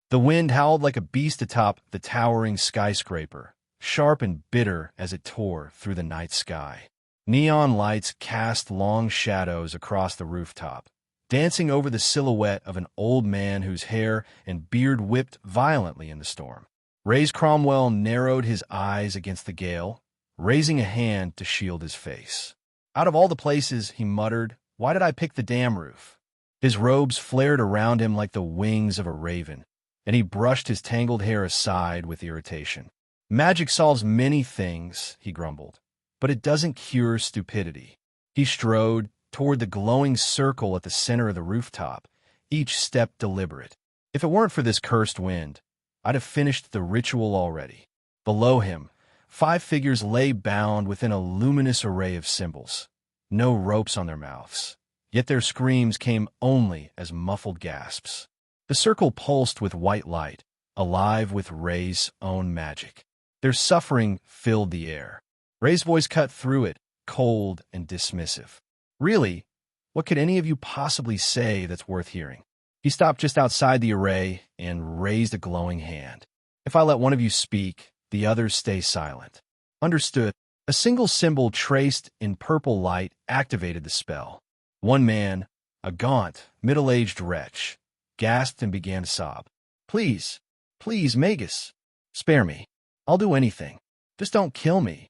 The wind howled like a beast atop the towering skyscraper, sharp and bitter as it tore through the night sky. Neon lights cast long shadows across the rooftop, dancing over the silhouette of an old man whose hair and beard whipped violently in the storm. Raze Cromwell narrowed his eyes against the gale, raising a hand to shield his face. "Out of all the places," he muttered, "why did I pick the damn roof?" His robes flared around him like the wings of a raven, and he brushed his tangled hair aside with irritation. "Magic solves many things," he grumbled, "but it doesn't cure stupidity." He strode toward the glowing circle at the center of the rooftop, each step deliberate. If it weren't for this cursed wind, I'd have finished the ritual already. Below him, 5 figures lay bound within a luminous array of symbols. No ropes on their mouths, yet their screams came only as muffled gasps. The circle pulsed with white light, alive with Raze's own magic. Their suffering filled the air. Raze's voice cut through it, cold and dismissive. "Really, what could any of you possibly say that's worth hearing?" He stopped just outside the array and raised a glowing hand. "If I let one of you speak, the others stay silent." "Understood." A single symbol traced in purple light activated the spell. One man, a gaunt, middle-aged wretch, gasped and began to sob. Please, Magus, spare me. I'll do anything. Just don't kill me."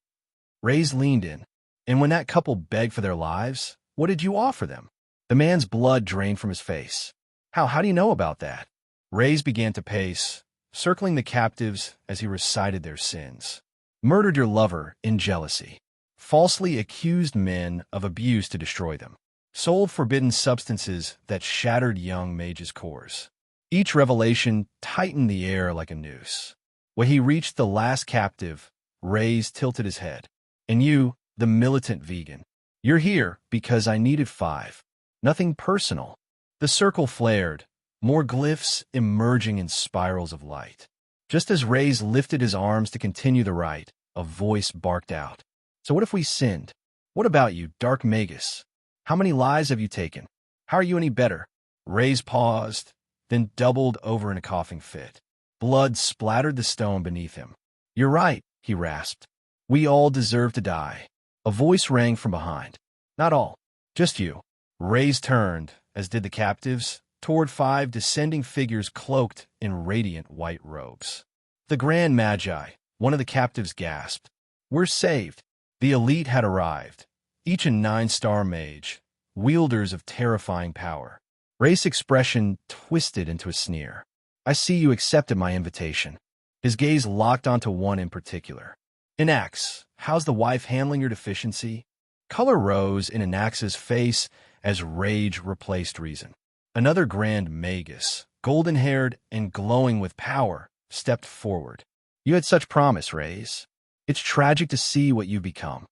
Raze leaned in. "And when that couple begged for their lives, what did you offer them?" The man's blood drained from his face. How do you know about that?" Raze began to pace, circling the captives as he recited their sins. "Murdered your lover in jealousy. Falsely accused men of abuse to destroy them. Sold forbidden substances that shattered young mages' cores." Each revelation tightened the air like a noose. When he reached the last captive, Raze tilted his head. "And you, the militant vegan, you're here because I needed 5. Nothing personal." The circle flared, more glyphs emerging in spirals of light. Just as Raze lifted his arms to continue the rite, a voice barked out. "So what if we sinned? What about you, Dark Magus? How many lives have you taken? How are you any better?" Raze paused, then doubled over in a coughing fit. Blood splattered the stone beneath him. "You're right," he rasped. "We all deserve to die." A voice rang from behind. "Not all. Just you." Raze turned, as did the captives, toward 5 descending figures cloaked in radiant white robes. "The Grand Magi," one of the captives gasped. "We're saved." The elite had arrived, each a 9-star mage, wielders of terrifying power. Raze's expression twisted into a sneer. "I see you accepted my invitation." His gaze locked onto one in particular. "Inax, how's the wife handling your deficiency?" Color rose in Inax's face as rage replaced reason. Another Grand Magus, golden-haired and glowing with power, stepped forward. "You had such promise, Raze. It's tragic to see what you've become.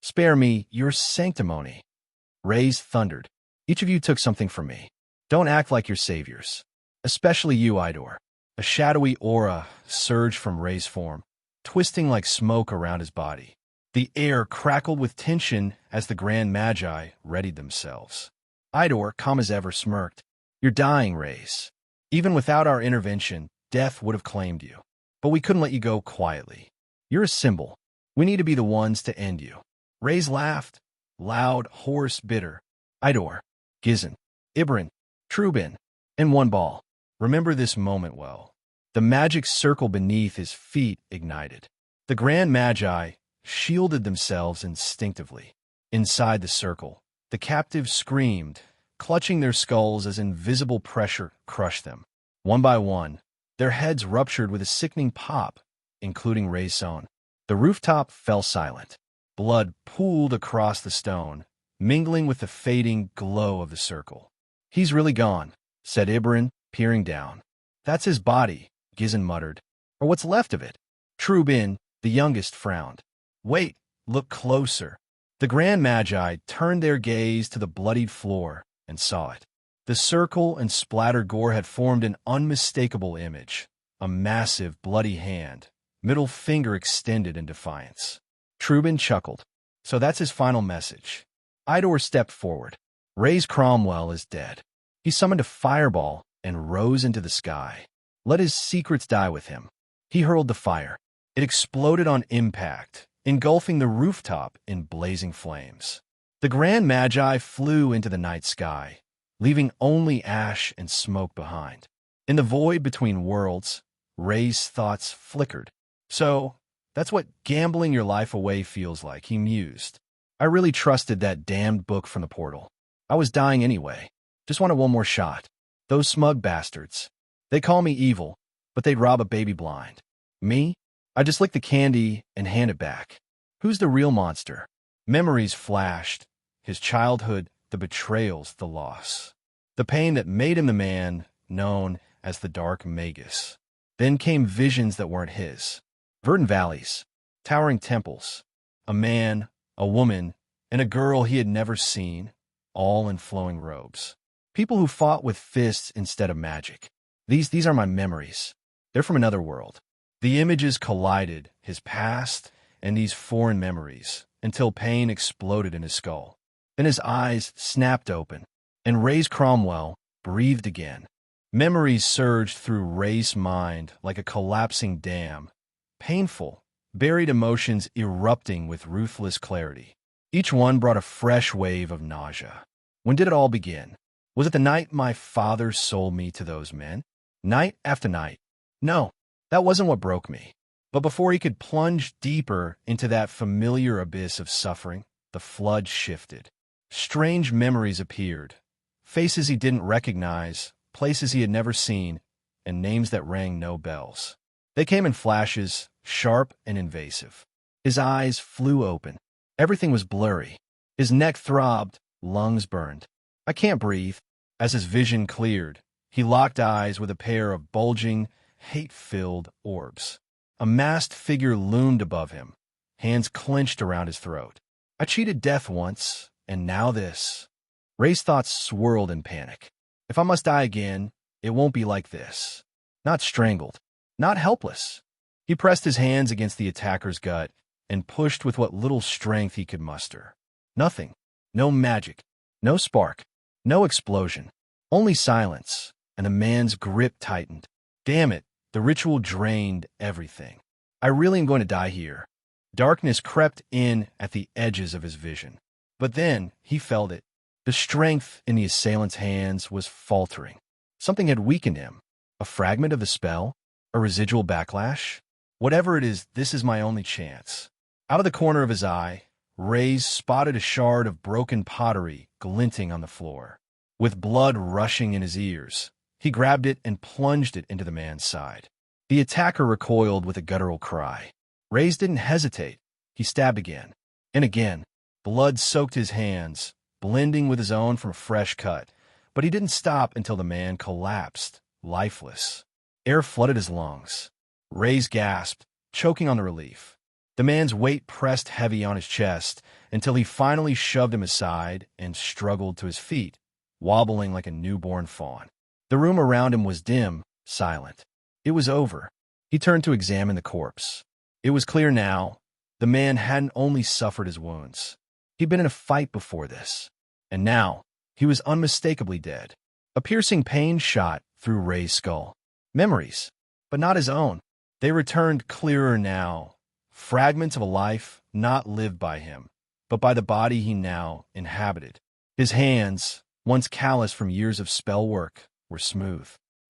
Spare me your sanctimony." Raze thundered. "Each of you took something from me. Don't act like you're saviors. Especially you, Idor." A shadowy aura surged from Raze's form, twisting like smoke around his body. The air crackled with tension as the Grand Magi readied themselves. Idor, calm as ever, smirked. "You're dying, Raze. Even without our intervention, death would have claimed you. But we couldn't let you go quietly. You're a symbol. We need to be the ones to end you." Raze laughed, loud, hoarse, bitter. "Idor, Gizon, Ibrin, Trubin, and one ball. Remember this moment well." The magic circle beneath his feet ignited. The Grand Magi shielded themselves instinctively. Inside the circle, the captives screamed, clutching their skulls as invisible pressure crushed them. One by one, their heads ruptured with a sickening pop, including Raze's own. The rooftop fell silent. Blood pooled across the stone, mingling with the fading glow of the circle. "He's really gone," said Ibrin, peering down. "That's his body," Gizon muttered. "Or what's left of it." Trubin, the youngest, frowned. "Wait, look closer." The Grand Magi turned their gaze to the bloodied floor and saw it. The circle and splattered gore had formed an unmistakable image, a massive, bloody hand, middle finger extended in defiance. Trubin chuckled. "So that's his final message." Idor stepped forward. "Raze Cromwell is dead." He summoned a fireball and rose into the sky. Let his secrets die with him. He hurled the fire. It exploded on impact, engulfing the rooftop in blazing flames. The Grand Magi flew into the night sky, leaving only ash and smoke behind. In the void between worlds, Raze's thoughts flickered. So, that's what gambling your life away feels like, he mused. I really trusted that damned book from the portal. I was dying anyway. Just wanted one more shot. Those smug bastards. They call me evil, but they'd rob a baby blind. Me? I just lick the candy and hand it back. Who's the real monster? Memories flashed. His childhood, the betrayals, the loss. The pain that made him the man known as the Dark Magus. Then came visions that weren't his. Verdant valleys, towering temples, a man, a woman, and a girl he had never seen, all in flowing robes. People who fought with fists instead of magic. These are my memories. They're from another world. The images collided, his past and these foreign memories, until pain exploded in his skull. Then his eyes snapped open, and Raze Cromwell breathed again. Memories surged through Raze's mind like a collapsing dam. Painful, buried emotions erupting with ruthless clarity. Each one brought a fresh wave of nausea. When did it all begin? Was it the night my father sold me to those men? Night after night? No, that wasn't what broke me. But before he could plunge deeper into that familiar abyss of suffering, the flood shifted. Strange memories appeared. Faces he didn't recognize, places he had never seen, and names that rang no bells. They came in flashes, sharp and invasive. His eyes flew open. Everything was blurry. His neck throbbed, lungs burned. I can't breathe. As his vision cleared, he locked eyes with a pair of bulging, hate-filled orbs. A masked figure loomed above him, hands clenched around his throat. I cheated death once, and now this. Raze's thoughts swirled in panic. If I must die again, it won't be like this. Not strangled. Not helpless. He pressed his hands against the attacker's gut and pushed with what little strength he could muster. Nothing. No magic. No spark. No explosion. Only silence, and the man's grip tightened. Damn it, the ritual drained everything. I really am going to die here. Darkness crept in at the edges of his vision. But then he felt it. The strength in the assailant's hands was faltering. Something had weakened him. A fragment of the spell? A residual backlash? Whatever it is, this is my only chance. Out of the corner of his eye, Raze spotted a shard of broken pottery glinting on the floor. With blood rushing in his ears, he grabbed it and plunged it into the man's side. The attacker recoiled with a guttural cry. Raze didn't hesitate. He stabbed again. And again. Blood soaked his hands, blending with his own from a fresh cut. But he didn't stop until the man collapsed, lifeless. Air flooded his lungs. Raze gasped, choking on the relief. The man's weight pressed heavy on his chest until he finally shoved him aside and struggled to his feet, wobbling like a newborn fawn. The room around him was dim, silent. It was over. He turned to examine the corpse. It was clear now. The man hadn't only suffered his wounds. He'd been in a fight before this. And now, he was unmistakably dead. A piercing pain shot through Raze's skull. Memories, but not his own. They returned clearer now. Fragments of a life not lived by him, but by the body he now inhabited. His hands, once calloused from years of spell work, were smooth.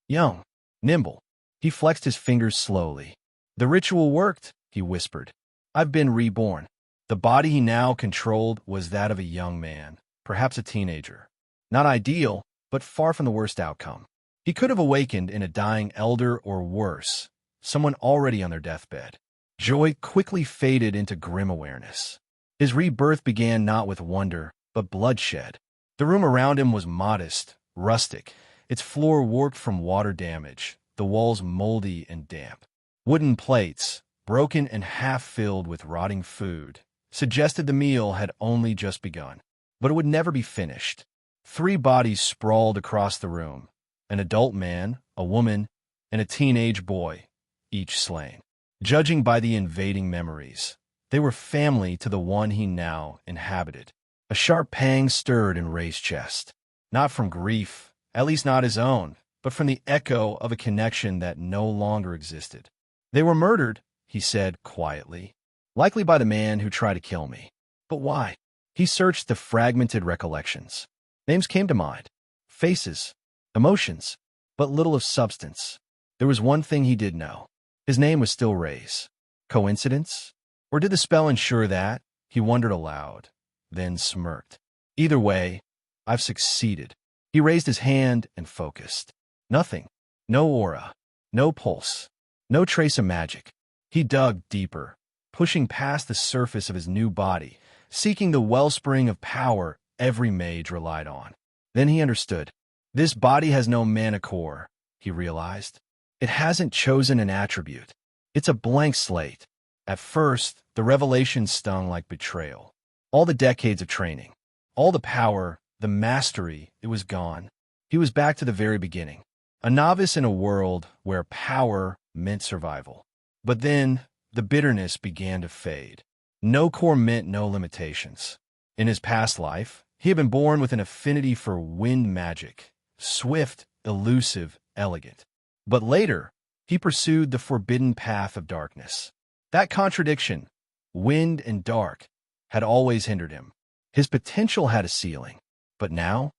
Young, nimble. He flexed his fingers slowly. The ritual worked, he whispered. I've been reborn. The body he now controlled was that of a young man, perhaps a teenager. Not ideal, but far from the worst outcome. He could have awakened in a dying elder or worse, someone already on their deathbed. Joy quickly faded into grim awareness. His rebirth began not with wonder, but bloodshed. The room around him was modest, rustic, its floor warped from water damage, the walls moldy and damp. Wooden plates, broken and half-filled with rotting food, suggested the meal had only just begun. But it would never be finished. 3 bodies sprawled across the room, an adult man, a woman, and a teenage boy, each slain. Judging by the invading memories, they were family to the one he now inhabited. A sharp pang stirred in Raze's chest. Not from grief, at least not his own, but from the echo of a connection that no longer existed. They were murdered, he said quietly, likely by the man who tried to kill me. But why? He searched the fragmented recollections. Names came to mind. Faces. Emotions. But little of substance. There was one thing he did know. His name was still Raze. Coincidence? Or did the spell ensure that? He wondered aloud, then smirked. Either way, I've succeeded. He raised his hand and focused. Nothing. No aura. No pulse. No trace of magic. He dug deeper, pushing past the surface of his new body, seeking the wellspring of power every mage relied on. Then he understood. This body has no mana core, he realized. It hasn't chosen an attribute. It's a blank slate. At first, the revelation stung like betrayal. All the decades of training, all the power, the mastery, it was gone. He was back to the very beginning, a novice in a world where power meant survival. But then, the bitterness began to fade. No core meant no limitations. In his past life, he had been born with an affinity for wind magic, swift, elusive, elegant. But later, he pursued the forbidden path of darkness. That contradiction, wind and dark, had always hindered him. His potential had a ceiling. But now,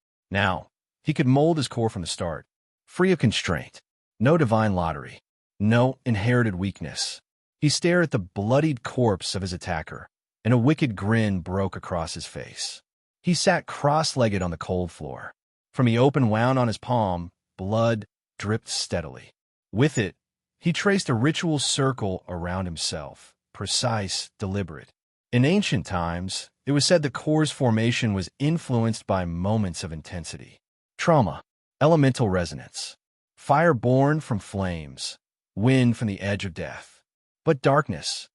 he could mold his core from the start, free of constraint. No divine lottery. No inherited weakness. He stared at the bloodied corpse of his attacker, and a wicked grin broke across his face. He sat cross-legged on the cold floor. From the open wound on his palm, blood dripped steadily. With it, he traced a ritual circle around himself, precise, deliberate. In ancient times, it was said the core's formation was influenced by moments of intensity. Trauma, elemental resonance, fire born from flames, wind from the edge of death. But darkness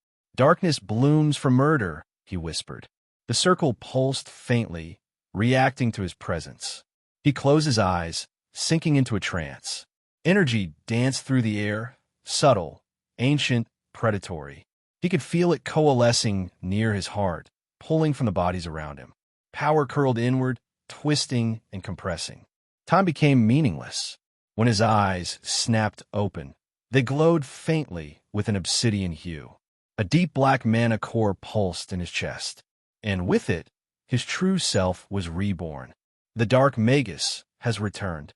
blooms from murder, he whispered. The circle pulsed faintly, reacting to his presence. He closed his eyes, sinking into a trance. Energy danced through the air, subtle, ancient, predatory. He could feel it coalescing near his heart, pulling from the bodies around him. Power curled inward, twisting and compressing. Time became meaningless. When his eyes snapped open, they glowed faintly with an obsidian hue. A deep black mana core pulsed in his chest, and with it, his true self was reborn. The Dark Magus has returned.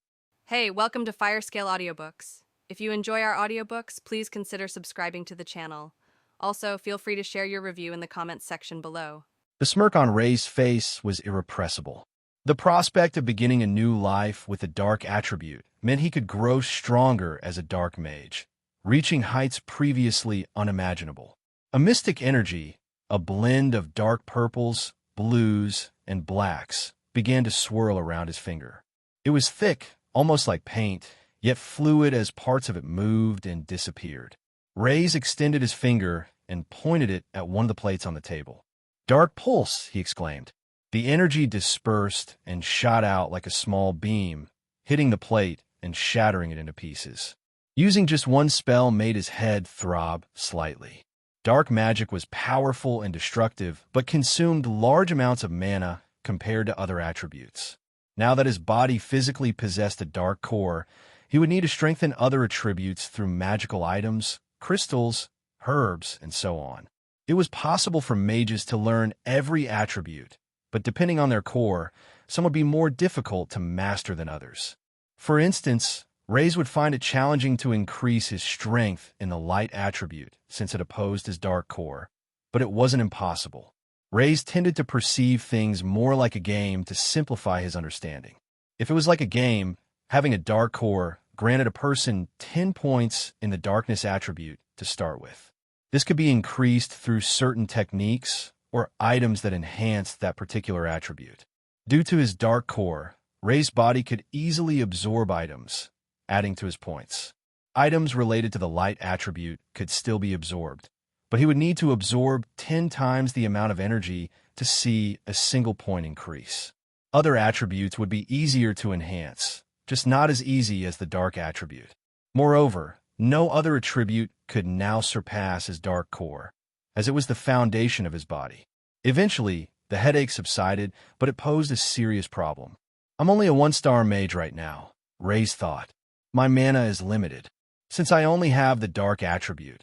Hey, welcome to Firescale Audiobooks. If you enjoy our audiobooks, please consider subscribing to the channel. Also, feel free to share your review in the comments section below. The smirk on Ray's face was irrepressible. The prospect of beginning a new life with a dark attribute meant he could grow stronger as a dark mage, reaching heights previously unimaginable. A mystic energy, a blend of dark purples, blues, and blacks, began to swirl around his finger. It was thick, almost like paint, yet fluid as parts of it moved and disappeared. Raze extended his finger and pointed it at one of the plates on the table. "Dark pulse," he exclaimed. The energy dispersed and shot out like a small beam, hitting the plate and shattering it into pieces. Using just one spell made his head throb slightly. Dark magic was powerful and destructive, but consumed large amounts of mana compared to other attributes. Now that his body physically possessed a dark core, he would need to strengthen other attributes through magical items, crystals, herbs, and so on. It was possible for mages to learn every attribute, but depending on their core, some would be more difficult to master than others. For instance, Raze would find it challenging to increase his strength in the light attribute since it opposed his dark core, but it wasn't impossible. Raze tended to perceive things more like a game to simplify his understanding. If it was like a game, having a dark core granted a person 10 points in the darkness attribute to start with. This could be increased through certain techniques or items that enhanced that particular attribute. Due to his dark core, Raze's body could easily absorb items, adding to his points. Items related to the light attribute could still be absorbed, but he would need to absorb 10 times the amount of energy to see a single point increase. Other attributes would be easier to enhance, just not as easy as the dark attribute. Moreover, no other attribute could now surpass his dark core, as it was the foundation of his body. Eventually, the headache subsided, but it posed a serious problem. "I'm only a 1-star mage right now," Raze thought. My mana is limited. Since I only have the dark attribute,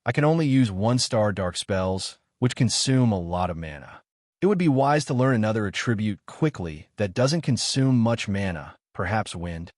I can only use 1-star dark spells, which consume a lot of mana. It would be wise to learn another attribute quickly that doesn't consume much mana, perhaps wind.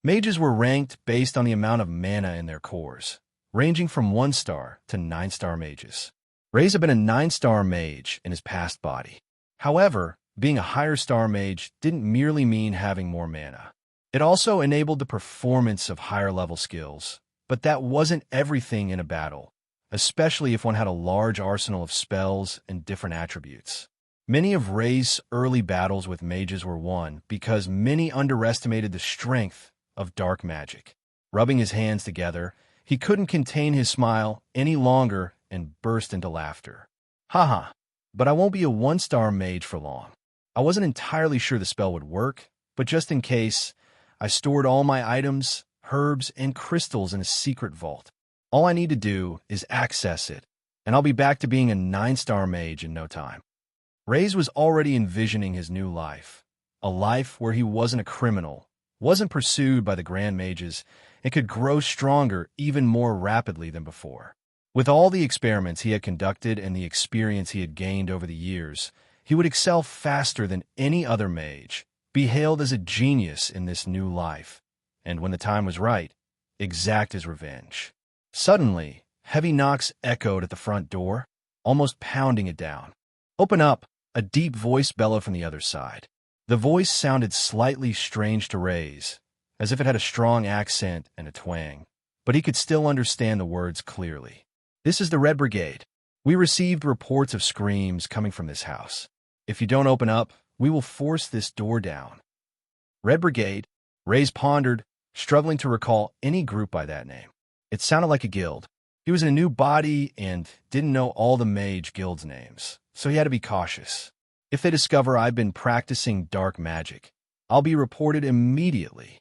Mages were ranked based on the amount of mana in their cores, ranging from 1-star to 9-star mages. Raze had been a 9-star mage in his past body. However, being a higher star mage didn't merely mean having more mana. It also enabled the performance of higher-level skills, but that wasn't everything in a battle, especially if one had a large arsenal of spells and different attributes. Many of Raze's early battles with mages were won because many underestimated the strength of dark magic. Rubbing his hands together, he couldn't contain his smile any longer and burst into laughter. Haha, but I won't be a 1-star mage for long. I wasn't entirely sure the spell would work, but just in case, I stored all my items, herbs, and crystals in a secret vault. All I need to do is access it, and I'll be back to being a 9-star mage in no time. Raze was already envisioning his new life, a life where he wasn't a criminal, wasn't pursued by the Grand Mages, and could grow stronger even more rapidly than before. With all the experiments he had conducted and the experience he had gained over the years, he would excel faster than any other mage, be hailed as a genius in this new life, and when the time was right, exact his revenge. Suddenly, heavy knocks echoed at the front door, almost pounding it down. "Open up!" A deep voice bellowed from the other side. The voice sounded slightly strange to Raze, as if it had a strong accent and a twang, but he could still understand the words clearly. "This is the Red Brigade. We received reports of screams coming from this house. If you don't open up, we will force this door down." Red Brigade? Raze pondered, struggling to recall any group by that name. It sounded like a guild. He was in a new body and didn't know all the mage guilds' names, so he had to be cautious. If they discover I've been practicing dark magic, I'll be reported immediately.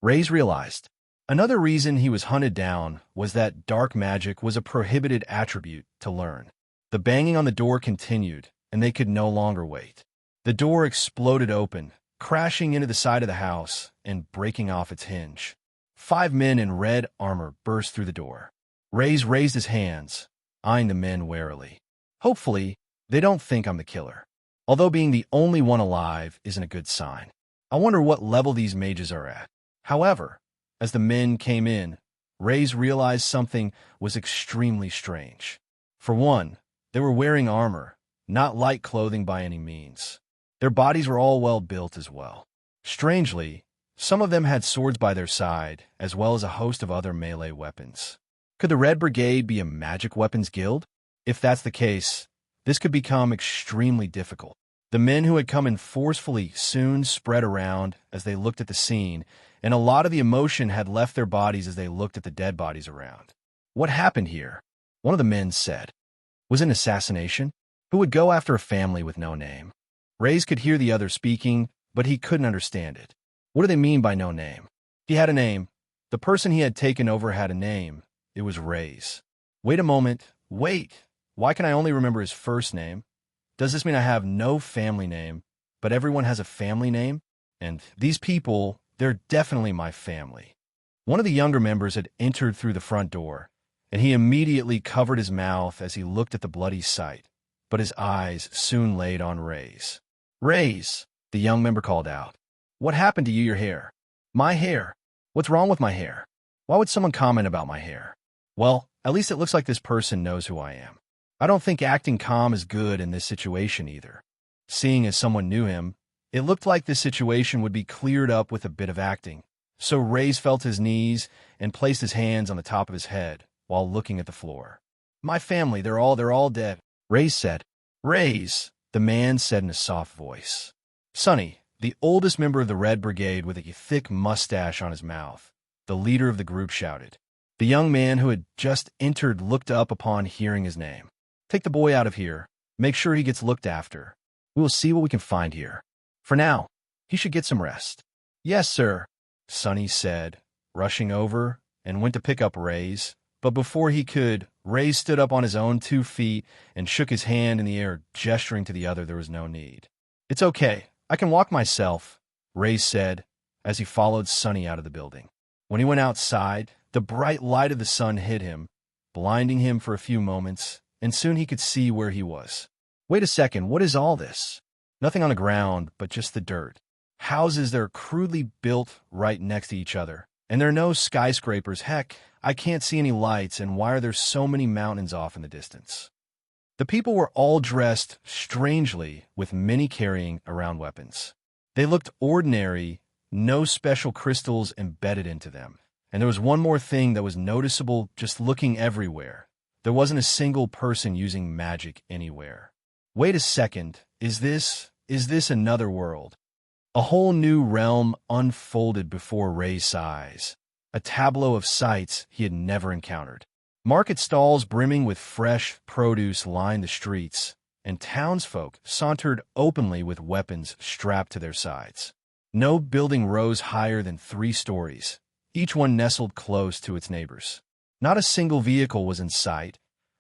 Raze realized. Another reason he was hunted down was that dark magic was a prohibited attribute to learn. The banging on the door continued, and they could no longer wait. The door exploded open, crashing into the side of the house and breaking off its hinge. 5 men in red armor burst through the door. Raze raised his hands, eyeing the men warily. Hopefully, they don't think I'm the killer. Although being the only one alive isn't a good sign. I wonder what level these mages are at. However, as the men came in, Raze realized something was extremely strange. For one, they were wearing armor, not light clothing by any means. Their bodies were all well built as well. Strangely, some of them had swords by their side, as well as a host of other melee weapons. Could the Red Brigade be a magic weapons guild? If that's the case, this could become extremely difficult. The men who had come in forcefully soon spread around as they looked at the scene, and a lot of the emotion had left their bodies as they looked at the dead bodies around. "What happened here?" one of the men said. "Was it an assassination? Who would go after a family with no name?" Raze could hear the other speaking, but he couldn't understand it. What do they mean by no name? He had a name. The person he had taken over had a name. It was Raze. Wait a moment. Wait. Why can I only remember his first name? Does this mean I have no family name, but everyone has a family name? And these people, they're definitely my family. One of the younger members had entered through the front door, and he immediately covered his mouth as he looked at the bloody sight, but his eyes soon laid on Raze. "Raze," the young member called out. "What happened to you, your hair?" "My hair? What's wrong with my hair? Why would someone comment about my hair?" "Well, at least it looks like this person knows who I am. I don't think acting calm is good in this situation either." Seeing as someone knew him, it looked like this situation would be cleared up with a bit of acting. So Raze felt his knees and placed his hands on the top of his head while looking at the floor. "My family, they're all dead," Raze said. "Raze," the man said in a soft voice. Sonny, the oldest member of the Red Brigade with a thick mustache on his mouth, the leader of the group, shouted. The young man who had just entered looked up upon hearing his name. "Take the boy out of here. Make sure he gets looked after. We will see what we can find here. For now, he should get some rest." "Yes, sir," Sonny said, rushing over and went to pick up Raze. But before he could, Raze stood up on his own 2 feet and shook his hand in the air, gesturing to the other there was no need. "It's okay. I can walk myself," Raze said as he followed Sonny out of the building. When he went outside, the bright light of the sun hit him, blinding him for a few moments, and soon he could see where he was. Wait a second, what is all this? Nothing on the ground, but just the dirt. Houses that are crudely built right next to each other. And there are no skyscrapers. Heck, I can't see any lights, and why are there so many mountains off in the distance? The people were all dressed strangely, with many carrying around weapons. They looked ordinary, no special crystals embedded into them. And there was one more thing that was noticeable just looking everywhere. There wasn't a single person using magic anywhere. Wait a second, is this another world? A whole new realm unfolded before Raze's eyes, a tableau of sights he had never encountered. Market stalls brimming with fresh produce lined the streets, and townsfolk sauntered openly with weapons strapped to their sides. No building rose higher than 3 stories, each one nestled close to its neighbors. Not a single vehicle was in sight,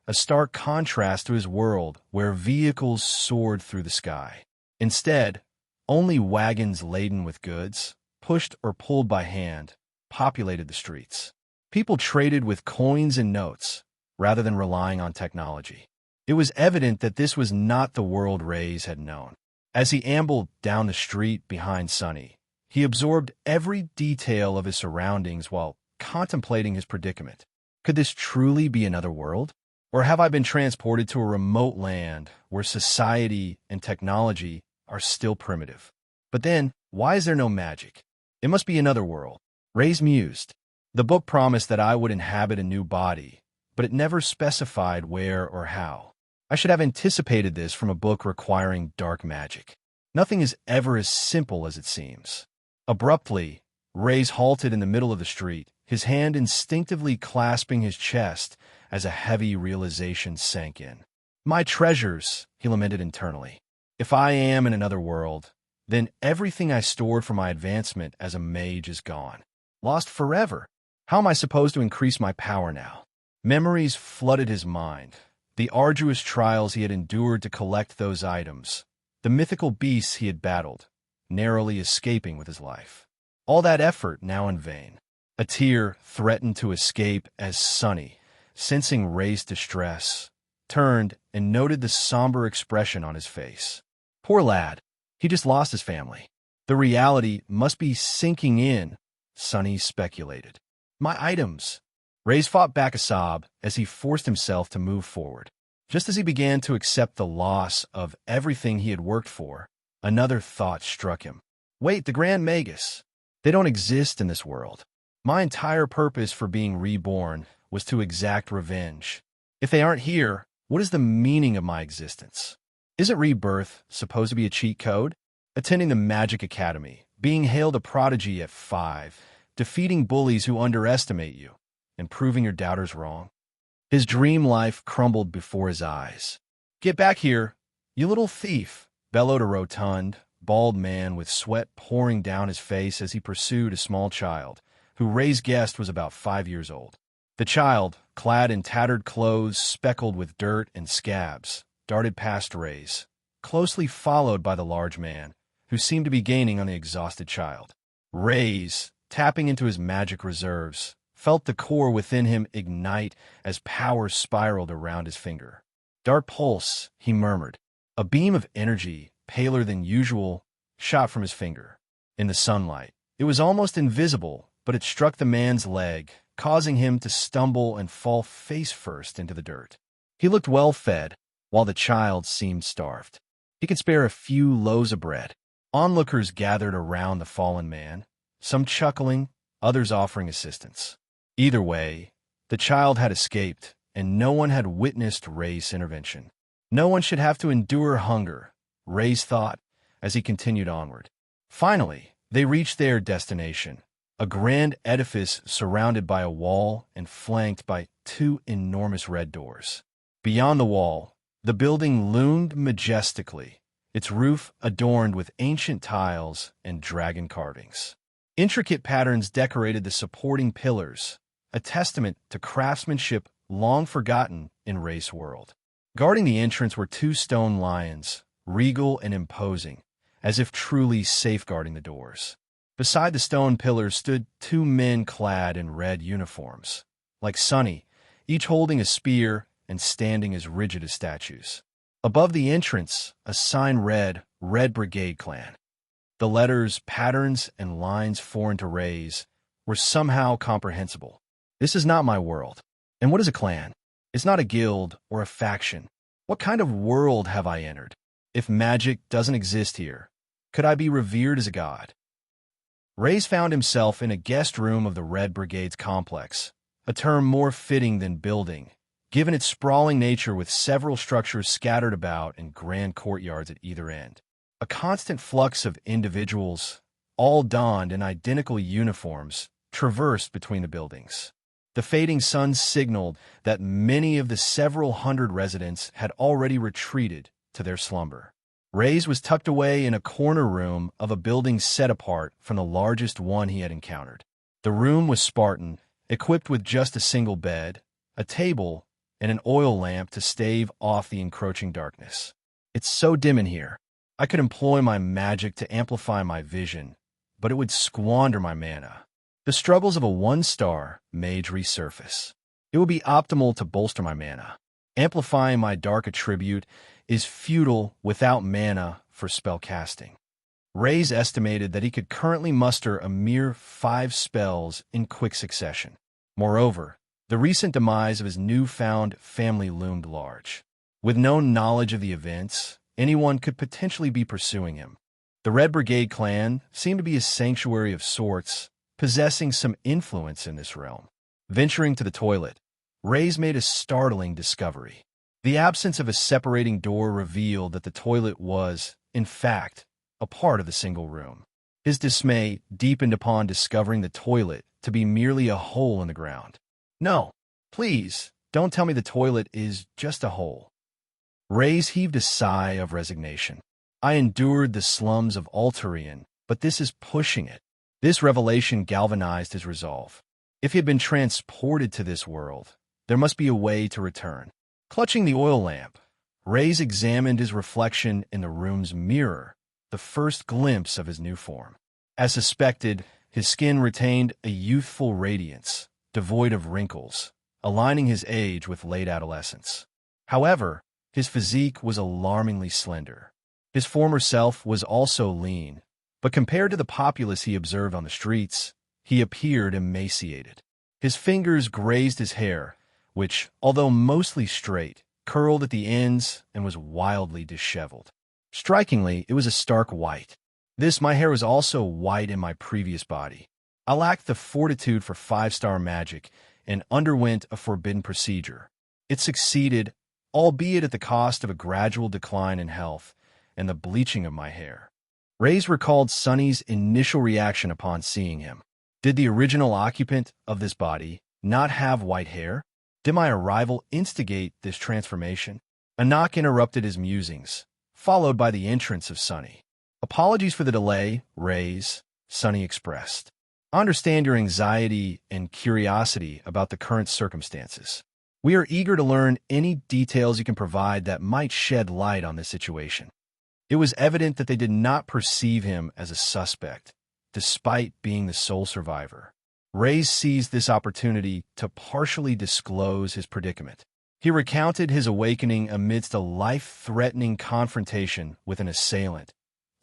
a stark contrast to his world where vehicles soared through the sky. Instead, only wagons laden with goods, pushed or pulled by hand, populated the streets. People traded with coins and notes, rather than relying on technology. It was evident that this was not the world Raze had known. As he ambled down the street behind Sunny, he absorbed every detail of his surroundings while contemplating his predicament. Could this truly be another world? Or have I been transported to a remote land where society and technology are still primitive? But then, why is there no magic? It must be another world. Raze mused. The book promised that I would inhabit a new body, but it never specified where or how. I should have anticipated this from a book requiring dark magic. Nothing is ever as simple as it seems. Abruptly, Raze halted in the middle of the street, his hand instinctively clasping his chest as a heavy realization sank in. My treasures, he lamented internally. If I am in another world, then everything I stored for my advancement as a mage is gone. Lost forever. How am I supposed to increase my power now? Memories flooded his mind. The arduous trials he had endured to collect those items. The mythical beasts he had battled, narrowly escaping with his life. All that effort now in vain. A tear threatened to escape as Sunny, sensing Raze's distress, turned and noted the somber expression on his face. Poor lad, he just lost his family. The reality must be sinking in, Sunny speculated. My items. Raze fought back a sob as he forced himself to move forward. Just as he began to accept the loss of everything he had worked for, another thought struck him. Wait, the Grand Magus. They don't exist in this world. My entire purpose for being reborn was to exact revenge. If they aren't here, what is the meaning of my existence? Isn't Rebirth supposed to be a cheat code? Attending the Magic Academy, being hailed a prodigy at 5, defeating bullies who underestimate you, and proving your doubters wrong. His dream life crumbled before his eyes. Get back here, you little thief, bellowed a rotund, bald man with sweat pouring down his face as he pursued a small child, who Raze guessed was about 5 years old. The child, clad in tattered clothes speckled with dirt and scabs, darted past Raze, closely followed by the large man, who seemed to be gaining on the exhausted child. Raze, tapping into his magic reserves, felt the core within him ignite as power spiraled around his finger. Dark pulse, he murmured. A beam of energy, paler than usual, shot from his finger. In the sunlight, it was almost invisible, but it struck the man's leg, causing him to stumble and fall face first into the dirt. He looked well-fed, while the child seemed starved. He could spare a few loaves of bread. Onlookers gathered around the fallen man, some chuckling, others offering assistance. Either way, the child had escaped, and no one had witnessed Raze's intervention. No one should have to endure hunger, Raze thought, as he continued onward. Finally, they reached their destination, a grand edifice surrounded by a wall and flanked by 2 enormous red doors. Beyond the wall, the building loomed majestically, its roof adorned with ancient tiles and dragon carvings. Intricate patterns decorated the supporting pillars, a testament to craftsmanship long forgotten in Raze's world. Guarding the entrance were 2 stone lions, regal and imposing, as if truly safeguarding the doors. Beside the stone pillars stood two men clad in red uniforms, like Sunny, each holding a spear and standing as rigid as statues. Above the entrance, a sign read, Red Brigade Clan. The letters, patterns, and lines foreign to Raze were somehow comprehensible. This is not my world. And what is a clan? It's not a guild or a faction. What kind of world have I entered? If magic doesn't exist here, could I be revered as a god? Raze found himself in a guest room of the Red Brigade's complex, a term more fitting than building, given its sprawling nature with several structures scattered about in grand courtyards at either end. A constant flux of individuals, all donned in identical uniforms, traversed between the buildings. The fading sun signaled that many of the several hundred residents had already retreated to their slumber. Raze was tucked away in a corner room of a building set apart from the largest one he had encountered. The room was Spartan, equipped with just a single bed, a table, and an oil lamp to stave off the encroaching darkness. It's so dim in here. I could employ my magic to amplify my vision, but it would squander my mana. The struggles of a one-star mage resurface. It would be optimal to bolster my mana. Amplifying my dark attribute is futile without mana for spell casting. Raze estimated that he could currently muster a mere 5 spells in quick succession. Moreover, the recent demise of his newfound family loomed large. With no knowledge of the events, anyone could potentially be pursuing him. The Red Brigade clan seemed to be a sanctuary of sorts, possessing some influence in this realm. Venturing to the toilet, Raze made a startling discovery. The absence of a separating door revealed that the toilet was, in fact, a part of the single room. His dismay deepened upon discovering the toilet to be merely a hole in the ground. No, please, don't tell me the toilet is just a hole. Raze heaved a sigh of resignation. I endured the slums of Altarian, but this is pushing it. This revelation galvanized his resolve. If he had been transported to this world, there must be a way to return. Clutching the oil lamp, Raze examined his reflection in the room's mirror, the first glimpse of his new form. As suspected, his skin retained a youthful radiance, devoid of wrinkles, aligning his age with late adolescence. However, his physique was alarmingly slender. His former self was also lean, but compared to the populace he observed on the streets, he appeared emaciated. His fingers grazed his hair, which, although mostly straight, curled at the ends and was wildly disheveled. Strikingly, it was a stark white. My hair was also white in my previous body. I lacked the fortitude for 5-star magic and underwent a forbidden procedure. It succeeded, albeit at the cost of a gradual decline in health and the bleaching of my hair. Raze recalled Sunny's initial reaction upon seeing him. Did the original occupant of this body not have white hair? Did my arrival instigate this transformation? A knock interrupted his musings, followed by the entrance of Sunny. Apologies for the delay, Raze, Sunny expressed. I understand your anxiety and curiosity about the current circumstances. We are eager to learn any details you can provide that might shed light on this situation. It was evident that they did not perceive him as a suspect, despite being the sole survivor. Raze seized this opportunity to partially disclose his predicament. He recounted his awakening amidst a life-threatening confrontation with an assailant,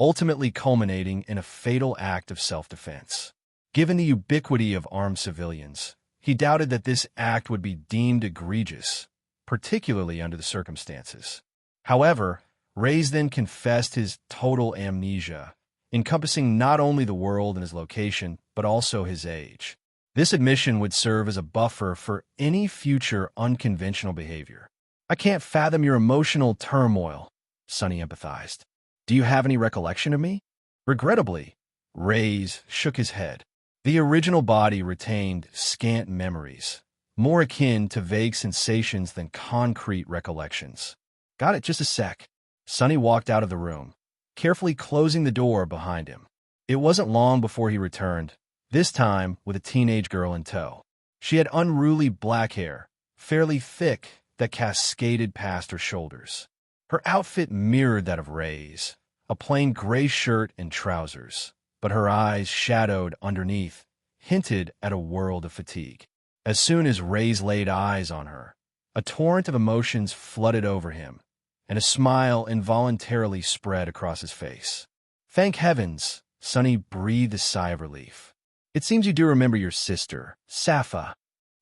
ultimately culminating in a fatal act of self-defense. Given the ubiquity of armed civilians, he doubted that this act would be deemed egregious, particularly under the circumstances. However, Raze then confessed his total amnesia, encompassing not only the world and his location, but also his age. This admission would serve as a buffer for any future unconventional behavior. I can't fathom your emotional turmoil, Sunny empathized. Do you have any recollection of me? Regrettably, Raze shook his head. The original body retained scant memories, more akin to vague sensations than concrete recollections. Got it, just a sec. Sunny walked out of the room, carefully closing the door behind him. It wasn't long before he returned, this time with a teenage girl in tow. She had unruly black hair, fairly thick, that cascaded past her shoulders. Her outfit mirrored that of Raze, a plain gray shirt and trousers, but her eyes, shadowed underneath, hinted at a world of fatigue. As soon as Raze laid eyes on her, a torrent of emotions flooded over him, and a smile involuntarily spread across his face. "Thank heavens," Sonny breathed a sigh of relief. "It seems you do remember your sister, Sappa."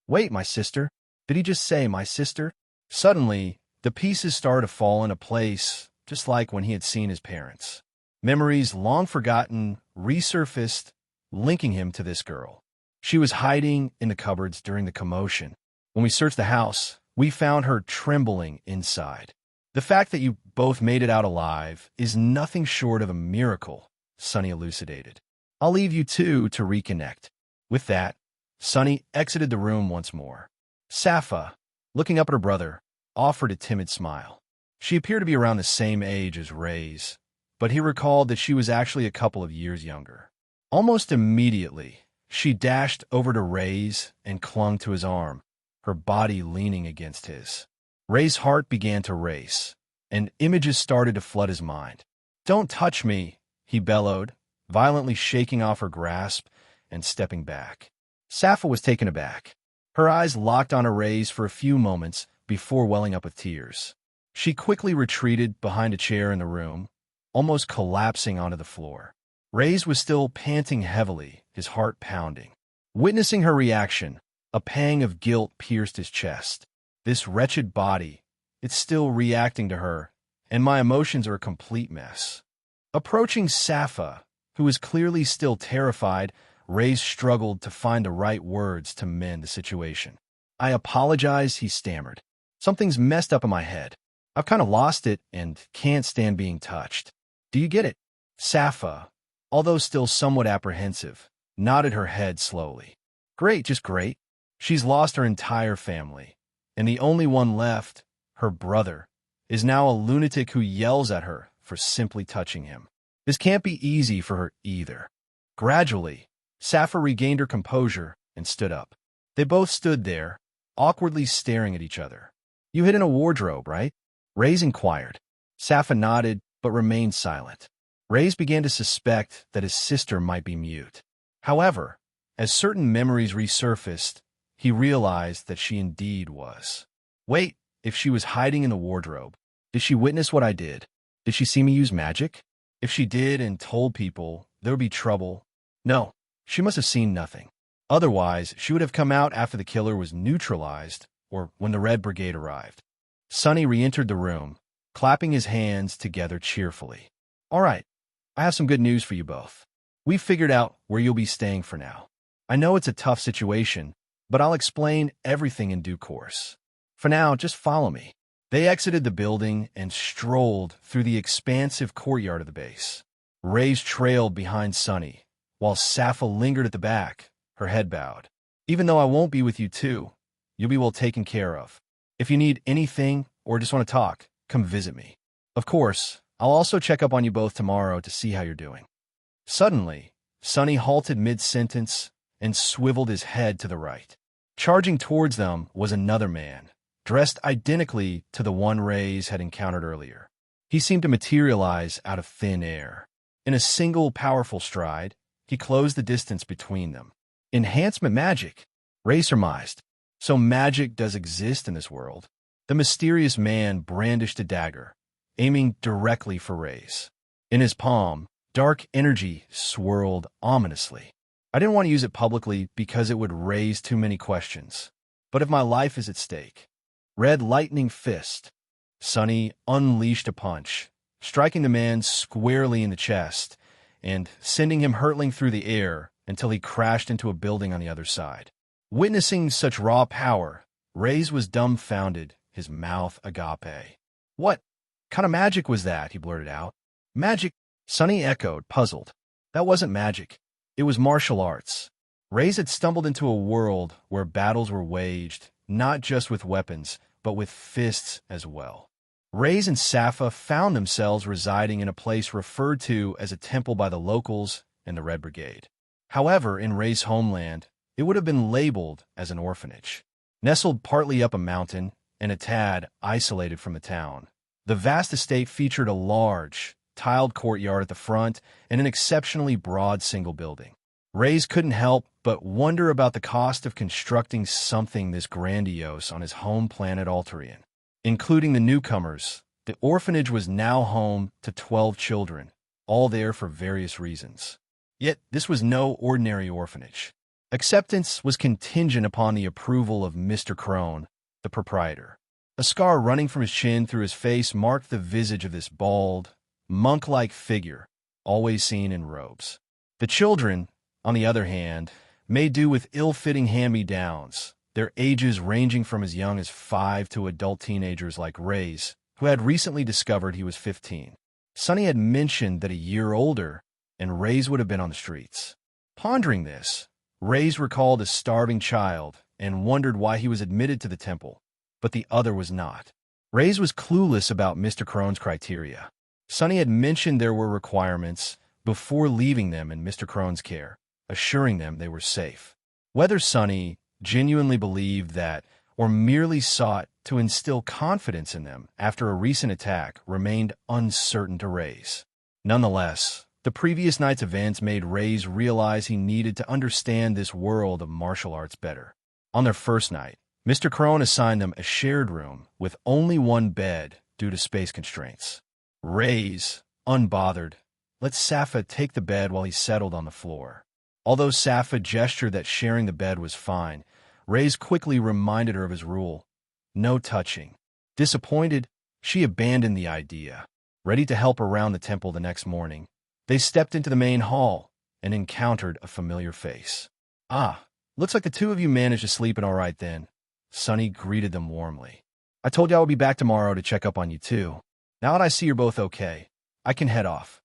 "Wait, my sister? Did he just say my sister?" Suddenly, the pieces started to fall into place, just like when he had seen his parents. Memories long forgotten resurfaced, linking him to this girl. She was hiding in the cupboards during the commotion. When we searched the house, we found her trembling inside. "The fact that you both made it out alive is nothing short of a miracle," Sonny elucidated. "I'll leave you two to reconnect." With that, Sonny exited the room once more. Sappa, looking up at her brother, offered a timid smile. She appeared to be around the same age as Raze, but he recalled that she was actually a couple of years younger. Almost immediately, she dashed over to Raze and clung to his arm, her body leaning against his. Ray's heart began to race, and images started to flood his mind. "Don't touch me," he bellowed, violently shaking off her grasp and stepping back. Sappa was taken aback. Her eyes locked on Raze for a few moments before welling up with tears. She quickly retreated behind a chair in the room, almost collapsing onto the floor. Raze was still panting heavily, his heart pounding. Witnessing her reaction, a pang of guilt pierced his chest. This wretched body, it's still reacting to her, and my emotions are a complete mess. Approaching Sappa, who was clearly still terrified, Raze struggled to find the right words to mend the situation. "I apologize," he stammered. "Something's messed up in my head. I've kind of lost it and can't stand being touched. Do you get it?" Sappa, although still somewhat apprehensive, nodded her head slowly. "Great, just great. She's lost her entire family, and the only one left, her brother, is now a lunatic who yells at her for simply touching him. This can't be easy for her either." Gradually, Sappa regained her composure and stood up. They both stood there, awkwardly staring at each other. "You hid in a wardrobe, right?" Raze inquired. Sappa nodded, but remained silent. Raze began to suspect that his sister might be mute. However, as certain memories resurfaced, he realized that she indeed was. "Wait, if she was hiding in the wardrobe, did she witness what I did? Did she see me use magic? If she did and told people, there would be trouble. No, she must have seen nothing. Otherwise, she would have come out after the killer was neutralized or when the Red Brigade arrived." Sonny re-entered the room, clapping his hands together cheerfully. "All right, I have some good news for you both. We've figured out where you'll be staying for now. I know it's a tough situation, but I'll explain everything in due course. For now, just follow me." They exited the building and strolled through the expansive courtyard of the base. Raze trailed behind Sonny, while Sappa lingered at the back, her head bowed. "Even though I won't be with you too, you'll be well taken care of. If you need anything or just want to talk, come visit me. Of course, I'll also check up on you both tomorrow to see how you're doing." Suddenly, Sonny halted mid-sentence and swiveled his head to the right. Charging towards them was another man, dressed identically to the one Raze had encountered earlier. He seemed to materialize out of thin air. In a single powerful stride, he closed the distance between them. Enhancement magic, Raze surmised. So magic does exist in this world. The mysterious man brandished a dagger, aiming directly for Raze. In his palm, dark energy swirled ominously. "I didn't want to use it publicly because it would raise too many questions. But if my life is at stake..." Red lightning fist. Sonny unleashed a punch, striking the man squarely in the chest and sending him hurtling through the air until he crashed into a building on the other side. Witnessing such raw power, Raze was dumbfounded, his mouth agape. "What kind of magic was that?" he blurted out. "Magic?" Sonny echoed, puzzled. "That wasn't magic. It was martial arts." Raze had stumbled into a world where battles were waged, not just with weapons, but with fists as well. Raze and Sappa found themselves residing in a place referred to as a temple by the locals and the Red Brigade. However, in Raze's homeland, it would have been labeled as an orphanage. Nestled partly up a mountain and a tad isolated from the town, the vast estate featured a large, tiled courtyard at the front, and an exceptionally broad single building. Raze couldn't help but wonder about the cost of constructing something this grandiose on his home planet Alterian. Including the newcomers, the orphanage was now home to 12 children, all there for various reasons. Yet this was no ordinary orphanage. Acceptance was contingent upon the approval of Mr. Crone, the proprietor. A scar running from his chin through his face marked the visage of this bald, monk-like figure, always seen in robes. The children, on the other hand, made do with ill-fitting hand-me-downs, their ages ranging from as young as 5 to adult teenagers like Raze, who had recently discovered he was 15. Sonny had mentioned that a year older, and Raze would have been on the streets. Pondering this, Raze recalled a starving child and wondered why he was admitted to the temple, but the other was not. Raze was clueless about Mr. Crone's criteria. Sonny had mentioned there were requirements before leaving them in Mr. Crone's care, assuring them they were safe. Whether Sonny genuinely believed that or merely sought to instill confidence in them after a recent attack remained uncertain to Raze. Nonetheless, the previous night's events made Raze realize he needed to understand this world of martial arts better. On their first night, Mr. Crone assigned them a shared room with only one bed due to space constraints. Raze, unbothered, let Sappa take the bed while he settled on the floor. Although Sappa gestured that sharing the bed was fine, Raze quickly reminded her of his rule: no touching. Disappointed, she abandoned the idea. Ready to help around the temple the next morning, they stepped into the main hall and encountered a familiar face. "Ah, looks like the two of you managed to sleep in all right then." Sonny greeted them warmly. "I told you I would be back tomorrow to check up on you too. Now that I see you're both okay, I can head off."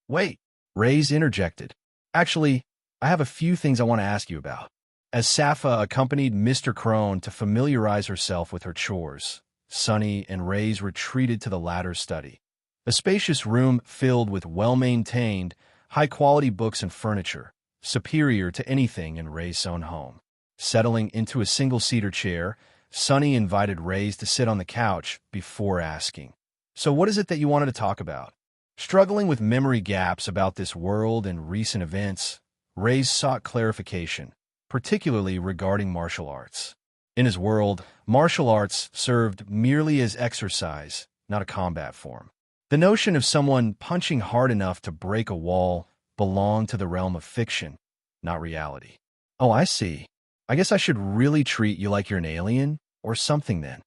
"Wait," Raze interjected. "Actually, I have a few things I want to ask you about." As Sappa accompanied Mr. Crone to familiarize herself with her chores, Sonny and Raze retreated to the latter's study. A spacious room filled with well-maintained, high-quality books and furniture, superior to anything in Raze's own home. Settling into a single cedar chair, Sonny invited Raze to sit on the couch before asking, "So what is it that you wanted to talk about?" Struggling with memory gaps about this world and recent events, Raze sought clarification, particularly regarding martial arts. In his world, martial arts served merely as exercise, not a combat form. The notion of someone punching hard enough to break a wall belonged to the realm of fiction, not reality. "Oh, I see. I guess I should really treat you like you're an alien or something then."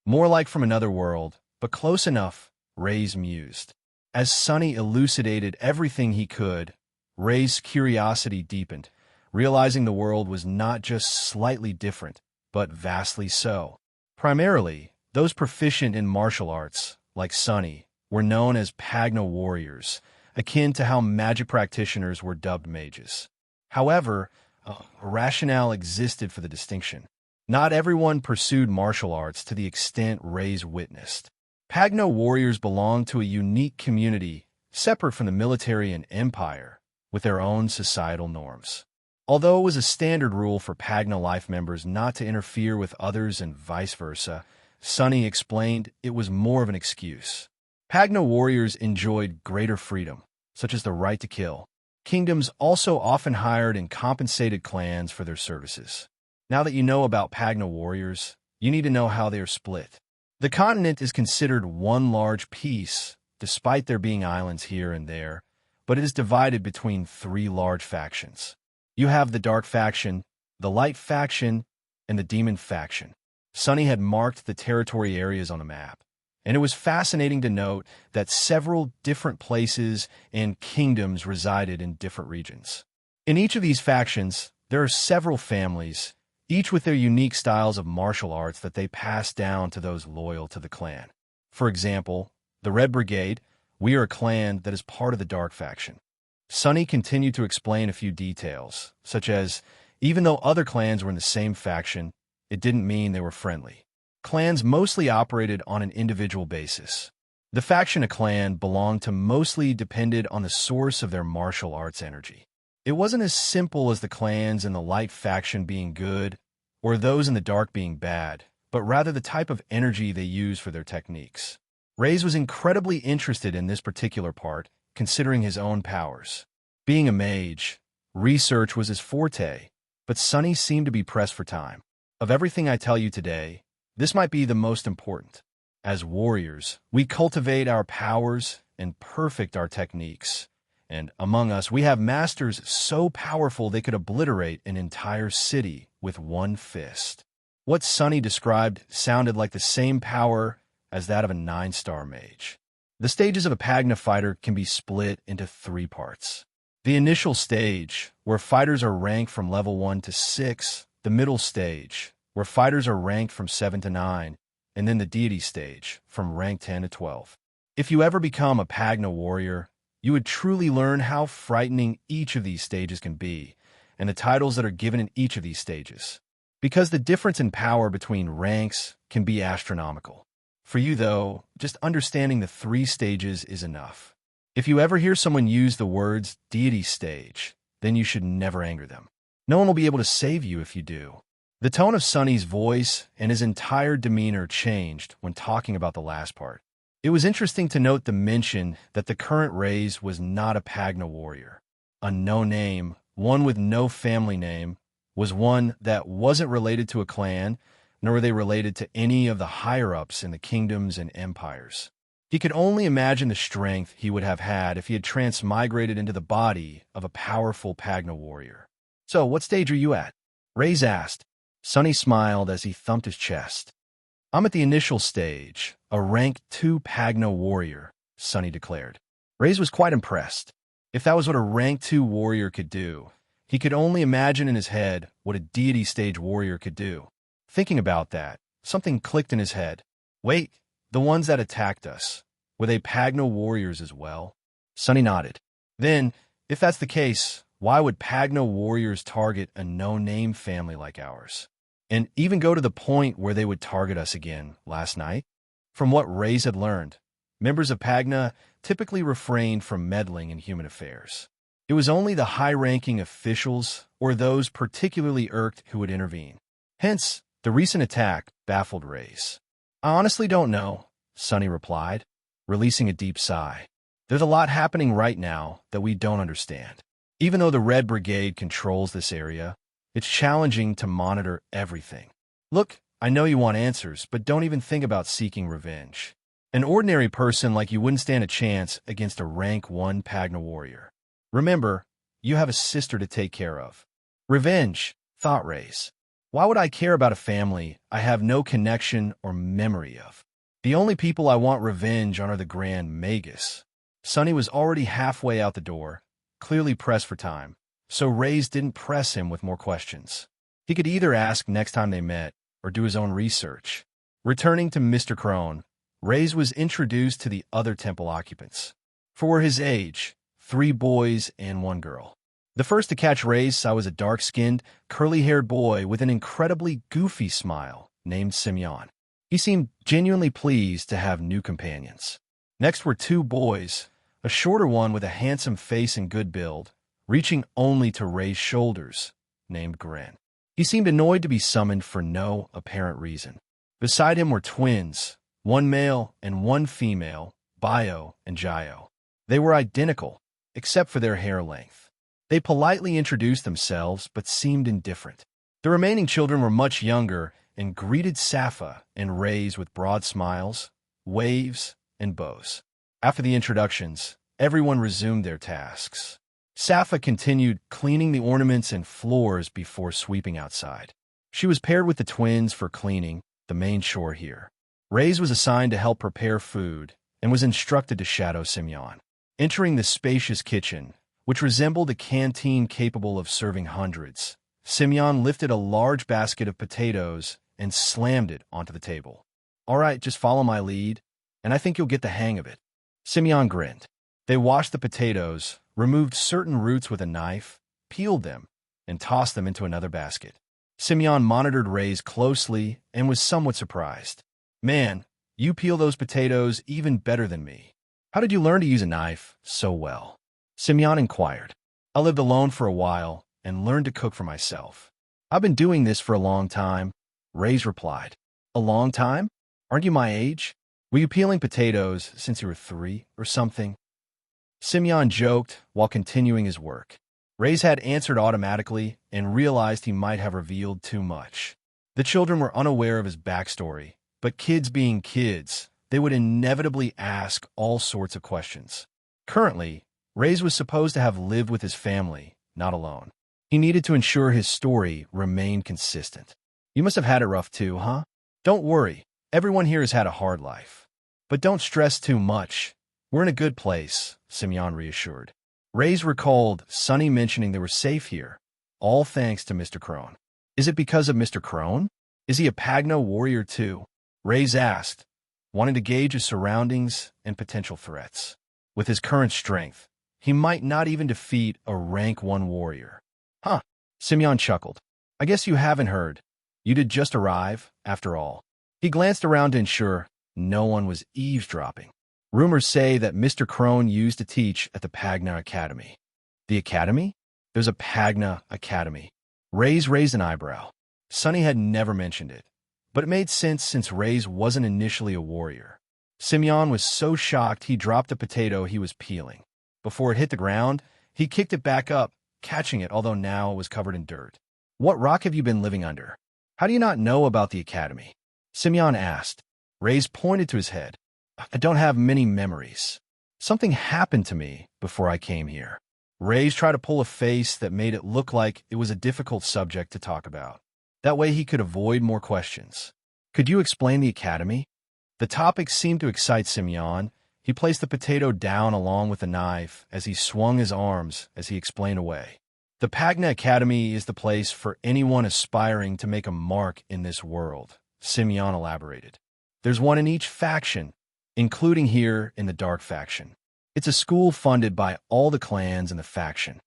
"More like from another world, but close enough," Raze mused. As Sonny elucidated everything he could, Raze's curiosity deepened, realizing the world was not just slightly different, but vastly so. Primarily, those proficient in martial arts, like Sonny, were known as Pagna warriors, akin to how magic practitioners were dubbed mages. However, a rationale existed for the distinction. Not everyone pursued martial arts to the extent Raze witnessed. Pagna warriors belonged to a unique community, separate from the military and empire, with their own societal norms. Although it was a standard rule for Pagna life members not to interfere with others and vice versa, Sonny explained it was more of an excuse. Pagna warriors enjoyed greater freedom, such as the right to kill. Kingdoms also often hired and compensated clans for their services. Now that you know about Pagna warriors, you need to know how they are split. The continent is considered one large piece, despite there being islands here and there, but it is divided between 3 large factions. You have the Dark faction, the Light faction, and the Demon faction. Sonny had marked the territory areas on the map, and it was fascinating to note that several different places and kingdoms resided in different regions. In each of these factions, there are several families, each with their unique styles of martial arts that they pass down to those loyal to the clan. For example, the Red Brigade, we are a clan that is part of the Dark faction. Sonny continued to explain a few details, such as, even though other clans were in the same faction, it didn't mean they were friendly. Clans mostly operated on an individual basis. The faction a clan belonged to mostly depended on the source of their martial arts energy. It wasn't as simple as the clans in the Light faction being good, or those in the Dark being bad, but rather the type of energy they used for their techniques. Raze was incredibly interested in this particular part, considering his own powers. Being a mage, research was his forte, but Sunny seemed to be pressed for time. Of everything I tell you today, this might be the most important. As warriors, we cultivate our powers and perfect our techniques. And among us, we have masters so powerful they could obliterate an entire city with one fist. What Sunny described sounded like the same power as that of a 9-star mage. The stages of a Pagna fighter can be split into 3 parts. The initial stage, where fighters are ranked from level 1 to 6, the middle stage, where fighters are ranked from 7 to 9, and then the deity stage, from rank 10 to 12. If you ever become a Pagna warrior, you would truly learn how frightening each of these stages can be, and the titles that are given in each of these stages. Because the difference in power between ranks can be astronomical. For you, though, just understanding the 3 stages is enough. If you ever hear someone use the words deity stage, then you should never anger them. No one will be able to save you if you do. The tone of Sunny's voice and his entire demeanor changed when talking about the last part. It was interesting to note the mention that the current Raze was not a Pagna warrior. A no-name, one with no family name, was one that wasn't related to a clan, nor were they related to any of the higher-ups in the kingdoms and empires. He could only imagine the strength he would have had if he had transmigrated into the body of a powerful Pagna warrior. "So, what stage are you at?" Raze asked. Sunny smiled as he thumped his chest. "I'm at the initial stage, a rank 2 Pagna warrior," Sunny declared. Raze was quite impressed. If that was what a rank 2 warrior could do, he could only imagine in his head what a deity stage warrior could do. Thinking about that, something clicked in his head. Wait, the ones that attacked us, were they Pagna warriors as well? Sunny nodded. Then, if that's the case, why would Pagna warriors target a no-name family like ours? And even go to the point where they would target us again last night? From what Raze had learned, members of Pagna typically refrained from meddling in human affairs. It was only the high-ranking officials or those particularly irked who would intervene. Hence, the recent attack baffled Raze. "I honestly don't know," Sunny replied, releasing a deep sigh. "There's a lot happening right now that we don't understand. Even though the Red Brigade controls this area, it's challenging to monitor everything. Look, I know you want answers, but don't even think about seeking revenge. An ordinary person like you wouldn't stand a chance against a rank 1 Pagna warrior. Remember, you have a sister to take care of." "Revenge," thought Raze. "Why would I care about a family I have no connection or memory of? The only people I want revenge on are the Grand Magus." Sunny was already halfway out the door, clearly pressed for time, so Raze didn't press him with more questions. He could either ask next time they met or do his own research. Returning to Mr. Crone, Raze was introduced to the other temple occupants. For his age, 3 boys and 1 girl. The first to catch Raze was a dark-skinned, curly-haired boy with an incredibly goofy smile named Simeon. He seemed genuinely pleased to have new companions. Next were 2 boys, a shorter one with a handsome face and good build, reaching only to Raze's shoulders, named Gren. He seemed annoyed to be summoned for no apparent reason. Beside him were twins, 1 male and 1 female, Bio and Gio. They were identical, except for their hair length. They politely introduced themselves, but seemed indifferent. The remaining children were much younger and greeted Sappa and Raze with broad smiles, waves, and bows. After the introductions, everyone resumed their tasks. Sappa continued cleaning the ornaments and floors before sweeping outside. She was paired with the twins for cleaning, the main chore here. Raze was assigned to help prepare food and was instructed to shadow Simeon. Entering the spacious kitchen, which resembled a canteen capable of serving hundreds, Simeon lifted a large basket of potatoes and slammed it onto the table. "All right, just follow my lead, and I think you'll get the hang of it." Simeon grinned. They washed the potatoes, removed certain roots with a knife, peeled them, and tossed them into another basket. Simeon monitored Raze closely and was somewhat surprised. "Man, you peel those potatoes even better than me. How did you learn to use a knife so well?" Simeon inquired. "I lived alone for a while and learned to cook for myself. I've been doing this for a long time," Raze replied. "A long time? Aren't you my age?" Were you peeling potatoes since you were 3 or something? Simeon joked while continuing his work. Raze had answered automatically and realized he might have revealed too much. The children were unaware of his backstory, but kids being kids, they would inevitably ask all sorts of questions. Currently, Raze was supposed to have lived with his family, not alone. He needed to ensure his story remained consistent. You must have had it rough too, huh? Don't worry, everyone here has had a hard life. But don't stress too much. We're in a good place, Simeon reassured. Raze recalled Sonny mentioning they were safe here, all thanks to Mr. Crone. Is it because of Mr. Crone? Is he a Pagna warrior too? Raze asked, wanting to gauge his surroundings and potential threats. With his current strength, he might not even defeat a rank 1 warrior. Huh, Simeon chuckled. I guess you haven't heard. You did just arrive, after all. He glanced around to ensure no one was eavesdropping. Rumors say that Mr. Crone used to teach at the Pagna Academy. The Academy? There's a Pagna Academy. Raze raised an eyebrow. Sonny had never mentioned it, but it made sense since Raze wasn't initially a warrior. Simeon was so shocked he dropped the potato he was peeling. Before it hit the ground, he kicked it back up, catching it, although now it was covered in dirt. What rock have you been living under? How do you not know about the Academy? Simeon asked. Raze pointed to his head. I don't have many memories. Something happened to me before I came here. Raze tried to pull a face that made it look like it was a difficult subject to talk about. That way he could avoid more questions. Could you explain the Academy? The topic seemed to excite Simeon. He placed the potato down along with the knife as he swung his arms as he explained away. The Pagna Academy is the place for anyone aspiring to make a mark in this world, Simeon elaborated. There's one in each faction, including here in the Dark faction. It's a school funded by all the clans in the faction.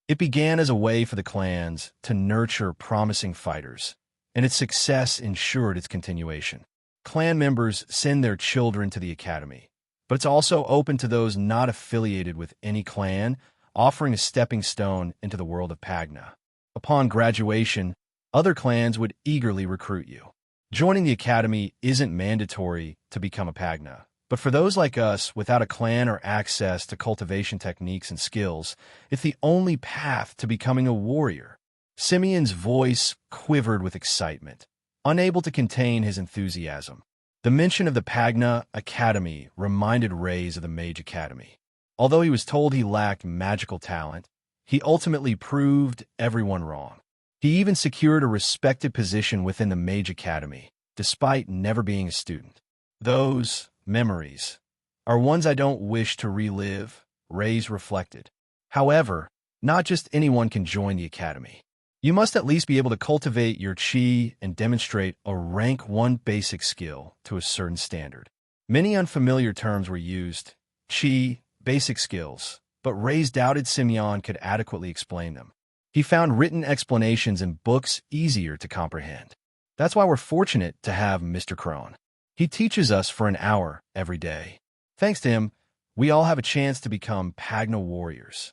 It began as a way for the clans to nurture promising fighters, and its success ensured its continuation. Clan members send their children to the academy, but it's also open to those not affiliated with any clan, offering a stepping stone into the world of Pagna. Upon graduation, other clans would eagerly recruit you. Joining the academy isn't mandatory to become a Pagna, but for those like us without a clan or access to cultivation techniques and skills, it's the only path to becoming a warrior. Simeon's voice quivered with excitement, unable to contain his enthusiasm. The mention of the Pagna Academy reminded Raze of the Mage Academy. Although he was told he lacked magical talent, he ultimately proved everyone wrong. He even secured a respected position within the Mage Academy, despite never being a student. Those memories are ones I don't wish to relive, Raze reflected. However, not just anyone can join the academy. You must at least be able to cultivate your chi and demonstrate a rank 1 basic skill to a certain standard. Many unfamiliar terms were used, chi, basic skills, but Raze doubted Simeon could adequately explain them. He found written explanations in books easier to comprehend. That's why we're fortunate to have Mr. Crone. He teaches us for an hour every day. Thanks to him, we all have a chance to become Pagna warriors.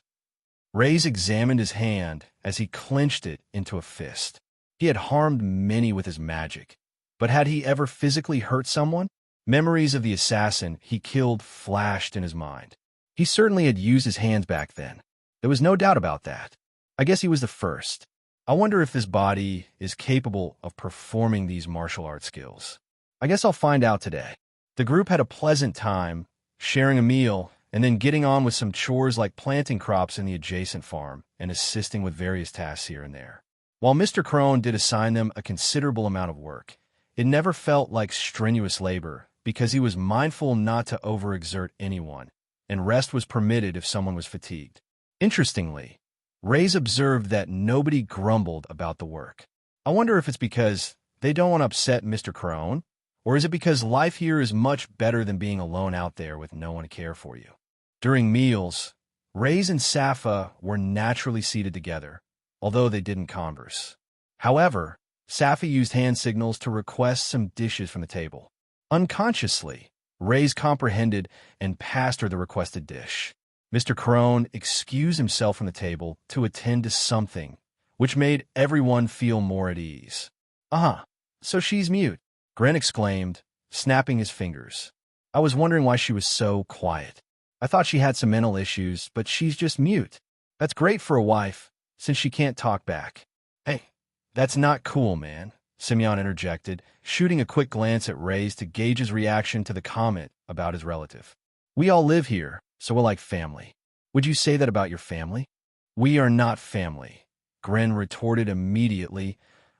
Raze examined his hand as he clenched it into a fist. He had harmed many with his magic, but had he ever physically hurt someone? Memories of the assassin he killed flashed in his mind. He certainly had used his hands back then. There was no doubt about that. I guess he was the first. I wonder if this body is capable of performing these martial arts skills. I guess I'll find out today. The group had a pleasant time, sharing a meal, and then getting on with some chores like planting crops in the adjacent farm and assisting with various tasks here and there. While Mr. Crone did assign them a considerable amount of work, it never felt like strenuous labor because he was mindful not to overexert anyone, and rest was permitted if someone was fatigued. Interestingly, Raze observed that nobody grumbled about the work. I wonder if it's because they don't want to upset Mr. Crone, or is it because life here is much better than being alone out there with no one to care for you? During meals, Raze and Sappa were naturally seated together, although they didn't converse. However, Sappa used hand signals to request some dishes from the table. Unconsciously, Raze comprehended and passed her the requested dish. Mr. Crone excused himself from the table to attend to something, which made everyone feel more at ease. So she's mute, Gren exclaimed, snapping his fingers. I was wondering why she was so quiet. I thought she had some mental issues, but she's just mute. That's great for a wife, since she can't talk back. Hey, that's not cool, man, Simeon interjected, shooting a quick glance at Raze to gauge his reaction to the comment about his relative. We all live here, so we're like family. Would you say that about your family? We are not family, Gren retorted immediately,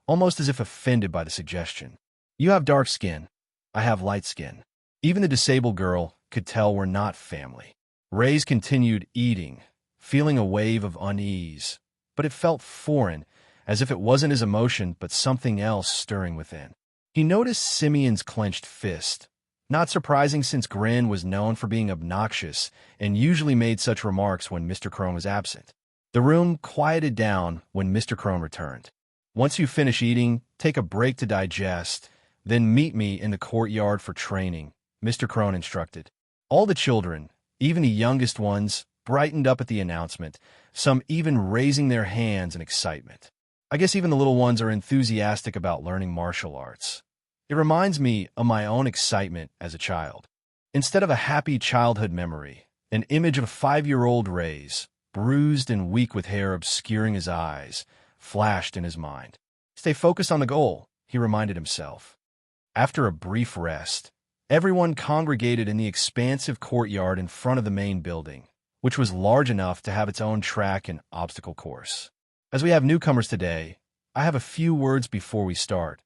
almost as if offended by the suggestion. You have dark skin. I have light skin. Even the disabled girl could tell we're not family. Raze continued eating, feeling a wave of unease, but it felt foreign, as if it wasn't his emotion but something else stirring within. He noticed Simeon's clenched fist, not surprising since Gren was known for being obnoxious and usually made such remarks when Mr. Crone was absent. The room quieted down when Mr. Crone returned. Once you finish eating, take a break to digest, then meet me in the courtyard for training, Mr. Crone instructed. All the children, even the youngest ones, brightened up at the announcement, some even raising their hands in excitement. I guess even the little ones are enthusiastic about learning martial arts. It reminds me of my own excitement as a child. Instead of a happy childhood memory, an image of a 5-year-old Raze, bruised and weak with hair obscuring his eyes, flashed in his mind. Stay focused on the goal, he reminded himself. After a brief rest, everyone congregated in the expansive courtyard in front of the main building, which was large enough to have its own track and obstacle course. As we have newcomers today, I have a few words before we start,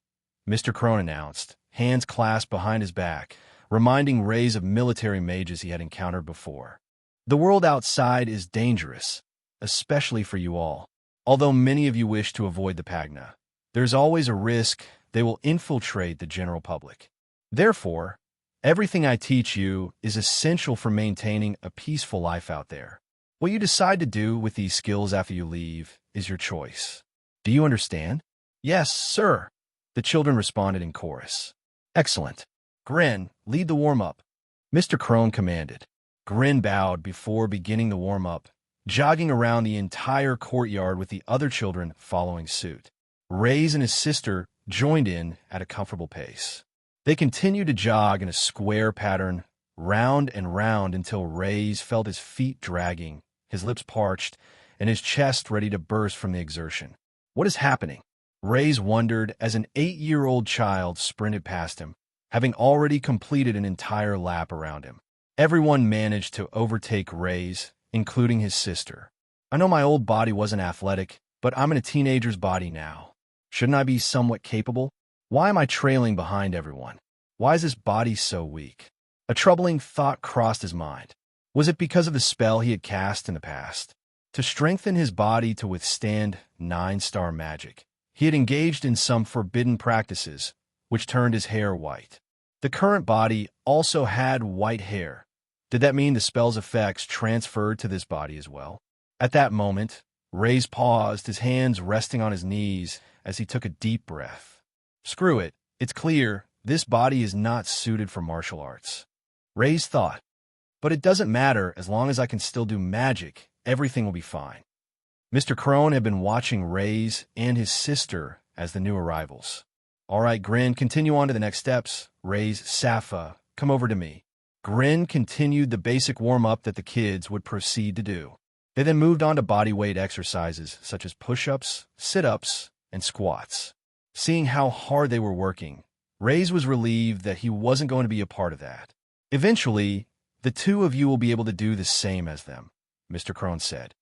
Mr. Crone announced, hands clasped behind his back, reminding Raze of military mages he had encountered before. The world outside is dangerous, especially for you all. Although many of you wish to avoid the Pagna, there's always a risk they will infiltrate the general public. Therefore, everything I teach you is essential for maintaining a peaceful life out there. What you decide to do with these skills after you leave is your choice. Do you understand? Yes, sir, the children responded in chorus. Excellent. Gren, lead the warm-up, Mr. Crone commanded. Gren bowed before beginning the warm-up, jogging around the entire courtyard with the other children following suit. Raze and his sister joined in at a comfortable pace. They continued to jog in a square pattern, round and round until Raze felt his feet dragging, his lips parched, and his chest ready to burst from the exertion. What is happening? Raze wondered as an 8-year-old child sprinted past him, having already completed an entire lap around him. Everyone managed to overtake Raze, including his sister. I know my old body wasn't athletic, but I'm in a teenager's body now. Shouldn't I be somewhat capable? Why am I trailing behind everyone? Why is this body so weak? A troubling thought crossed his mind. Was it because of the spell he had cast in the past? To strengthen his body to withstand 9-star magic, he had engaged in some forbidden practices, which turned his hair white. The current body also had white hair. Did that mean the spell's effects transferred to this body as well? At that moment, Raze paused, his hands resting on his knees as he took a deep breath. Screw it. It's clear this body is not suited for martial arts. Raze thought. But it doesn't matter as long as I can still do magic. Everything will be fine. Mr. Crone had been watching Raze and his sister as the new arrivals. All right, Gren, continue on to the next steps. Raze, Sappa, come over to me. Gren continued the basic warm-up that the kids would proceed to do. They then moved on to body weight exercises such as push-ups, sit-ups, and squats. Seeing how hard they were working, Raze was relieved that he wasn't going to be a part of that. Eventually, the two of you will be able to do the same as them, Mr. Crone said.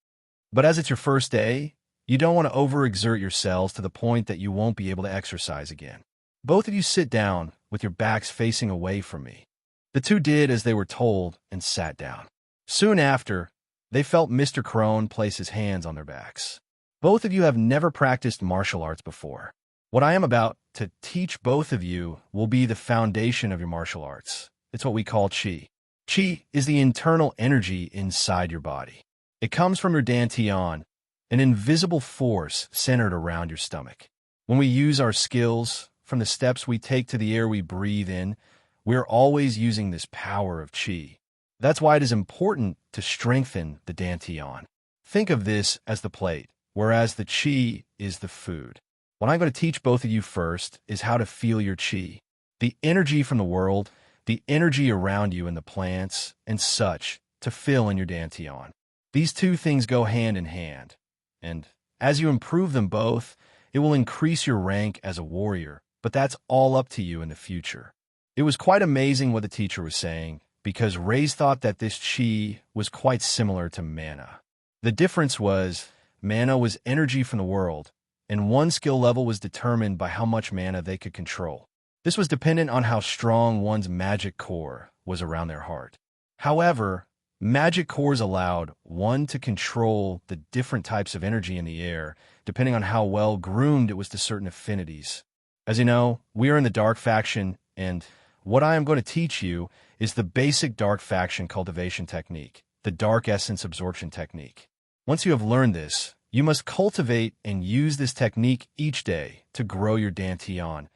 But as it's your first day, you don't want to overexert yourselves to the point that you won't be able to exercise again. Both of you sit down with your backs facing away from me. The two did as they were told and sat down. Soon after, they felt Mr. Crone place his hands on their backs. Both of you have never practiced martial arts before. What I am about to teach both of you will be the foundation of your martial arts. It's what we call chi. Chi is the internal energy inside your body. It comes from your dantian, an invisible force centered around your stomach. When we use our skills, from the steps we take to the air we breathe in, we're always using this power of chi. That's why it is important to strengthen the dantian. Think of this as the plate, whereas the chi is the food. What I'm going to teach both of you first is how to feel your chi, the energy from the world, the energy around you in the plants and such to fill in your dantian. These two things go hand in hand, and as you improve them both, it will increase your rank as a warrior, but that's all up to you in the future. It was quite amazing what the teacher was saying, because Raze thought that this chi was quite similar to mana. The difference was, mana was energy from the world, and one skill level was determined by how much mana they could control. This was dependent on how strong one's magic core was around their heart. However, magic cores allowed one to control the different types of energy in the air, depending on how well groomed it was to certain affinities. As you know, we are in the Dark faction, and what I am going to teach you is the basic Dark faction cultivation technique, the Dark essence absorption technique. Once you have learned this, you must cultivate and use this technique each day to grow your dantian,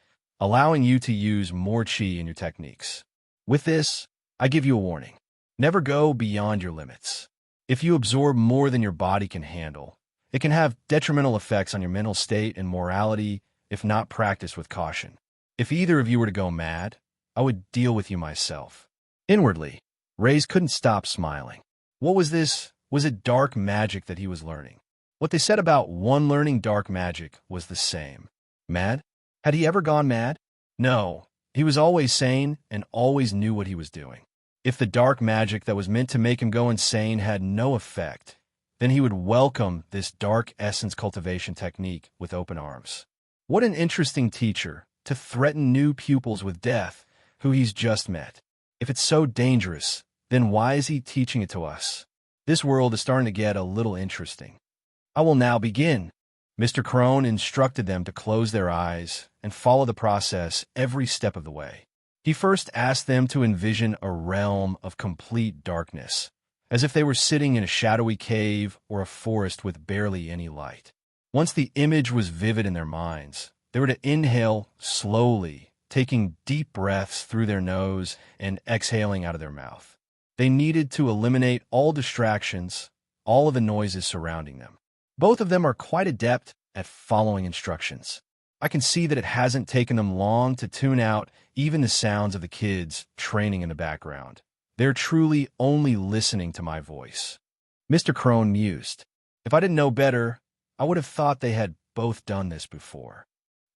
allowing you to use more chi in your techniques. With this, I give you a warning. Never go beyond your limits. If you absorb more than your body can handle, it can have detrimental effects on your mental state and morality if not practiced with caution. If either of you were to go mad, I would deal with you myself. Inwardly, Raze couldn't stop smiling. What was this? Was it dark magic that he was learning? What they said about one learning dark magic was the same. Mad? Had he ever gone mad? No, he was always sane and always knew what he was doing. If the dark magic that was meant to make him go insane had no effect, then he would welcome this dark essence cultivation technique with open arms. What an interesting teacher to threaten new pupils with death who he's just met. If it's so dangerous, then why is he teaching it to us? This world is starting to get a little interesting. I will now begin. Mr. Crone instructed them to close their eyes and follow the process every step of the way. He first asked them to envision a realm of complete darkness, as if they were sitting in a shadowy cave or a forest with barely any light. Once the image was vivid in their minds, they were to inhale slowly, taking deep breaths through their nose and exhaling out of their mouth. They needed to eliminate all distractions, all of the noises surrounding them. Both of them are quite adept at following instructions. I can see that it hasn't taken them long to tune out even the sounds of the kids training in the background. They're truly only listening to my voice. Mr. Crone mused. If I didn't know better, I would have thought they had both done this before.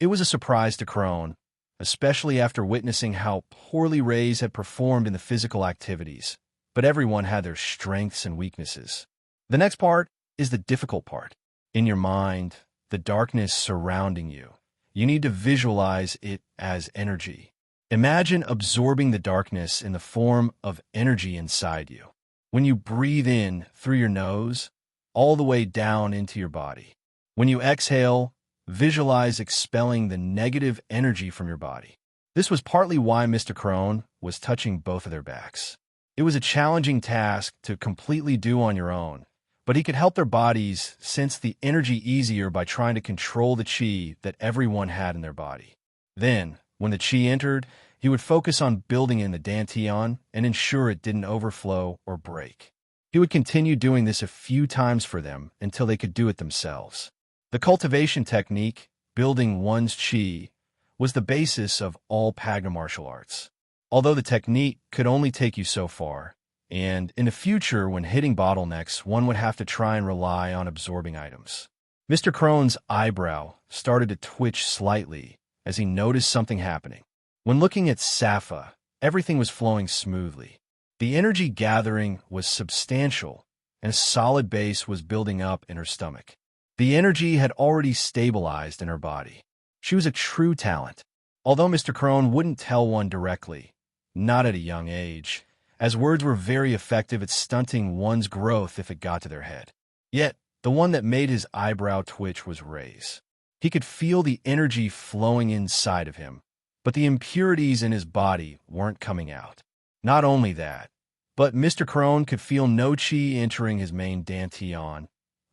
It was a surprise to Crone, especially after witnessing how poorly Raze had performed in the physical activities, but everyone had their strengths and weaknesses. The next part is the difficult part. In your mind, the darkness surrounding you. You need to visualize it as energy. Imagine absorbing the darkness in the form of energy inside you. When you breathe in through your nose, all the way down into your body. When you exhale, visualize expelling the negative energy from your body. This was partly why Mr. Crone was touching both of their backs. It was a challenging task to completely do on your own, but he could help their bodies sense the energy easier by trying to control the chi that everyone had in their body. Then, when the chi entered, he would focus on building in the dantian and ensure it didn't overflow or break. He would continue doing this a few times for them until they could do it themselves. The cultivation technique, building one's chi, was the basis of all Pagna martial arts. Although the technique could only take you so far, and in the future, when hitting bottlenecks, one would have to try and rely on absorbing items. Mr. Crone's eyebrow started to twitch slightly as he noticed something happening. When looking at Sappa, everything was flowing smoothly. The energy gathering was substantial, and a solid base was building up in her stomach. The energy had already stabilized in her body. She was a true talent, although Mr. Crone wouldn't tell one directly, not at a young age, as words were very effective at stunting one's growth if it got to their head. Yet, the one that made his eyebrow twitch was Raze. He could feel the energy flowing inside of him, but the impurities in his body weren't coming out. Not only that, but Mr. Crone could feel no chi entering his main dantian,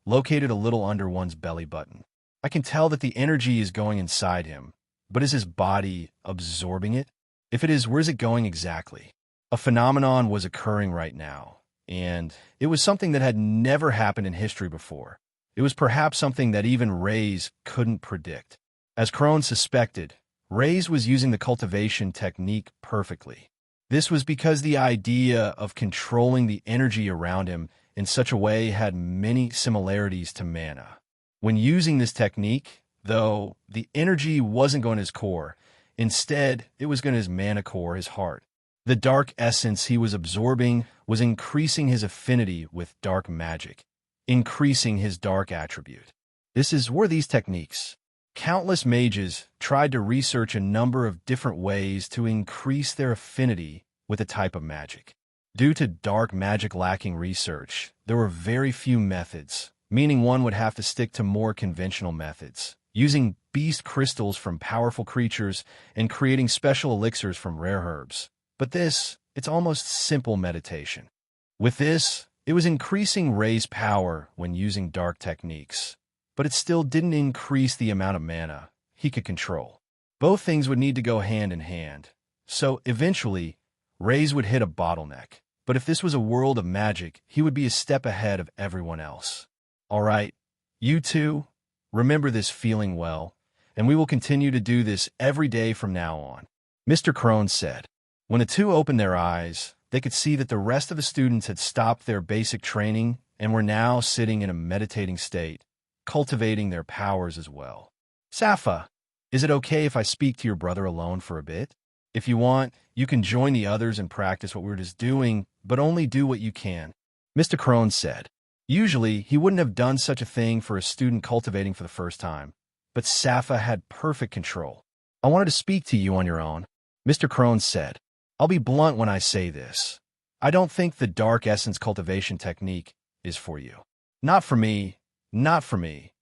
located a little under one's belly button. I can tell that the energy is going inside him, but is his body absorbing it? If it is, where is it going exactly? A phenomenon was occurring right now, and it was something that had never happened in history before. It was perhaps something that even Raze couldn't predict. As Crone suspected, Raze was using the cultivation technique perfectly. This was because the idea of controlling the energy around him in such a way had many similarities to mana. When using this technique, though, the energy wasn't going to his core. Instead, it was going to his mana core, his heart. The dark essence he was absorbing was increasing his affinity with dark magic, increasing his dark attribute. This is where these techniques. Countless mages tried to research a number of different ways to increase their affinity with a type of magic. Due to dark magic lacking research, there were very few methods, meaning one would have to stick to more conventional methods, using beast crystals from powerful creatures and creating special elixirs from rare herbs. But this, it's almost simple meditation. With this, it was increasing Raze's power when using dark techniques, but it still didn't increase the amount of mana he could control. Both things would need to go hand in hand, so eventually, Raze would hit a bottleneck. But if this was a world of magic, he would be a step ahead of everyone else. All right, you two, remember this feeling well, and we will continue to do this every day from now on, Mr. Crone said. When the two opened their eyes, they could see that the rest of the students had stopped their basic training and were now sitting in a meditating state, cultivating their powers as well. Sappa, is it okay if I speak to your brother alone for a bit? If you want, you can join the others and practice what we were just doing, but only do what you can, Mr. Crone said. Usually, he wouldn't have done such a thing for a student cultivating for the first time, but Sappa had perfect control. I wanted to speak to you on your own, Mr. Crone said. I'll be blunt when I say this. I don't think the dark essence cultivation technique is for you. Not for me. Not for me.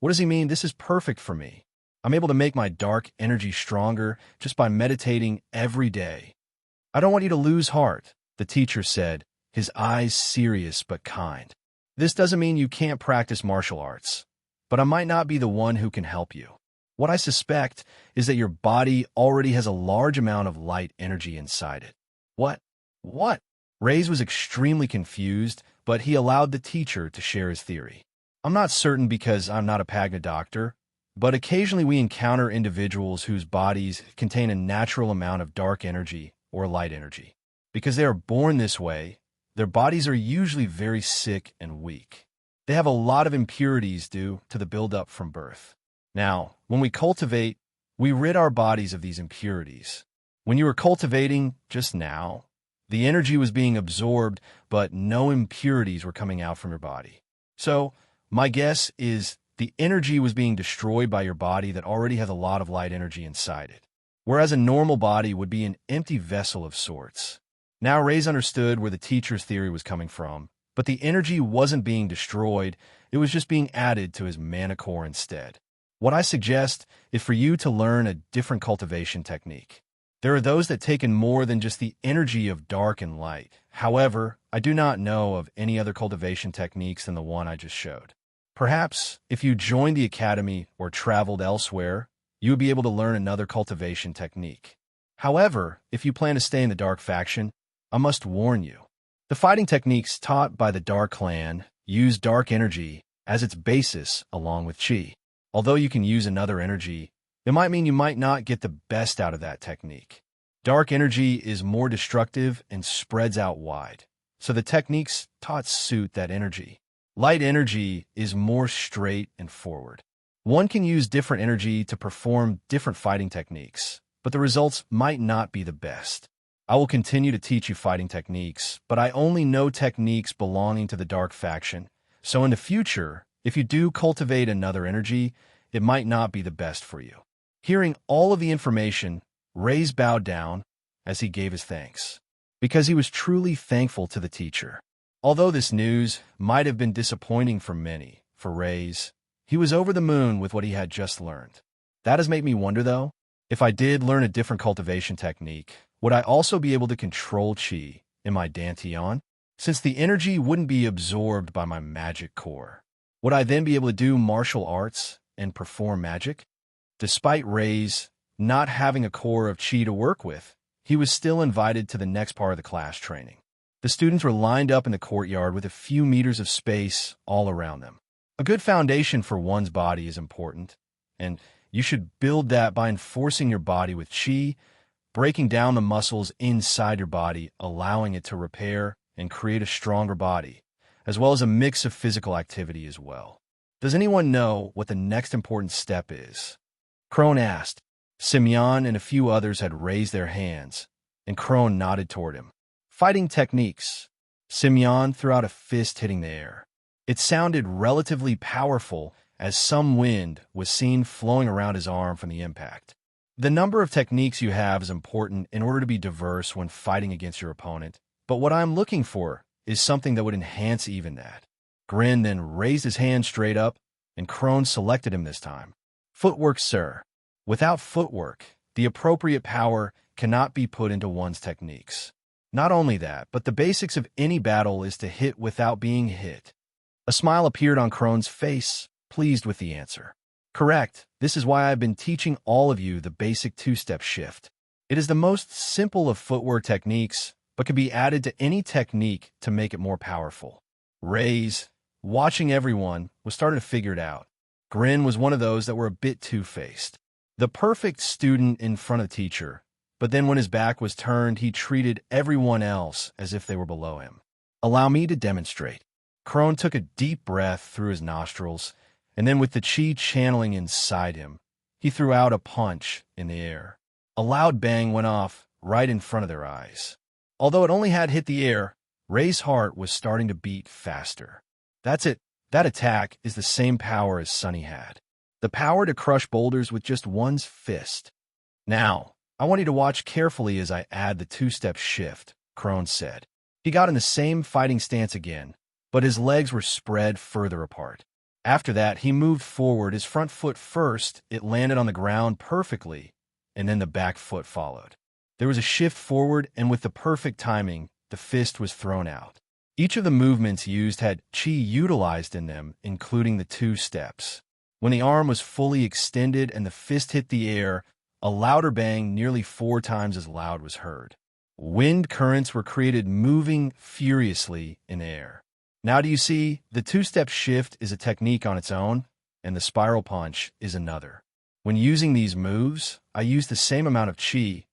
What does he mean? This is perfect for me. I'm able to make my dark energy stronger just by meditating every day. I don't want you to lose heart, the teacher said, his eyes serious but kind. This doesn't mean you can't practice martial arts, but I might not be the one who can help you. What I suspect is that your body already has a large amount of light energy inside it. What? Raze was extremely confused, but he allowed the teacher to share his theory. I'm not certain because I'm not a Pagna doctor, but occasionally we encounter individuals whose bodies contain a natural amount of dark energy or light energy. Because they are born this way, their bodies are usually very sick and weak. They have a lot of impurities due to the buildup from birth. Now, when we cultivate, we rid our bodies of these impurities. When you were cultivating just now, the energy was being absorbed, but no impurities were coming out from your body. So, my guess is the energy was being destroyed by your body that already has a lot of light energy inside it, whereas a normal body would be an empty vessel of sorts. Now, Raze understood where the teacher's theory was coming from, but the energy wasn't being destroyed, it was just being added to his mana core instead. What I suggest is for you to learn a different cultivation technique. There are those that take in more than just the energy of dark and light. However, I do not know of any other cultivation techniques than the one I just showed. Perhaps, if you joined the academy or traveled elsewhere, you would be able to learn another cultivation technique. However, if you plan to stay in the dark faction, I must warn you. The fighting techniques taught by the Dark Clan use dark energy as its basis along with chi. Although you can use another energy, it might mean you might not get the best out of that technique. Dark energy is more destructive and spreads out wide, so the techniques taught suit that energy. Light energy is more straight and forward. One can use different energy to perform different fighting techniques, but the results might not be the best. I will continue to teach you fighting techniques, but I only know techniques belonging to the dark faction, so in the future, if you do cultivate another energy, it might not be the best for you. Hearing all of the information, Raze bowed down as he gave his thanks, because he was truly thankful to the teacher. Although this news might have been disappointing for many, for Raze, he was over the moon with what he had just learned. That has made me wonder, though, if I did learn a different cultivation technique, would I also be able to control chi in my Dantian? Since the energy wouldn't be absorbed by my magic core. Would I then be able to do martial arts and perform magic? Despite Raze not having a core of chi to work with, he was still invited to the next part of the class training. The students were lined up in the courtyard with a few meters of space all around them. A good foundation for one's body is important, and you should build that by enforcing your body with chi, breaking down the muscles inside your body, allowing it to repair and create a stronger body, as well as a mix of physical activity as well. Does anyone know what the next important step is? Crone asked. Simeon and a few others had raised their hands, and Crone nodded toward him. Fighting techniques. Simeon threw out a fist hitting the air. It sounded relatively powerful as some wind was seen flowing around his arm from the impact. The number of techniques you have is important in order to be diverse when fighting against your opponent, but what I'm looking for is something that would enhance even that. Grin then raised his hand straight up, and Crone selected him this time. Footwork, sir. Without footwork, the appropriate power cannot be put into one's techniques. Not only that, but the basics of any battle is to hit without being hit. A smile appeared on Crone's face, pleased with the answer. Correct. This is why I've been teaching all of you the basic two-step shift. It is the most simple of footwork techniques, but can be added to any technique to make it more powerful. Raze, watching everyone, was starting to figure it out. Grin was one of those that were a bit two-faced. The perfect student in front of the teacher, but then when his back was turned, he treated everyone else as if they were below him. Allow me to demonstrate. Crone took a deep breath through his nostrils, and then with the chi channeling inside him, he threw out a punch in the air. A loud bang went off right in front of their eyes. Although it only had hit the air, Ray's heart was starting to beat faster. That's it. That attack is the same power as Sunny had. The power to crush boulders with just one's fist. Now, I want you to watch carefully as I add the two-step shift, Crone said. He got in the same fighting stance again, but his legs were spread further apart. After that, he moved forward, his front foot first, it landed on the ground perfectly, and then the back foot followed. There was a shift forward, and with the perfect timing, the fist was thrown out. Each of the movements used had chi utilized in them, including the two steps. When the arm was fully extended and the fist hit the air, a louder bang nearly 4 times as loud was heard. Wind currents were created moving furiously in the air. Now do you see, the two-step shift is a technique on its own, and the spiral punch is another. When using these moves, I used the same amount of chi,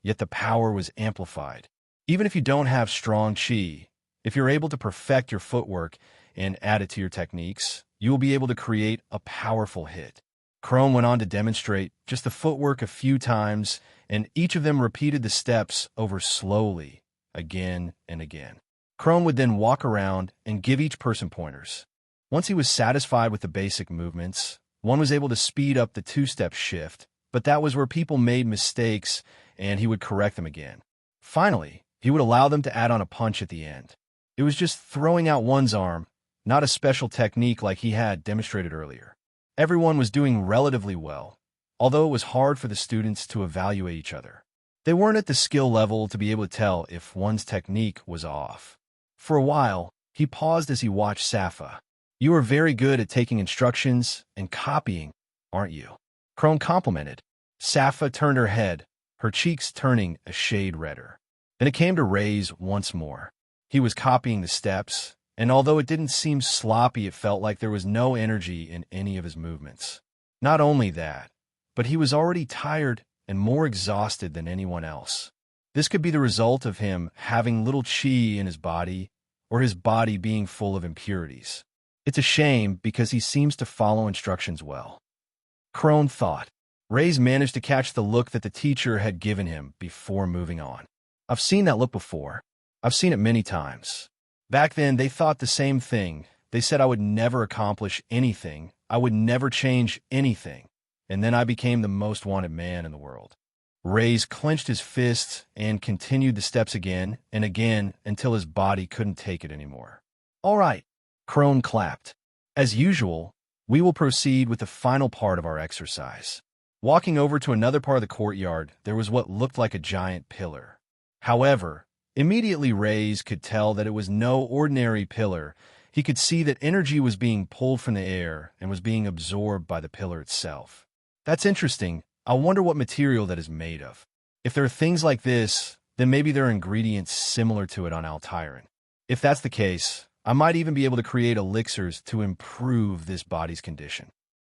yet the power was amplified. Even if you don't have strong chi, if you're able to perfect your footwork and add it to your techniques, you will be able to create a powerful hit. Crone went on to demonstrate just the footwork a few times, and each of them repeated the steps over slowly, again and again. Crone would then walk around and give each person pointers. Once he was satisfied with the basic movements, one was able to speed up the two-step shift, but that was where people made mistakes and he would correct them again. Finally, he would allow them to add on a punch at the end. It was just throwing out one's arm, not a special technique like he had demonstrated earlier. Everyone was doing relatively well, although it was hard for the students to evaluate each other. They weren't at the skill level to be able to tell if one's technique was off. For a while, he paused as he watched Sappa. You are very good at taking instructions and copying, aren't you? Crone complimented. Sappa turned her head, her cheeks turning a shade redder. Then it came to Raze once more. He was copying the steps, and although it didn't seem sloppy, it felt like there was no energy in any of his movements. Not only that, but he was already tired and more exhausted than anyone else. This could be the result of him having little chi in his body, or his body being full of impurities. It's a shame because he seems to follow instructions well. Crone thought. Raze managed to catch the look that the teacher had given him before moving on. I've seen that look before. I've seen it many times. Back then, they thought the same thing. They said I would never accomplish anything. I would never change anything. And then I became the most wanted man in the world. Raze clenched his fists and continued the steps again and again until his body couldn't take it anymore. All right, Crone clapped. As usual, we will proceed with the final part of our exercise. Walking over to another part of the courtyard, there was what looked like a giant pillar. However, immediately Raze could tell that it was no ordinary pillar. He could see that energy was being pulled from the air and was being absorbed by the pillar itself. That's interesting. I wonder what material that is made of. If there are things like this, then maybe there are ingredients similar to it on Altiran. If that's the case, I might even be able to create elixirs to improve this body's condition.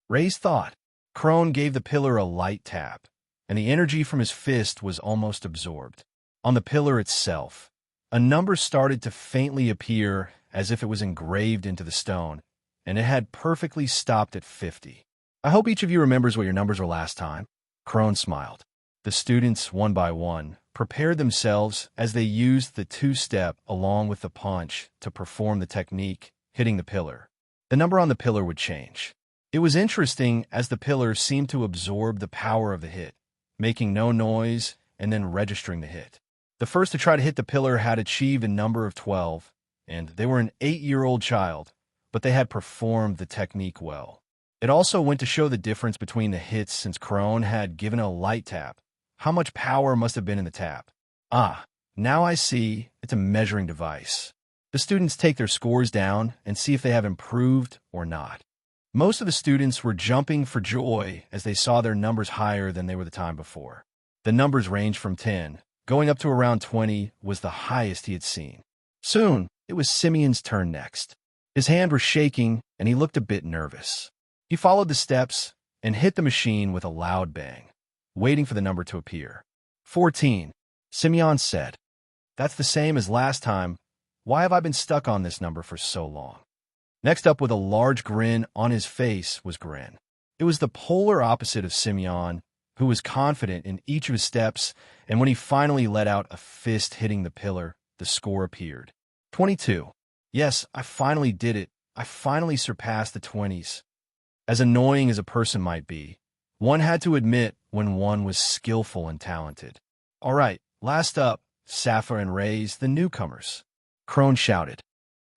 Raze thought. Crone gave the pillar a light tap, and the energy from his fist was almost absorbed. On the pillar itself, a number started to faintly appear as if it was engraved into the stone, and it had perfectly stopped at 50. I hope each of you remembers what your numbers were last time. Crone smiled. The students, one by one, prepared themselves as they used the two-step along with the punch to perform the technique, hitting the pillar. The number on the pillar would change. It was interesting as the pillar seemed to absorb the power of the hit, making no noise and then registering the hit. The first to try to hit the pillar had achieved a number of 12, and they were an 8-year-old child, but they had performed the technique well. It also went to show the difference between the hits since Crone had given a light tap. How much power must have been in the tap? Ah, now I see, it's a measuring device. The students take their scores down and see if they have improved or not. Most of the students were jumping for joy as they saw their numbers higher than they were the time before. The numbers ranged from 10, going up to around 20 was the highest he had seen. Soon, it was Simeon's turn next. His hand was shaking, and he looked a bit nervous. He followed the steps and hit the machine with a loud bang, waiting for the number to appear. 14, Simeon said. That's the same as last time. Why have I been stuck on this number for so long? Next up with a large grin on his face was Grin. It was the polar opposite of Simeon, who was confident in each of his steps, and when he finally let out a fist hitting the pillar, the score appeared. 22. Yes, I finally did it. I finally surpassed the 20s. As annoying as a person might be, one had to admit when one was skillful and talented. All right, last up, Sappa and Raze, the newcomers. Crone shouted.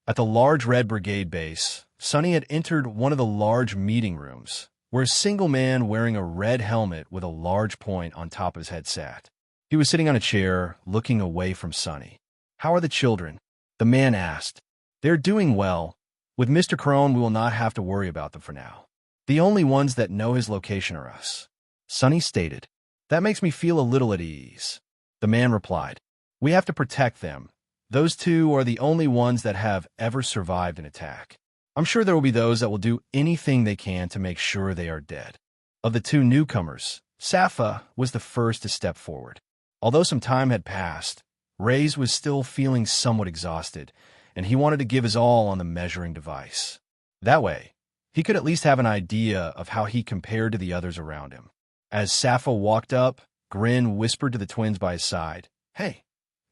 At the large Red Brigade base, Sonny had entered one of the large meeting rooms, where a single man wearing a red helmet with a large point on top of his head sat. He was sitting on a chair, looking away from Sonny. How are the children? The man asked. They're doing well. With Mr. Crone, we will not have to worry about them for now. The only ones that know his location are us. Sonny stated. That makes me feel a little at ease. The man replied. We have to protect them. Those two are the only ones that have ever survived an attack. I'm sure there will be those that will do anything they can to make sure they are dead. Of the two newcomers, Sappa was the first to step forward. Although some time had passed, Raze was still feeling somewhat exhausted, and he wanted to give his all on the measuring device. That way, he could at least have an idea of how he compared to the others around him. As Sappa walked up, Grin whispered to the twins by his side, Hey,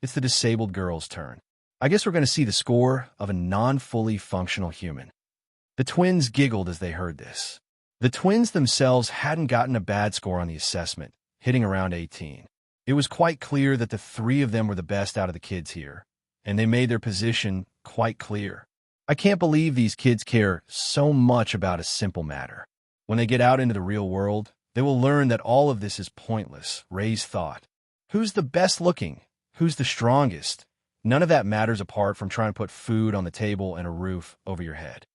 it's the disabled girl's turn. I guess we're going to see the score of a non-fully functional human. The twins giggled as they heard this. The twins themselves hadn't gotten a bad score on the assessment, hitting around 18. It was quite clear that the three of them were the best out of the kids here, and they made their position quite clear. I can't believe these kids care so much about a simple matter. When they get out into the real world, they will learn that all of this is pointless, Raze thought. Who's the best looking? Who's the strongest? None of that matters apart from trying to put food on the table and a roof over your head.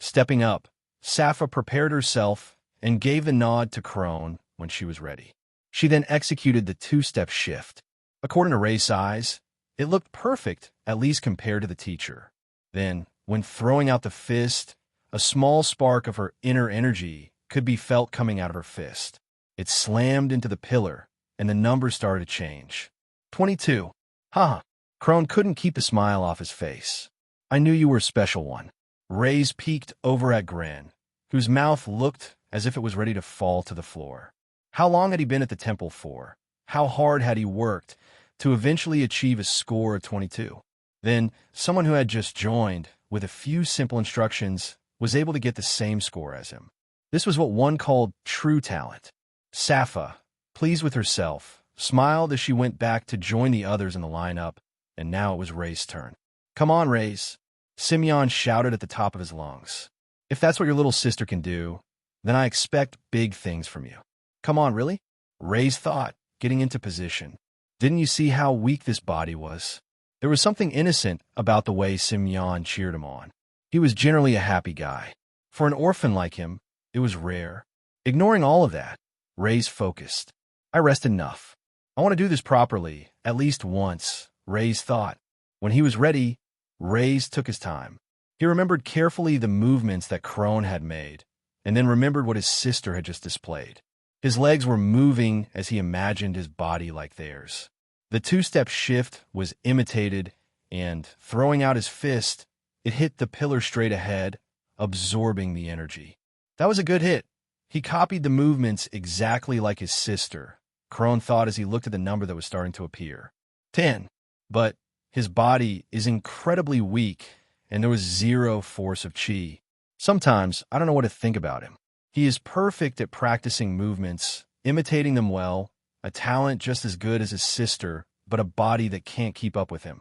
Stepping up, Sappa prepared herself and gave the nod to Crone when she was ready. She then executed the two-step shift. According to Raze's eyes, it looked perfect, at least compared to the teacher. Then, when throwing out the fist, a small spark of her inner energy could be felt coming out of her fist. It slammed into the pillar, and the numbers started to change. 22. Haha. Crone couldn't keep a smile off his face. I knew you were a special one. Raze peeked over at Grin, whose mouth looked as if it was ready to fall to the floor. How long had he been at the temple for? How hard had he worked to eventually achieve a score of 22? Then, someone who had just joined, with a few simple instructions, was able to get the same score as him. This was what one called true talent. Sappa, pleased with herself, smiled as she went back to join the others in the lineup, and now it was Raze's turn. Come on, Raze, Simeon shouted at the top of his lungs. If that's what your little sister can do, then I expect big things from you. Come on, really? Raze thought, getting into position. Didn't you see how weak this body was? There was something innocent about the way Simeon cheered him on. He was generally a happy guy. For an orphan like him, it was rare. Ignoring all of that, Raze focused. I rest enough. I want to do this properly, at least once, Raze thought. When he was ready, Raze took his time. He remembered carefully the movements that Crone had made, and then remembered what his sister had just displayed. His legs were moving as he imagined his body like theirs. The two-step shift was imitated, and, throwing out his fist, it hit the pillar straight ahead, absorbing the energy. That was a good hit. He copied the movements exactly like his sister, Crone thought as he looked at the number that was starting to appear. 10. But his body is incredibly weak, and there was zero force of chi. Sometimes I don't know what to think about him. He is perfect at practicing movements, imitating them well, a talent just as good as his sister, but a body that can't keep up with him.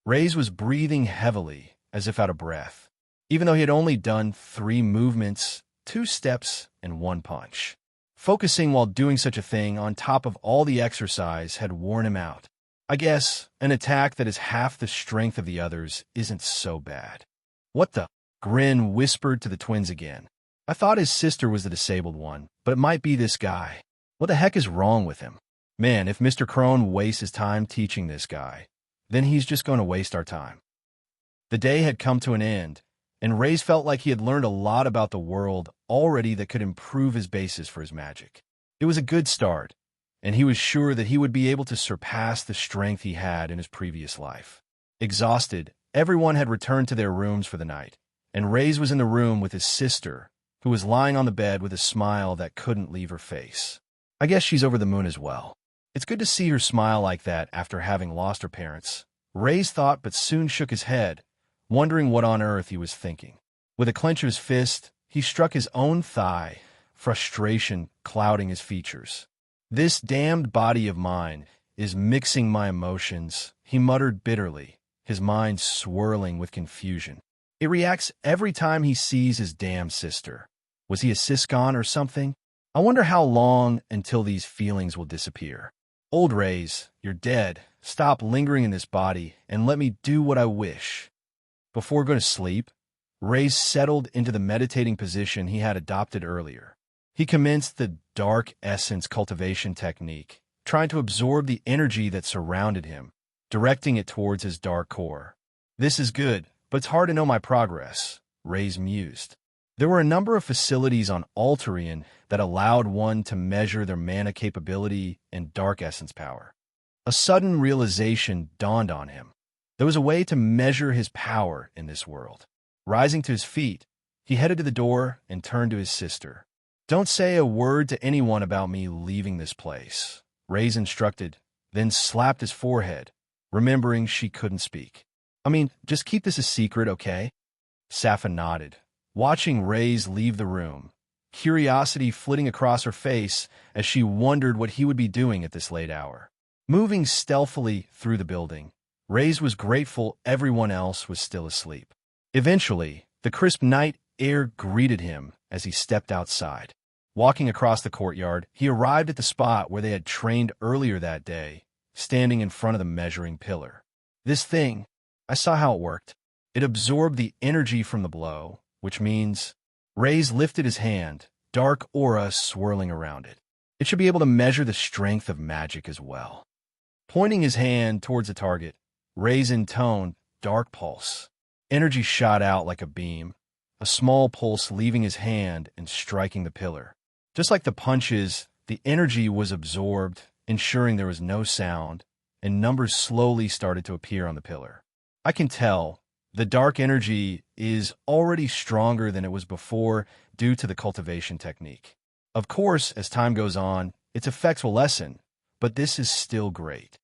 Raze was breathing heavily, as if out of breath, even though he had only done 3 movements, 2 steps, and 1 punch. Focusing while doing such a thing on top of all the exercise had worn him out. I guess an attack that is half the strength of the others isn't so bad. What the? Grin whispered to the twins again. I thought his sister was the disabled one, but it might be this guy. What the heck is wrong with him? Man, if Mr. Crone wastes his time teaching this guy, then he's just going to waste our time. The day had come to an end, and Raze felt like he had learned a lot about the world already that could improve his basis for his magic. It was a good start, and he was sure that he would be able to surpass the strength he had in his previous life. Exhausted, everyone had returned to their rooms for the night, and Raze was in the room with his sister, who was lying on the bed with a smile that couldn't leave her face. I guess she's over the moon as well. It's good to see her smile like that after having lost her parents, Raze thought, but soon shook his head, wondering what on earth he was thinking. With a clench of his fist, he struck his own thigh, frustration clouding his features. This damned body of mine is mixing my emotions, he muttered bitterly, his mind swirling with confusion. It reacts every time he sees his damn sister. Was he a siscon or something? I wonder how long until these feelings will disappear. Old Raze, you're dead. Stop lingering in this body and let me do what I wish. Before going to sleep, Raze settled into the meditating position he had adopted earlier. He commenced the Dark Essence cultivation technique, trying to absorb the energy that surrounded him, directing it towards his dark core. This is good, but it's hard to know my progress, Raze mused. There were a number of facilities on Alterian that allowed one to measure their mana capability and dark essence power. A sudden realization dawned on him. There was a way to measure his power in this world. Rising to his feet, he headed to the door and turned to his sister. Don't say a word to anyone about me leaving this place, Raze instructed, then slapped his forehead, remembering she couldn't speak. I mean, just keep this a secret, okay? Sappa nodded, watching Raze leave the room, curiosity flitting across her face as she wondered what he would be doing at this late hour. Moving stealthily through the building, Raze was grateful everyone else was still asleep. Eventually, the crisp night air greeted him as he stepped outside. Walking across the courtyard, he arrived at the spot where they had trained earlier that day, standing in front of the measuring pillar. This thing, I saw how it worked. It absorbed the energy from the blow, which means Raze lifted his hand, dark aura swirling around it. It should be able to measure the strength of magic as well. Pointing his hand towards the target, Raze intoned, "Dark Pulse." Energy shot out like a beam, a small pulse leaving his hand and striking the pillar. Just like the punches, the energy was absorbed, ensuring there was no sound, and numbers slowly started to appear on the pillar. I can tell the dark energy is already stronger than it was before due to the cultivation technique. Of course, as time goes on, its effects will lessen, but this is still great.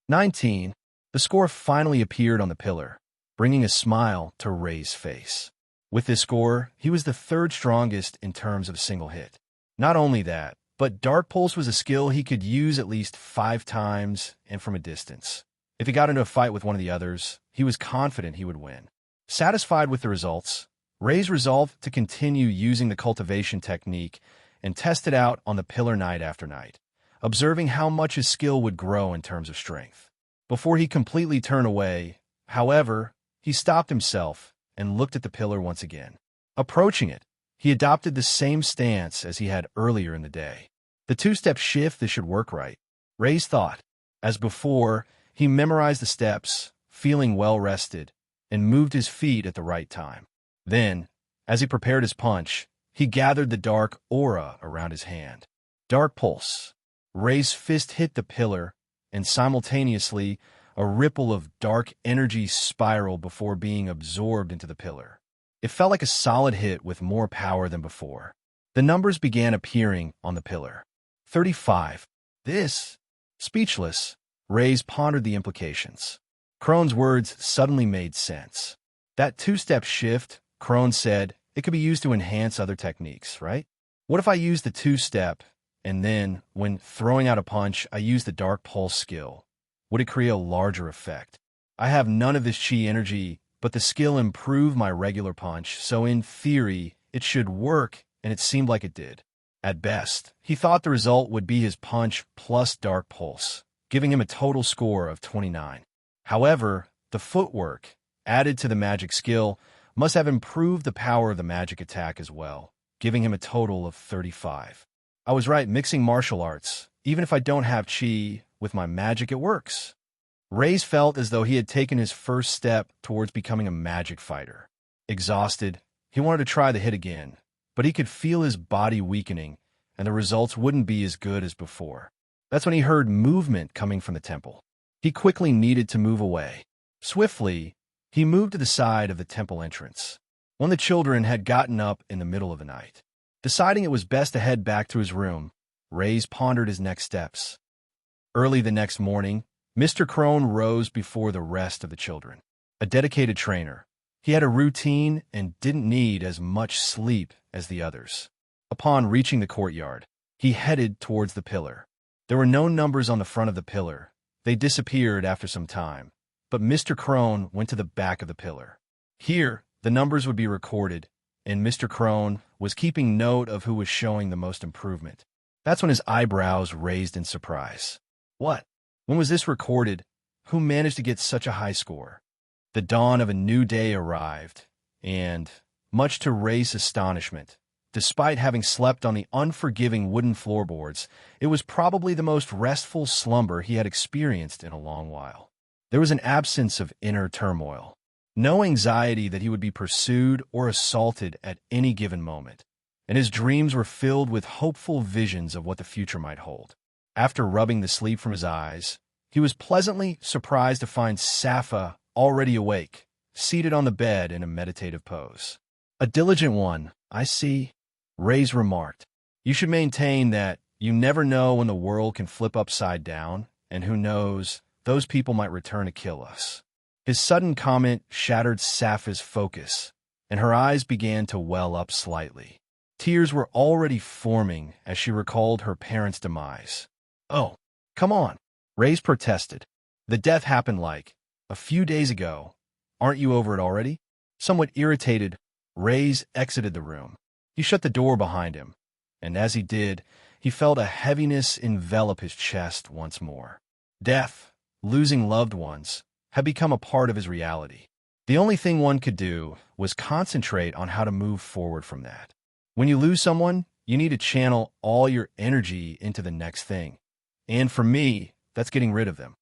19. The score finally appeared on the pillar, bringing a smile to Raze's face. With this score, he was the 3rd strongest in terms of a single hit. Not only that, but Dark Pulse was a skill he could use at least 5 times and from a distance. If he got into a fight with one of the others, he was confident he would win. Satisfied with the results, Raze resolved to continue using the cultivation technique and test it out on the pillar night after night, observing how much his skill would grow in terms of strength. Before he completely turned away, however, he stopped himself and looked at the pillar once again. Approaching it, he adopted the same stance as he had earlier in the day. The 2-step shift, this should work right, Raze thought. As before, he memorized the steps, feeling well-rested, and moved his feet at the right time. Then, as he prepared his punch, he gathered the dark aura around his hand. Dark pulse. Raze's fist hit the pillar, and simultaneously, a ripple of dark energy spiraled before being absorbed into the pillar. It felt like a solid hit with more power than before. The numbers began appearing on the pillar. 35. This. Speechless, Raze pondered the implications. Crone's words suddenly made sense. That two-step shift, Crone said, it could be used to enhance other techniques, right? What if I use the two-step, and then, when throwing out a punch, I use the Dark Pulse skill? Would it create a larger effect? I have none of this chi energy, but the skill improved my regular punch, so in theory, it should work, and it seemed like it did. At best, he thought the result would be his punch plus Dark Pulse, giving him a total score of 29. However, the footwork, added to the magic skill, must have improved the power of the magic attack as well, giving him a total of 35. I was right, mixing martial arts, even if I don't have chi, with my magic it works. Raze felt as though he had taken his first step towards becoming a magic fighter. Exhausted, he wanted to try the hit again, but he could feel his body weakening, and the results wouldn't be as good as before. That's when he heard movement coming from the temple. He quickly needed to move away. Swiftly, he moved to the side of the temple entrance. One of the children had gotten up in the middle of the night. Deciding it was best to head back to his room, Raze pondered his next steps. Early the next morning, Mr. Crone rose before the rest of the children. A dedicated trainer, he had a routine and didn't need as much sleep as the others. Upon reaching the courtyard, he headed towards the pillar. There were no numbers on the front of the pillar. They disappeared after some time, but Mr. Crone went to the back of the pillar. Here, the numbers would be recorded, and Mr. Crone was keeping note of who was showing the most improvement. That's when his eyebrows raised in surprise. What? When was this recorded? Who managed to get such a high score? The dawn of a new day arrived, and, much to Raze's astonishment, despite having slept on the unforgiving wooden floorboards, it was probably the most restful slumber he had experienced in a long while. There was an absence of inner turmoil. No anxiety that he would be pursued or assaulted at any given moment, and his dreams were filled with hopeful visions of what the future might hold. After rubbing the sleep from his eyes, he was pleasantly surprised to find Sappa already awake, seated on the bed in a meditative pose. A diligent one, I see, Raze remarked. You should maintain that you never know when the world can flip upside down, and who knows, those people might return to kill us. His sudden comment shattered Sappa's focus, and her eyes began to well up slightly. Tears were already forming as she recalled her parents' demise. Oh, come on, Raze protested. The death happened like a few days ago. Aren't you over it already? Somewhat irritated, Raze exited the room. He shut the door behind him, and as he did, he felt a heaviness envelop his chest once more. Death, losing loved ones, had become a part of his reality. The only thing one could do was concentrate on how to move forward from that. When you lose someone, you need to channel all your energy into the next thing. And for me, that's getting rid of them.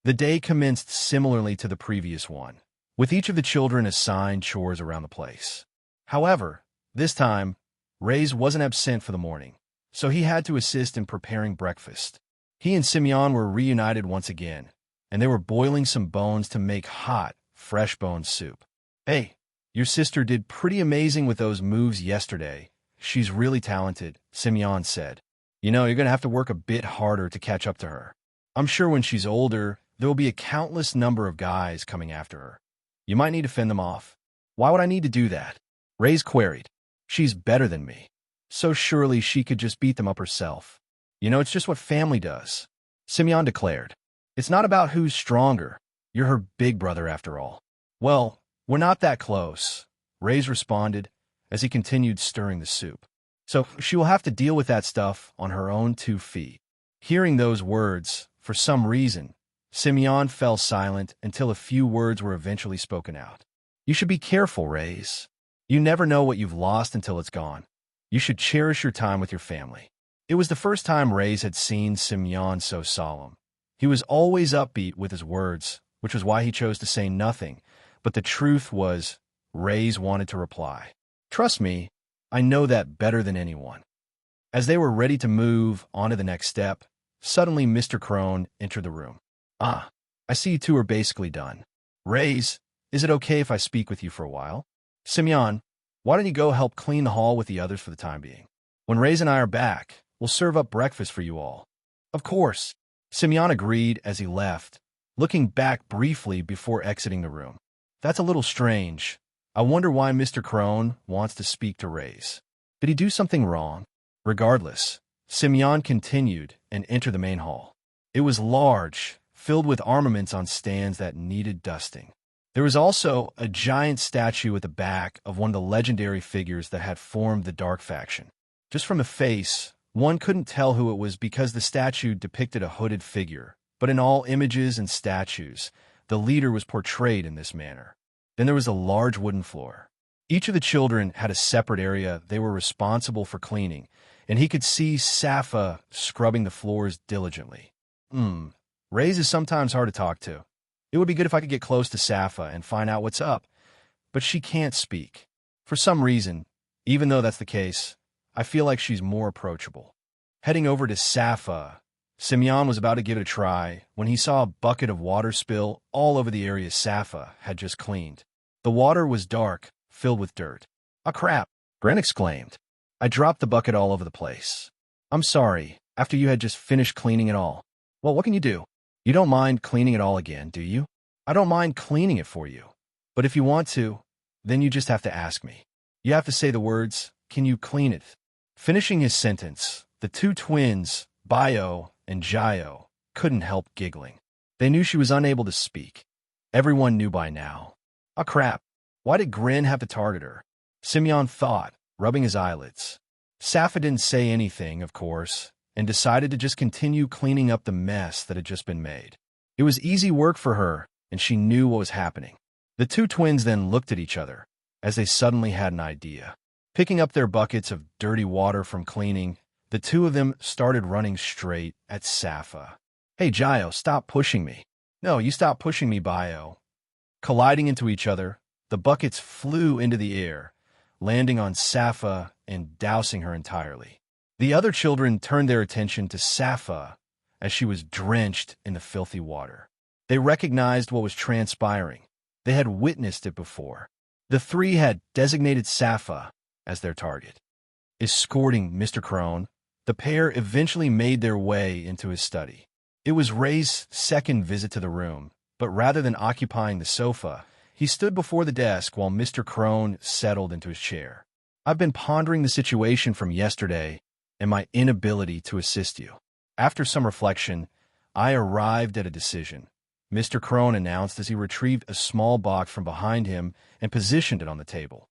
The day commenced similarly to the previous one, with each of the children assigned chores around the place. However, this time, Raze wasn't absent for the morning, so he had to assist in preparing breakfast. He and Simeon were reunited once again, and they were boiling some bones to make hot, fresh bone soup. Hey, your sister did pretty amazing with those moves yesterday. She's really talented, Simeon said. You know, you're going to have to work a bit harder to catch up to her. I'm sure when she's older, there will be a countless number of guys coming after her. You might need to fend them off. Why would I need to do that? Raze queried. She's better than me, so surely she could just beat them up herself. You know, it's just what family does, Simeon declared. It's not about who's stronger. You're her big brother after all. Well, we're not that close, Raze responded as he continued stirring the soup. So she will have to deal with that stuff on her own 2 feet. Hearing those words, for some reason, Simeon fell silent until a few words were eventually spoken out. You should be careful, Raze. You never know what you've lost until it's gone. You should cherish your time with your family. It was the first time Raze had seen Simeon so solemn. He was always upbeat with his words, which was why he chose to say nothing, but the truth was, Raze wanted to reply. Trust me, I know that better than anyone. As they were ready to move on to the next step, suddenly Mr. Crone entered the room. "Ah, I see you two are basically done. Raze, is it okay if I speak with you for a while? Simeon, why don't you go help clean the hall with the others for the time being? When Raze and I are back, we'll serve up breakfast for you all." "Of course," Simeon agreed as he left, looking back briefly before exiting the room. "That's a little strange. I wonder why Mr. Crone wants to speak to Raze. Did he do something wrong?" Regardless, Simeon continued and entered the main hall. It was large, filled with armaments on stands that needed dusting. There was also a giant statue at the back of one of the legendary figures that had formed the Dark faction. Just from the face, one couldn't tell who it was because the statue depicted a hooded figure, but in all images and statues, the leader was portrayed in this manner. Then there was a large wooden floor. Each of the children had a separate area they were responsible for cleaning, and he could see Sappa scrubbing the floors diligently. Raze is sometimes hard to talk to. It would be good if I could get close to Sappa and find out what's up, but she can't speak. For some reason, even though that's the case, I feel like she's more approachable. Heading over to Sappa, Simeon was about to give it a try when he saw a bucket of water spill all over the area Sappa had just cleaned. The water was dark, filled with dirt. "Ah, crap," Grant exclaimed. "I dropped the bucket all over the place. I'm sorry, after you had just finished cleaning it all." "Well, what can you do? You don't mind cleaning it all again, do you?" "I don't mind cleaning it for you. But if you want to, then you just have to ask me. You have to say the words, 'Can you clean it?'" Finishing his sentence, the two twins, Bio and Gio, couldn't help giggling. They knew she was unable to speak. Everyone knew by now. "Ah, crap. Why did Grin have to target her?" Simeon thought, rubbing his eyelids. Sappa didn't say anything, of course, and decided to just continue cleaning up the mess that had just been made. It was easy work for her, and she knew what was happening. The two twins then looked at each other, as they suddenly had an idea. Picking up their buckets of dirty water from cleaning, the two of them started running straight at Sappa. "Hey, Gio, stop pushing me." "No, you stop pushing me, Bio." Colliding into each other, the buckets flew into the air, landing on Sappa and dousing her entirely. The other children turned their attention to Sappa as she was drenched in the filthy water. They recognized what was transpiring. They had witnessed it before. The three had designated Sappa as their target. Escorting Mr. Crone, the pair eventually made their way into his study. It was Raze's second visit to the room, but rather than occupying the sofa, he stood before the desk while Mr. Crone settled into his chair. "I've been pondering the situation from yesterday and my inability to assist you. After some reflection, I arrived at a decision," Mr. Crone announced as he retrieved a small box from behind him and positioned it on the table.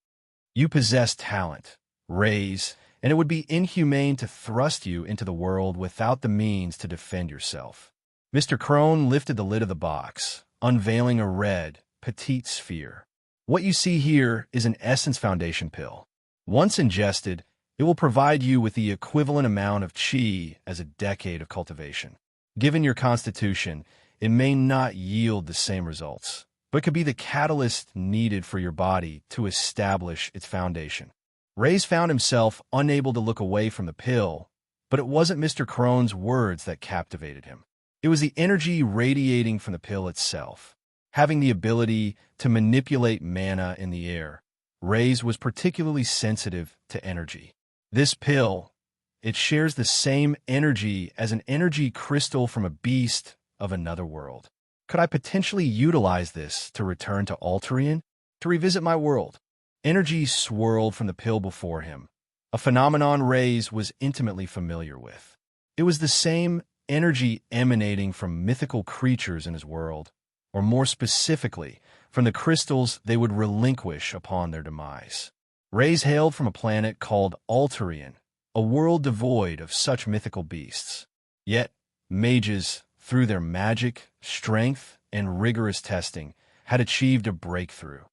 "You possess talent, Raze, and it would be inhumane to thrust you into the world without the means to defend yourself." Mr. Crone lifted the lid of the box, unveiling a red, petite sphere. "What you see here is an Essence Foundation pill. Once ingested, it will provide you with the equivalent amount of chi as a decade of cultivation. Given your constitution, it may not yield the same results, but could be the catalyst needed for your body to establish its foundation." Raze found himself unable to look away from the pill, but it wasn't Mr. Crone's words that captivated him. It was the energy radiating from the pill itself. Having the ability to manipulate mana in the air, Raze was particularly sensitive to energy. This pill, it shares the same energy as an energy crystal from a beast of another world. Could I potentially utilize this to return to Alterian, to revisit my world? Energy swirled from the pill before him, a phenomenon Raze was intimately familiar with. It was the same energy emanating from mythical creatures in his world, or more specifically, from the crystals they would relinquish upon their demise. Raze hailed from a planet called Alterian, a world devoid of such mythical beasts. Yet, mages, through their magic, strength, and rigorous testing, had achieved a breakthrough.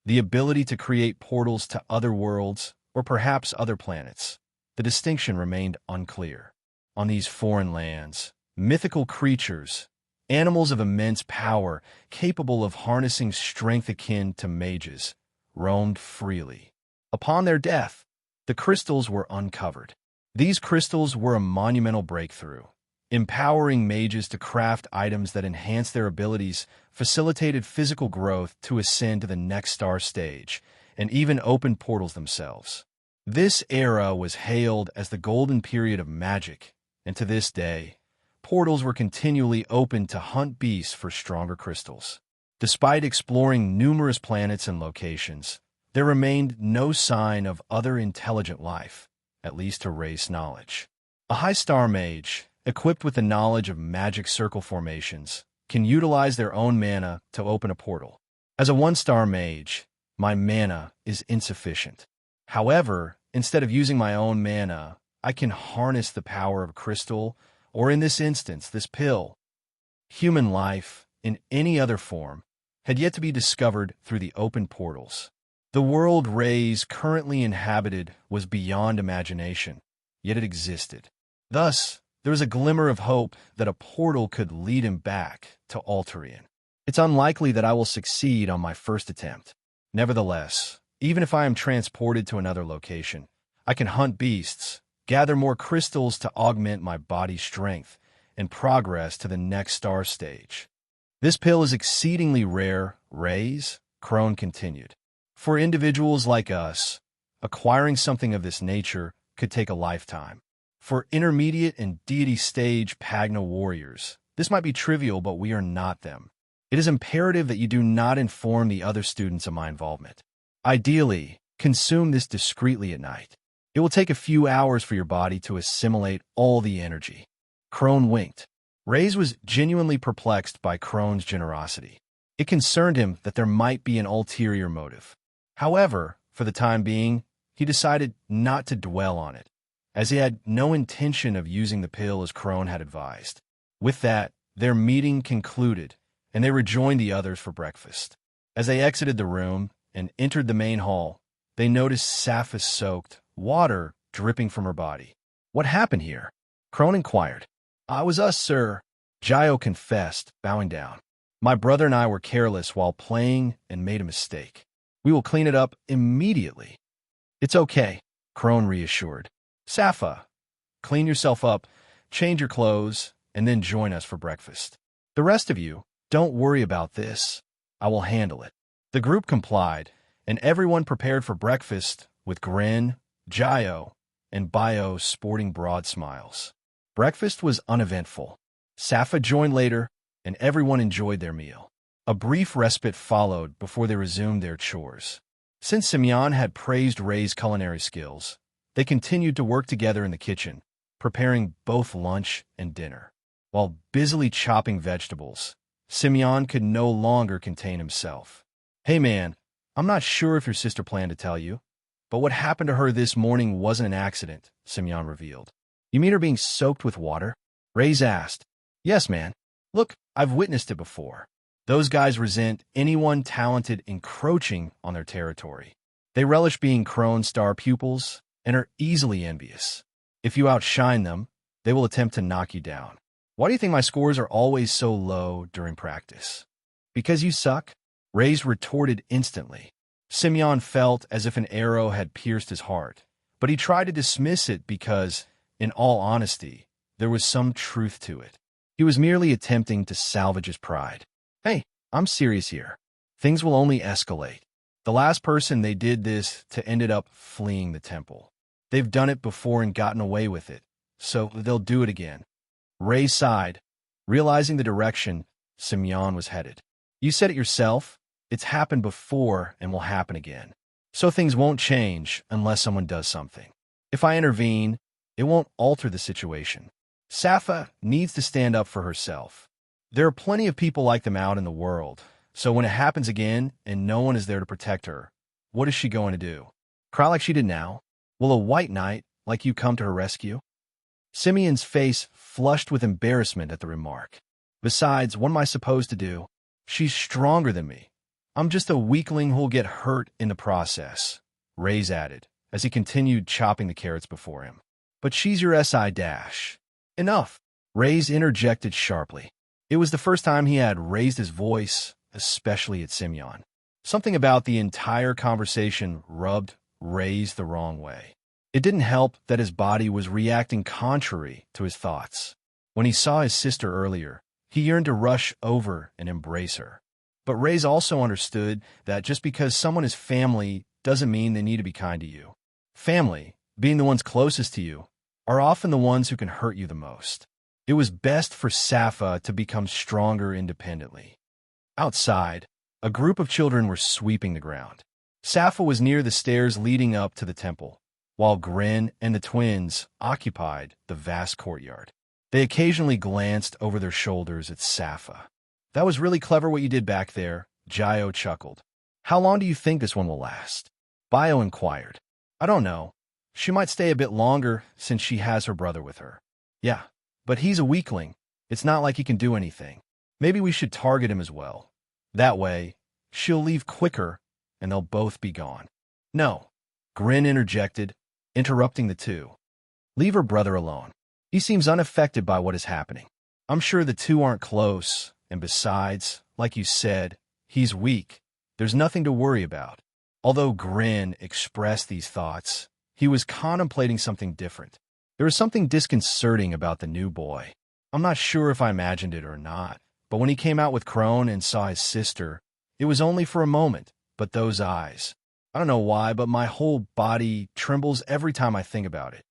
The ability to create portals to other worlds, or perhaps other planets. The distinction remained unclear. On these foreign lands, mythical creatures, animals of immense power, capable of harnessing strength akin to mages, roamed freely. Upon their death, the crystals were uncovered. These crystals were a monumental breakthrough, empowering mages to craft items that enhanced their abilities, facilitated physical growth to ascend to the next star stage, and even opened portals themselves. This era was hailed as the golden period of magic, and to this day, portals were continually opened to hunt beasts for stronger crystals. Despite exploring numerous planets and locations, there remained no sign of other intelligent life, at least to Raze's knowledge. A high-star mage, equipped with the knowledge of magic circle formations, can utilize their own mana to open a portal. As a one-star mage, my mana is insufficient. However, instead of using my own mana, I can harness the power of a crystal, or in this instance, this pill. Human life, in any other form, had yet to be discovered through the open portals. The world Raze currently inhabited was beyond imagination, yet it existed. Thus, there was a glimmer of hope that a portal could lead him back to Alterian. It's unlikely that I will succeed on my first attempt. Nevertheless, even if I am transported to another location, I can hunt beasts, gather more crystals to augment my body's strength, and progress to the next star stage. This pill is exceedingly rare, Raze, Crone continued. For individuals like us, acquiring something of this nature could take a lifetime. For intermediate and deity stage Pagna warriors, this might be trivial, but we are not them. It is imperative that you do not inform the other students of my involvement. Ideally, consume this discreetly at night. It will take a few hours for your body to assimilate all the energy. Crone winked. Raze was genuinely perplexed by Crone's generosity. It concerned him that there might be an ulterior motive. However, for the time being, he decided not to dwell on it, as he had no intention of using the pill as Crone had advised. With that, their meeting concluded, and they rejoined the others for breakfast. As they exited the room and entered the main hall, they noticed Sappa's soaked, water dripping from her body. "What happened here?" Crone inquired. "It was us, sir," Gio confessed, bowing down. "My brother and I were careless while playing and made a mistake. We will clean it up immediately." "It's okay," Crone reassured. "Sappa, clean yourself up, change your clothes, and then join us for breakfast. The rest of you, don't worry about this. I will handle it." The group complied, and everyone prepared for breakfast, with Grin, Gio, and Bio sporting broad smiles. Breakfast was uneventful. Sappa joined later, and everyone enjoyed their meal. A brief respite followed before they resumed their chores. Since Simeon had praised Raze's culinary skills, they continued to work together in the kitchen, preparing both lunch and dinner. While busily chopping vegetables, Simeon could no longer contain himself. "Hey man, I'm not sure if your sister planned to tell you, but what happened to her this morning wasn't an accident," Simeon revealed. "You mean her being soaked with water?" Raze asked. "Yes, man. Look, I've witnessed it before. Those guys resent anyone talented encroaching on their territory. They relish being Crone's star pupils and are easily envious. If you outshine them, they will attempt to knock you down. Why do you think my scores are always so low during practice?" "Because you suck," Raze retorted instantly. Simeon felt as if an arrow had pierced his heart, but he tried to dismiss it because, in all honesty, there was some truth to it. He was merely attempting to salvage his pride. "Hey, I'm serious here. Things will only escalate. The last person they did this to ended up fleeing the temple. They've done it before and gotten away with it, so they'll do it again." Ray sighed, realizing the direction Simeon was headed. "You said it yourself. It's happened before and will happen again. So things won't change unless someone does something. If I intervene, it won't alter the situation. Sappa needs to stand up for herself. There are plenty of people like them out in the world, so when it happens again and no one is there to protect her, what is she going to do? Cry like she did now? Will a white knight like you come to her rescue?" Simeon's face flushed with embarrassment at the remark. "Besides, what am I supposed to do? She's stronger than me. I'm just a weakling who'll get hurt in the process," Raze added, as he continued chopping the carrots before him. "But she's your SI dash." "Enough," Raze interjected sharply. It was the first time he had raised his voice, especially at Simeon. Something about the entire conversation rubbed Raze the wrong way. It didn't help that his body was reacting contrary to his thoughts. When he saw his sister earlier, he yearned to rush over and embrace her. But Raze also understood that just because someone is family doesn't mean they need to be kind to you. Family, being the ones closest to you, are often the ones who can hurt you the most. It was best for Sappa to become stronger independently. Outside, a group of children were sweeping the ground. Sappa was near the stairs leading up to the temple, while Grin and the twins occupied the vast courtyard. They occasionally glanced over their shoulders at Sappa. "That was really clever what you did back there," Gio chuckled. "How long do you think this one will last?" Bio inquired. "I don't know. She might stay a bit longer since she has her brother with her." "Yeah, but he's a weakling. It's not like he can do anything. Maybe we should target him as well. That way, she'll leave quicker and they'll both be gone." "No," Grin interjected, interrupting the two. "Leave her brother alone. He seems unaffected by what is happening. I'm sure the two aren't close, and besides, like you said, he's weak. There's nothing to worry about." Although Grin expressed these thoughts, he was contemplating something different. There was something disconcerting about the new boy. I'm not sure if I imagined it or not, but when he came out with Crone and saw his sister, it was only for a moment, but those eyes. I don't know why, but my whole body trembles every time I think about it.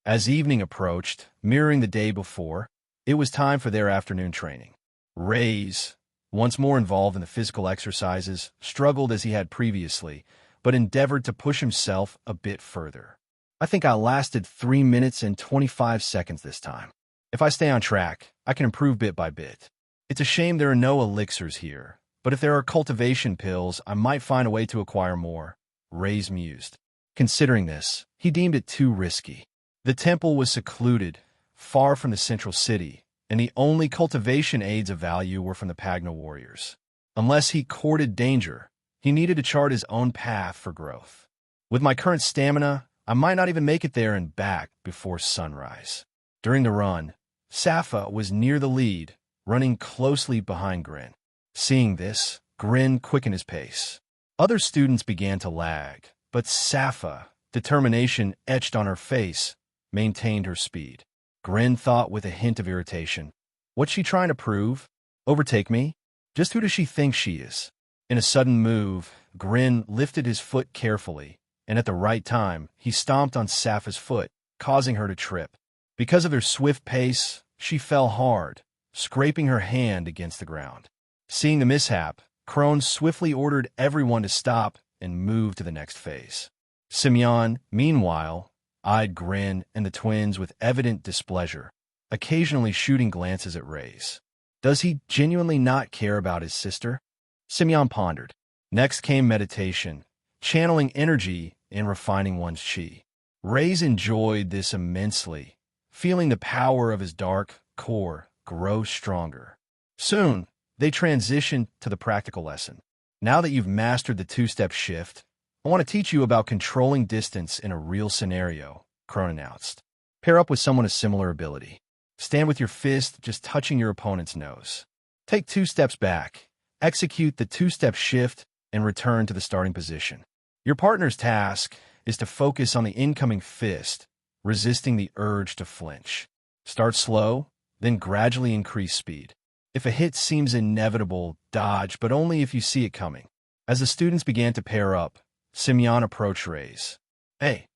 As evening approached, mirroring the day before, it was time for their afternoon training. Raze, once more involved in the physical exercises, struggled as he had previously, but endeavored to push himself a bit further. "I think I lasted 3 minutes and 25 seconds this time. If I stay on track, I can improve bit by bit. It's a shame there are no elixirs here, but if there are cultivation pills, I might find a way to acquire more," Raze mused. Considering this, he deemed it too risky. The temple was secluded, far from the central city, and the only cultivation aids of value were from the Pagna warriors. Unless he courted danger, he needed to chart his own path for growth. With my current stamina, I might not even make it there and back before sunrise. During the run, Sappa was near the lead, running closely behind Grin. Seeing this, Grin quickened his pace. Other students began to lag, but Sappa, determination etched on her face, maintained her speed. Grin thought with a hint of irritation. What's she trying to prove? Overtake me? Just who does she think she is? In a sudden move, Grin lifted his foot carefully, and at the right time, he stomped on Sappa's foot, causing her to trip. Because of their swift pace, she fell hard, scraping her hand against the ground. Seeing the mishap, Crone swiftly ordered everyone to stop and move to the next phase. Simeon, meanwhile, eyed Grin and the twins with evident displeasure, occasionally shooting glances at Raze. Does he genuinely not care about his sister? Simeon pondered. Next came meditation, channeling energy and refining one's chi. Raze enjoyed this immensely, feeling the power of his dark core grow stronger. Soon, they transitioned to the practical lesson. Now that you've mastered the two-step shift, I want to teach you about controlling distance in a real scenario, Crone announced. Pair up with someone of similar ability. Stand with your fist just touching your opponent's nose. Take 2 steps back, execute the two-step shift, and return to the starting position. Your partner's task is to focus on the incoming fist, resisting the urge to flinch. Start slow, then gradually increase speed. If a hit seems inevitable, dodge, but only if you see it coming. As the students began to pair up, Simeon approached Raze. "Hey,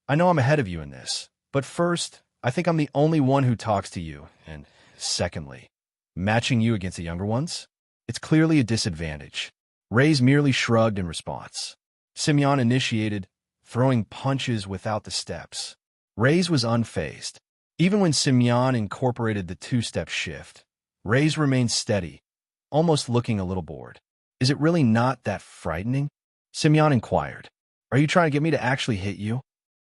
I know I'm ahead of you in this, but first, I think I'm the only one who talks to you, and secondly, matching you against the younger ones? It's clearly a disadvantage." Raze merely shrugged in response. Simeon initiated, throwing punches without the steps. Raze was unfazed. Even when Simeon incorporated the two-step shift, Raze remained steady, almost looking a little bored. "Is it really not that frightening?" Simeon inquired. "Are you trying to get me to actually hit you?"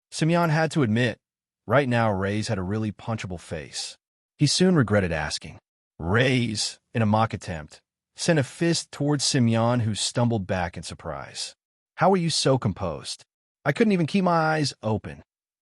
Simeon had to admit, right now Raze had a really punchable face. He soon regretted asking. Raze, in a mock attempt, sent a fist towards Simeon, who stumbled back in surprise. "How are you so composed? I couldn't even keep my eyes open."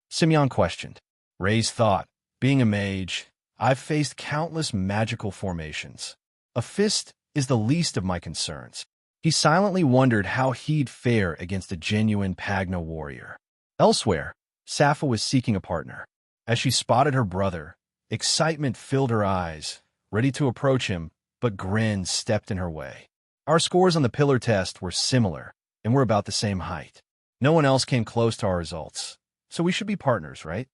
Simeon questioned. Raze thought, being a mage, I've faced countless magical formations. A fist is the least of my concerns. He silently wondered how he'd fare against a genuine Pagna warrior. Elsewhere, Sappa was seeking a partner. As she spotted her brother, excitement filled her eyes, ready to approach him, but Grin stepped in her way. Our scores on the pillar test were similar, and we're about the same height. No one else came close to our results, so we should be partners, right?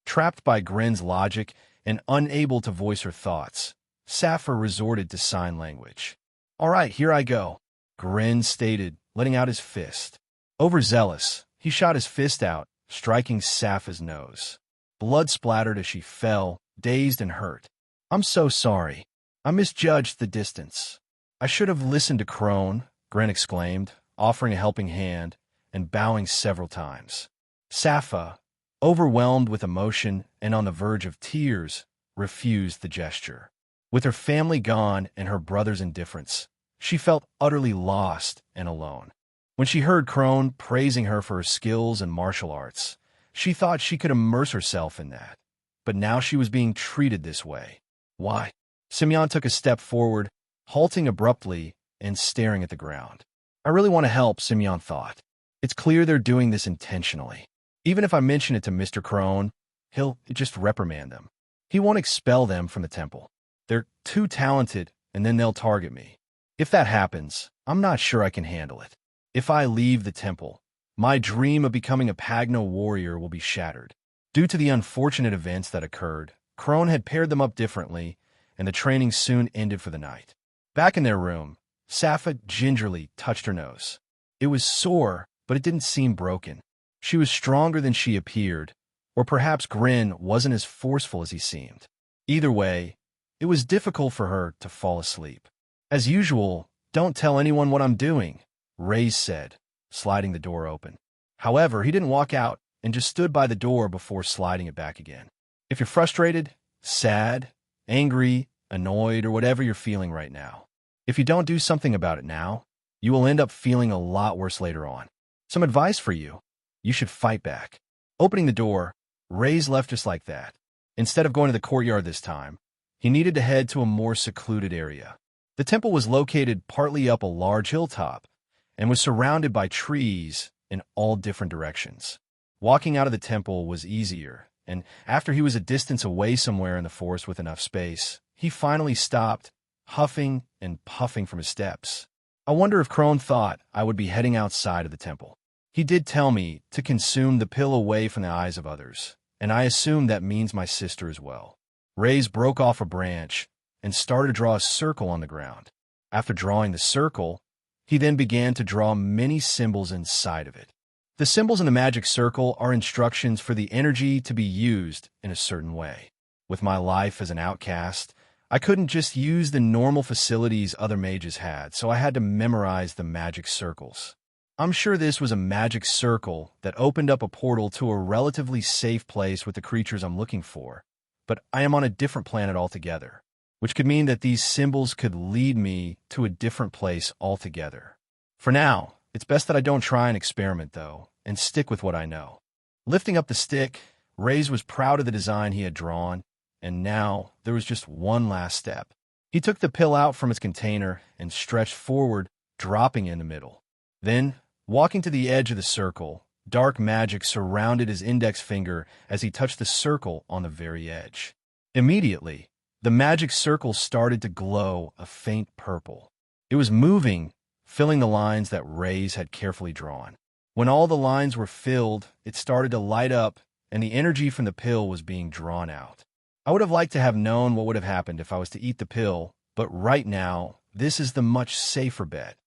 Trapped by Grin's logic and unable to voice her thoughts, Sappa resorted to sign language. "All right, here I go," Grin stated, letting out his fist. Overzealous, he shot his fist out, striking Sappa's nose. Blood splattered as she fell, dazed and hurt. "I'm so sorry. I misjudged the distance. I should have listened to Crone," Grin exclaimed, offering a helping hand and bowing several times. Sappa, overwhelmed with emotion and on the verge of tears, refused the gesture. With her family gone and her brother's indifference, she felt utterly lost and alone. When she heard Crone praising her for her skills in martial arts, she thought she could immerse herself in that. But now she was being treated this way. Why? Simeon took a step forward, halting abruptly and staring at the ground. "I really want to help," Simeon thought. "It's clear they're doing this intentionally. Even if I mention it to Mr. Crone, he'll just reprimand them. He won't expel them from the temple. They're too talented, and then they'll target me. If that happens, I'm not sure I can handle it. If I leave the temple, my dream of becoming a Pagna warrior will be shattered." Due to the unfortunate events that occurred, Crone had paired them up differently, and the training soon ended for the night. Back in their room, Sappa gingerly touched her nose. It was sore, but it didn't seem broken. She was stronger than she appeared, or perhaps Grin wasn't as forceful as he seemed. Either way, it was difficult for her to fall asleep. "As usual, don't tell anyone what I'm doing," Raze said, sliding the door open. However, he didn't walk out and just stood by the door before sliding it back again. "If you're frustrated, sad, angry, annoyed, or whatever you're feeling right now, if you don't do something about it now, you will end up feeling a lot worse later on. Some advice for you: you should fight back." Opening the door, Raze left just like that. Instead of going to the courtyard this time, he needed to head to a more secluded area. The temple was located partly up a large hilltop and was surrounded by trees in all different directions. Walking out of the temple was easier, and after he was a distance away somewhere in the forest with enough space, he finally stopped, huffing and puffing from his steps. "I wonder if Crone thought I would be heading outside of the temple. He did tell me to consume the pill away from the eyes of others, and I assume that means my sister as well." Raze broke off a branch and started to draw a circle on the ground. After drawing the circle, he then began to draw many symbols inside of it. The symbols in the magic circle are instructions for the energy to be used in a certain way. With my life as an outcast, I couldn't just use the normal facilities other mages had, so I had to memorize the magic circles. I'm sure this was a magic circle that opened up a portal to a relatively safe place with the creatures I'm looking for, but I am on a different planet altogether, which could mean that these symbols could lead me to a different place altogether. For now, it's best that I don't try and experiment, though, and stick with what I know. Lifting up the stick, Raze was proud of the design he had drawn, and now there was just one last step. He took the pill out from its container and stretched forward, dropping in the middle. Then, walking to the edge of the circle, dark magic surrounded his index finger as he touched the circle on the very edge. Immediately, the magic circle started to glow a faint purple. It was moving, filling the lines that Raze had carefully drawn. When all the lines were filled, it started to light up, and the energy from the pill was being drawn out. I would have liked to have known what would have happened if I was to eat the pill, but right now, this is the much safer bet.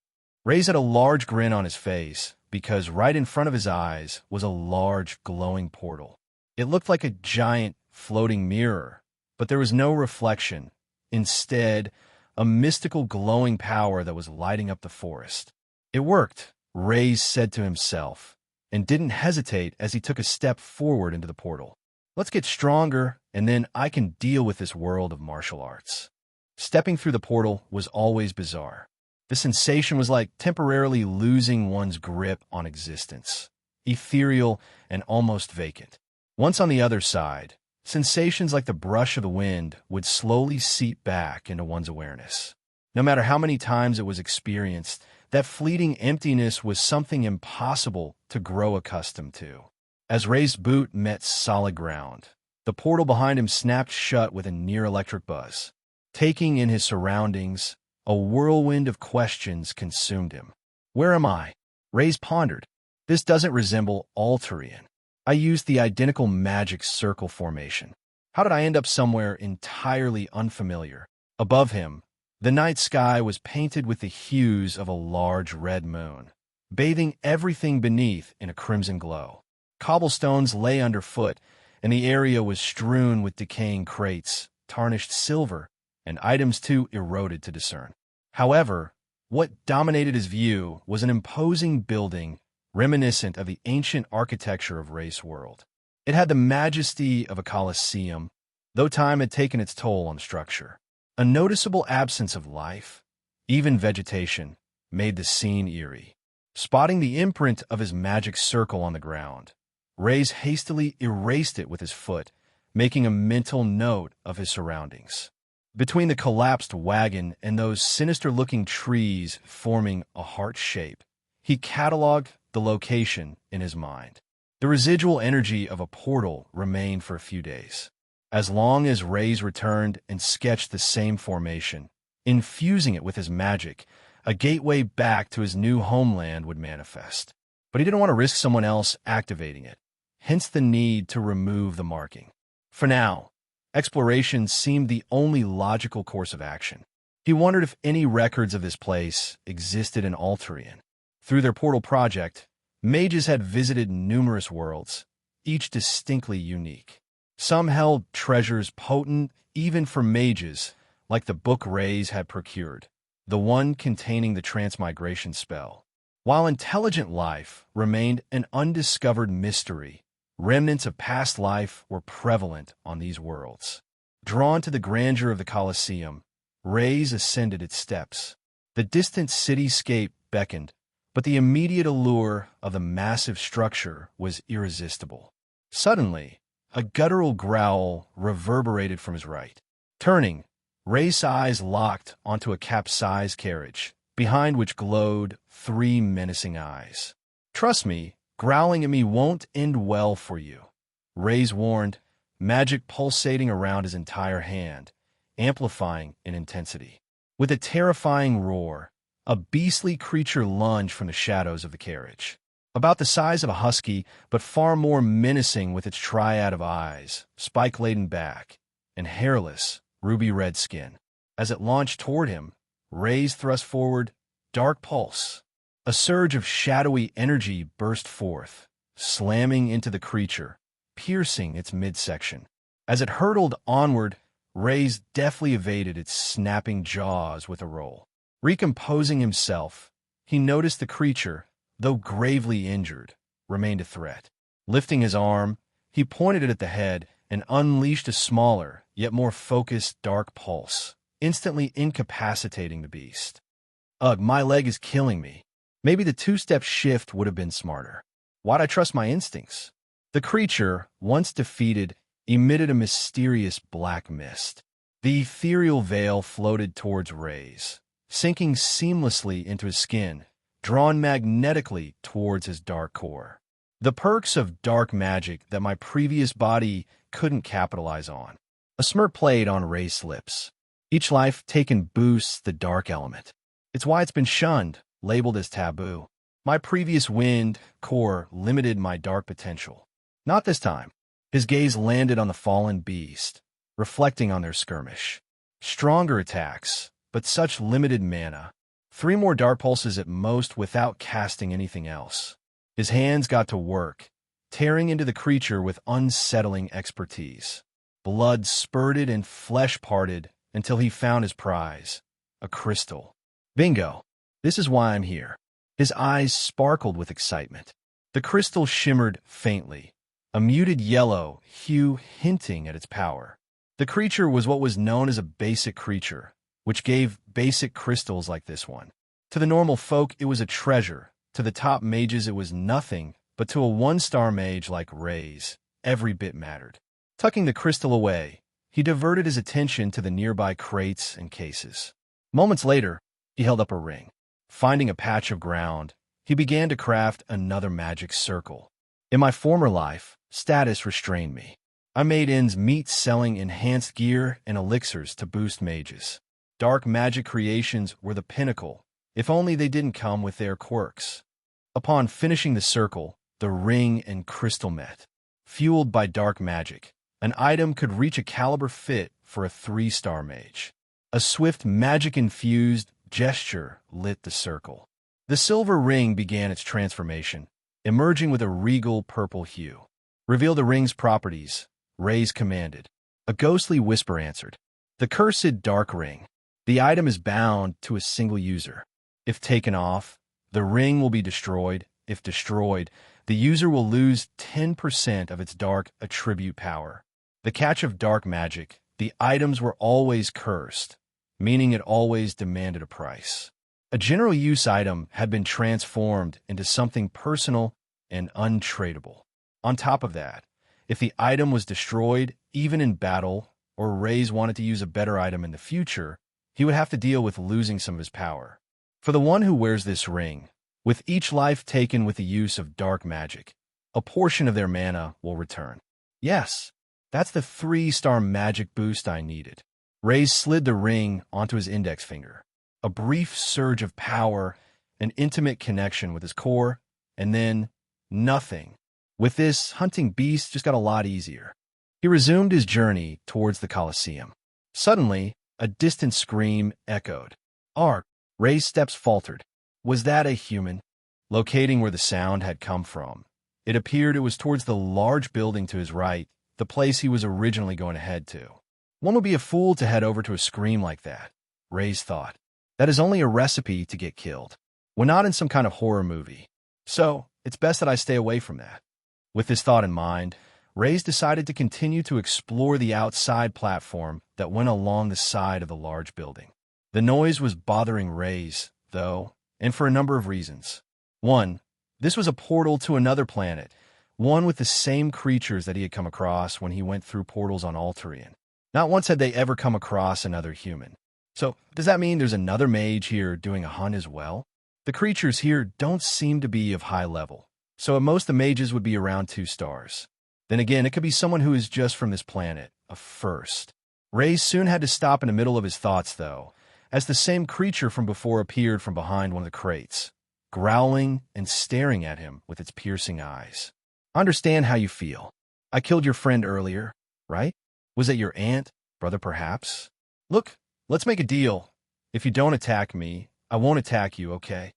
Raze had a large grin on his face, because right in front of his eyes was a large glowing portal. It looked like a giant floating mirror, but there was no reflection. Instead, a mystical glowing power that was lighting up the forest. It worked, Raze said to himself, and didn't hesitate as he took a step forward into the portal. Let's get stronger, and then I can deal with this world of martial arts. Stepping through the portal was always bizarre. The sensation was like temporarily losing one's grip on existence, ethereal and almost vacant. Once on the other side, sensations like the brush of the wind would slowly seep back into one's awareness. No matter how many times it was experienced, that fleeting emptiness was something impossible to grow accustomed to. As Raze's boot met solid ground, the portal behind him snapped shut with a near-electric buzz. Taking in his surroundings, a whirlwind of questions consumed him. Where am I? Raze pondered. This doesn't resemble Altarian. I used the identical magic circle formation. How did I end up somewhere entirely unfamiliar? Above him, the night sky was painted with the hues of a large red moon, bathing everything beneath in a crimson glow. Cobblestones lay underfoot, and the area was strewn with decaying crates, tarnished silver, and items too eroded to discern. However, what dominated his view was an imposing building reminiscent of the ancient architecture of Raze World. It had the majesty of a colosseum, though time had taken its toll on the structure. A noticeable absence of life, even vegetation, made the scene eerie. Spotting the imprint of his magic circle on the ground, Raze hastily erased it with his foot, making a mental note of his surroundings. Between the collapsed wagon and those sinister-looking trees forming a heart shape, he cataloged the location in his mind. The residual energy of a portal remained for a few days. As long as Raze returned and sketched the same formation, infusing it with his magic, a gateway back to his new homeland would manifest. But he didn't want to risk someone else activating it, hence the need to remove the marking. For now, exploration seemed the only logical course of action. He wondered if any records of this place existed in Altarian. Through their portal project, mages had visited numerous worlds, each distinctly unique. Some held treasures potent even for mages, like the book Raze had procured, the one containing the transmigration spell. While intelligent life remained an undiscovered mystery, remnants of past life were prevalent on these worlds. Drawn to the grandeur of the Colosseum, Raze ascended its steps. The distant cityscape beckoned, but the immediate allure of the massive structure was irresistible. Suddenly, a guttural growl reverberated from his right. Turning, Raze's eyes locked onto a capsized carriage, behind which glowed 3 menacing eyes. "Trust me, growling at me won't end well for you," Raze warned, magic pulsating around his entire hand, amplifying in intensity. With a terrifying roar, a beastly creature lunged from the shadows of the carriage. About the size of a husky, but far more menacing with its triad of eyes, spike-laden back, and hairless, ruby-red skin. As it launched toward him, Raze thrust forward, dark pulse. A surge of shadowy energy burst forth, slamming into the creature, piercing its midsection. As it hurtled onward, Raze deftly evaded its snapping jaws with a roll. Recomposing himself, he noticed the creature, though gravely injured, remained a threat. Lifting his arm, he pointed it at the head and unleashed a smaller, yet more focused dark pulse, instantly incapacitating the beast. "Ugh, my leg is killing me." Maybe the 2-step shift would have been smarter. Why'd I trust my instincts? The creature, once defeated, emitted a mysterious black mist. The ethereal veil floated towards Raze, sinking seamlessly into his skin, drawn magnetically towards his dark core. The perks of dark magic that my previous body couldn't capitalize on. A smirk played on Raze's lips. Each life taken boosts the dark element. It's why it's been shunned, labeled as taboo. My previous wind core limited my dark potential. Not this time. His gaze landed on the fallen beast, reflecting on their skirmish. Stronger attacks, but such limited mana. 3 more dark pulses at most without casting anything else. His hands got to work, tearing into the creature with unsettling expertise. Blood spurted and flesh parted until he found his prize, a crystal. Bingo! This is why I'm here. His eyes sparkled with excitement. The crystal shimmered faintly, a muted yellow hue hinting at its power. The creature was what was known as a basic creature, which gave basic crystals like this one. To the normal folk, it was a treasure. To the top mages, it was nothing, but to a 1-star mage like Raze, every bit mattered. Tucking the crystal away, he diverted his attention to the nearby crates and cases. Moments later, he held up a ring. Finding a patch of ground, he began to craft another magic circle. In my former life, status restrained me. I made ends meet selling enhanced gear and elixirs to boost mages. Dark magic creations were the pinnacle, if only they didn't come with their quirks. Upon finishing the circle, the ring and crystal met. Fueled by dark magic, an item could reach a caliber fit for a 3-star mage. A swift magic-infused gesture lit the circle. The silver ring began its transformation, emerging with a regal purple hue. "Reveal the ring's properties," Raze commanded. A ghostly whisper answered. "The cursed dark ring. The item is bound to a single user. If taken off, the ring will be destroyed. If destroyed, the user will lose 10% of its dark attribute power." The catch of dark magic: the items were always cursed, meaning it always demanded a price. A general use item had been transformed into something personal and untradeable. On top of that, if the item was destroyed, even in battle, or Raze wanted to use a better item in the future, he would have to deal with losing some of his power. For the one who wears this ring, with each life taken with the use of dark magic, a portion of their mana will return. Yes, that's the 3-star magic boost I needed. Raze slid the ring onto his index finger. A brief surge of power, an intimate connection with his core, and then nothing. With this, hunting beasts just got a lot easier. He resumed his journey towards the Colosseum. Suddenly, a distant scream echoed. "Ark!" Raze's steps faltered. Was that a human? Locating where the sound had come from, it appeared it was towards the large building to his right, the place he was originally going to head to. One would be a fool to head over to a scream like that, Raze thought. That is only a recipe to get killed. We're not in some kind of horror movie, so it's best that I stay away from that. With this thought in mind, Raze decided to continue to explore the outside platform that went along the side of the large building. The noise was bothering Raze, though, and for a number of reasons. One, this was a portal to another planet, one with the same creatures that he had come across when he went through portals on Altarian. Not once had they ever come across another human. So, does that mean there's another mage here doing a hunt as well? The creatures here don't seem to be of high level, so at most the mages would be around 2 stars. Then again, it could be someone who is just from this planet, a first. Raze soon had to stop in the middle of his thoughts, though, as the same creature from before appeared from behind one of the crates, growling and staring at him with its piercing eyes. "I understand how you feel. I killed your friend earlier, right? Was it your aunt, brother perhaps? Look, let's make a deal. If you don't attack me, I won't attack you, okay?"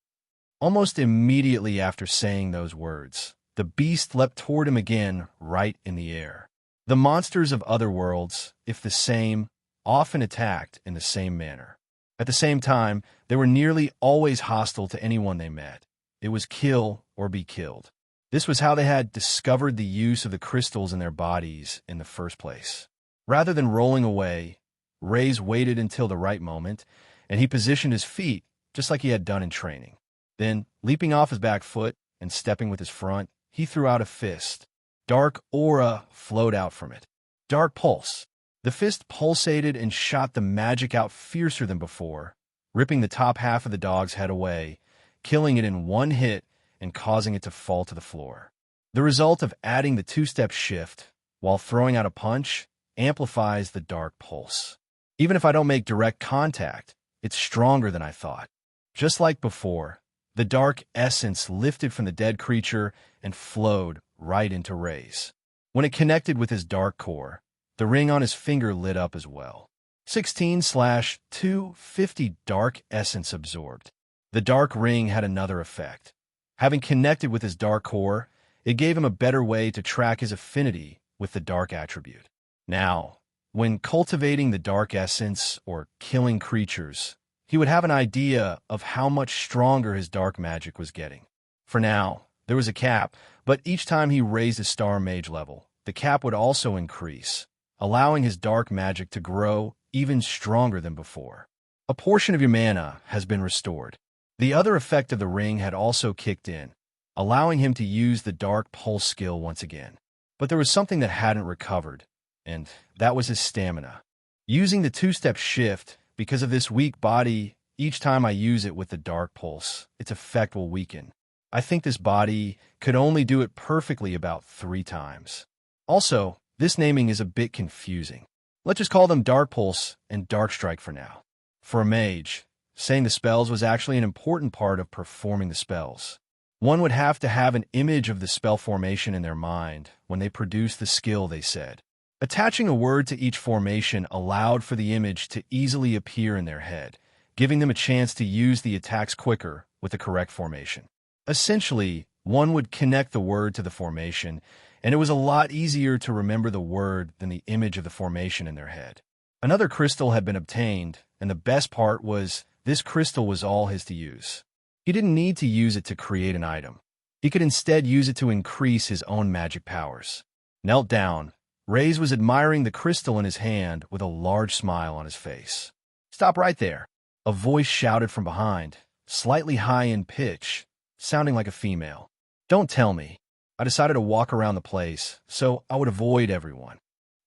Almost immediately after saying those words, the beast leapt toward him again, right in the air. The monsters of other worlds, if the same, often attacked in the same manner. At the same time, they were nearly always hostile to anyone they met. It was kill or be killed. This was how they had discovered the use of the crystals in their bodies in the first place. Rather than rolling away, Raze waited until the right moment, and he positioned his feet just like he had done in training. Then, leaping off his back foot and stepping with his front, he threw out a fist. Dark aura flowed out from it. Dark pulse. The fist pulsated and shot the magic out fiercer than before, ripping the top half of the dog's head away, killing it in one hit and causing it to fall to the floor. The result of adding the 2-step shift while throwing out a punch amplifies the dark pulse. Even if I don't make direct contact, it's stronger than I thought. Just like before, the dark essence lifted from the dead creature and flowed right into Raze. When it connected with his dark core, the ring on his finger lit up as well. 16/250 dark essence absorbed. The dark ring had another effect. Having connected with his dark core, it gave him a better way to track his affinity with the dark attribute. Now, when cultivating the dark essence or killing creatures, he would have an idea of how much stronger his dark magic was getting. For now, there was a cap, but each time he raised his star mage level, the cap would also increase, allowing his dark magic to grow even stronger than before. A portion of your mana has been restored. The other effect of the ring had also kicked in, allowing him to use the dark pulse skill once again. But there was something that hadn't recovered, and that was his stamina. Using the 2-step shift, because of this weak body, each time I use it with the dark pulse, its effect will weaken. I think this body could only do it perfectly about 3 times. Also, this naming is a bit confusing. Let's just call them Dark Pulse and Dark Strike for now. For a mage, saying the spells was actually an important part of performing the spells. One would have to have an image of the spell formation in their mind when they produced the skill, they said. Attaching a word to each formation allowed for the image to easily appear in their head, giving them a chance to use the attacks quicker with the correct formation. Essentially, one would connect the word to the formation, and it was a lot easier to remember the word than the image of the formation in their head. Another crystal had been obtained, and the best part was this crystal was all his to use. He didn't need to use it to create an item. He could instead use it to increase his own magic powers. Knelt down, Raze was admiring the crystal in his hand with a large smile on his face. "Stop right there," a voice shouted from behind, slightly high in pitch, sounding like a female. "Don't tell me. I decided to walk around the place, so I would avoid everyone.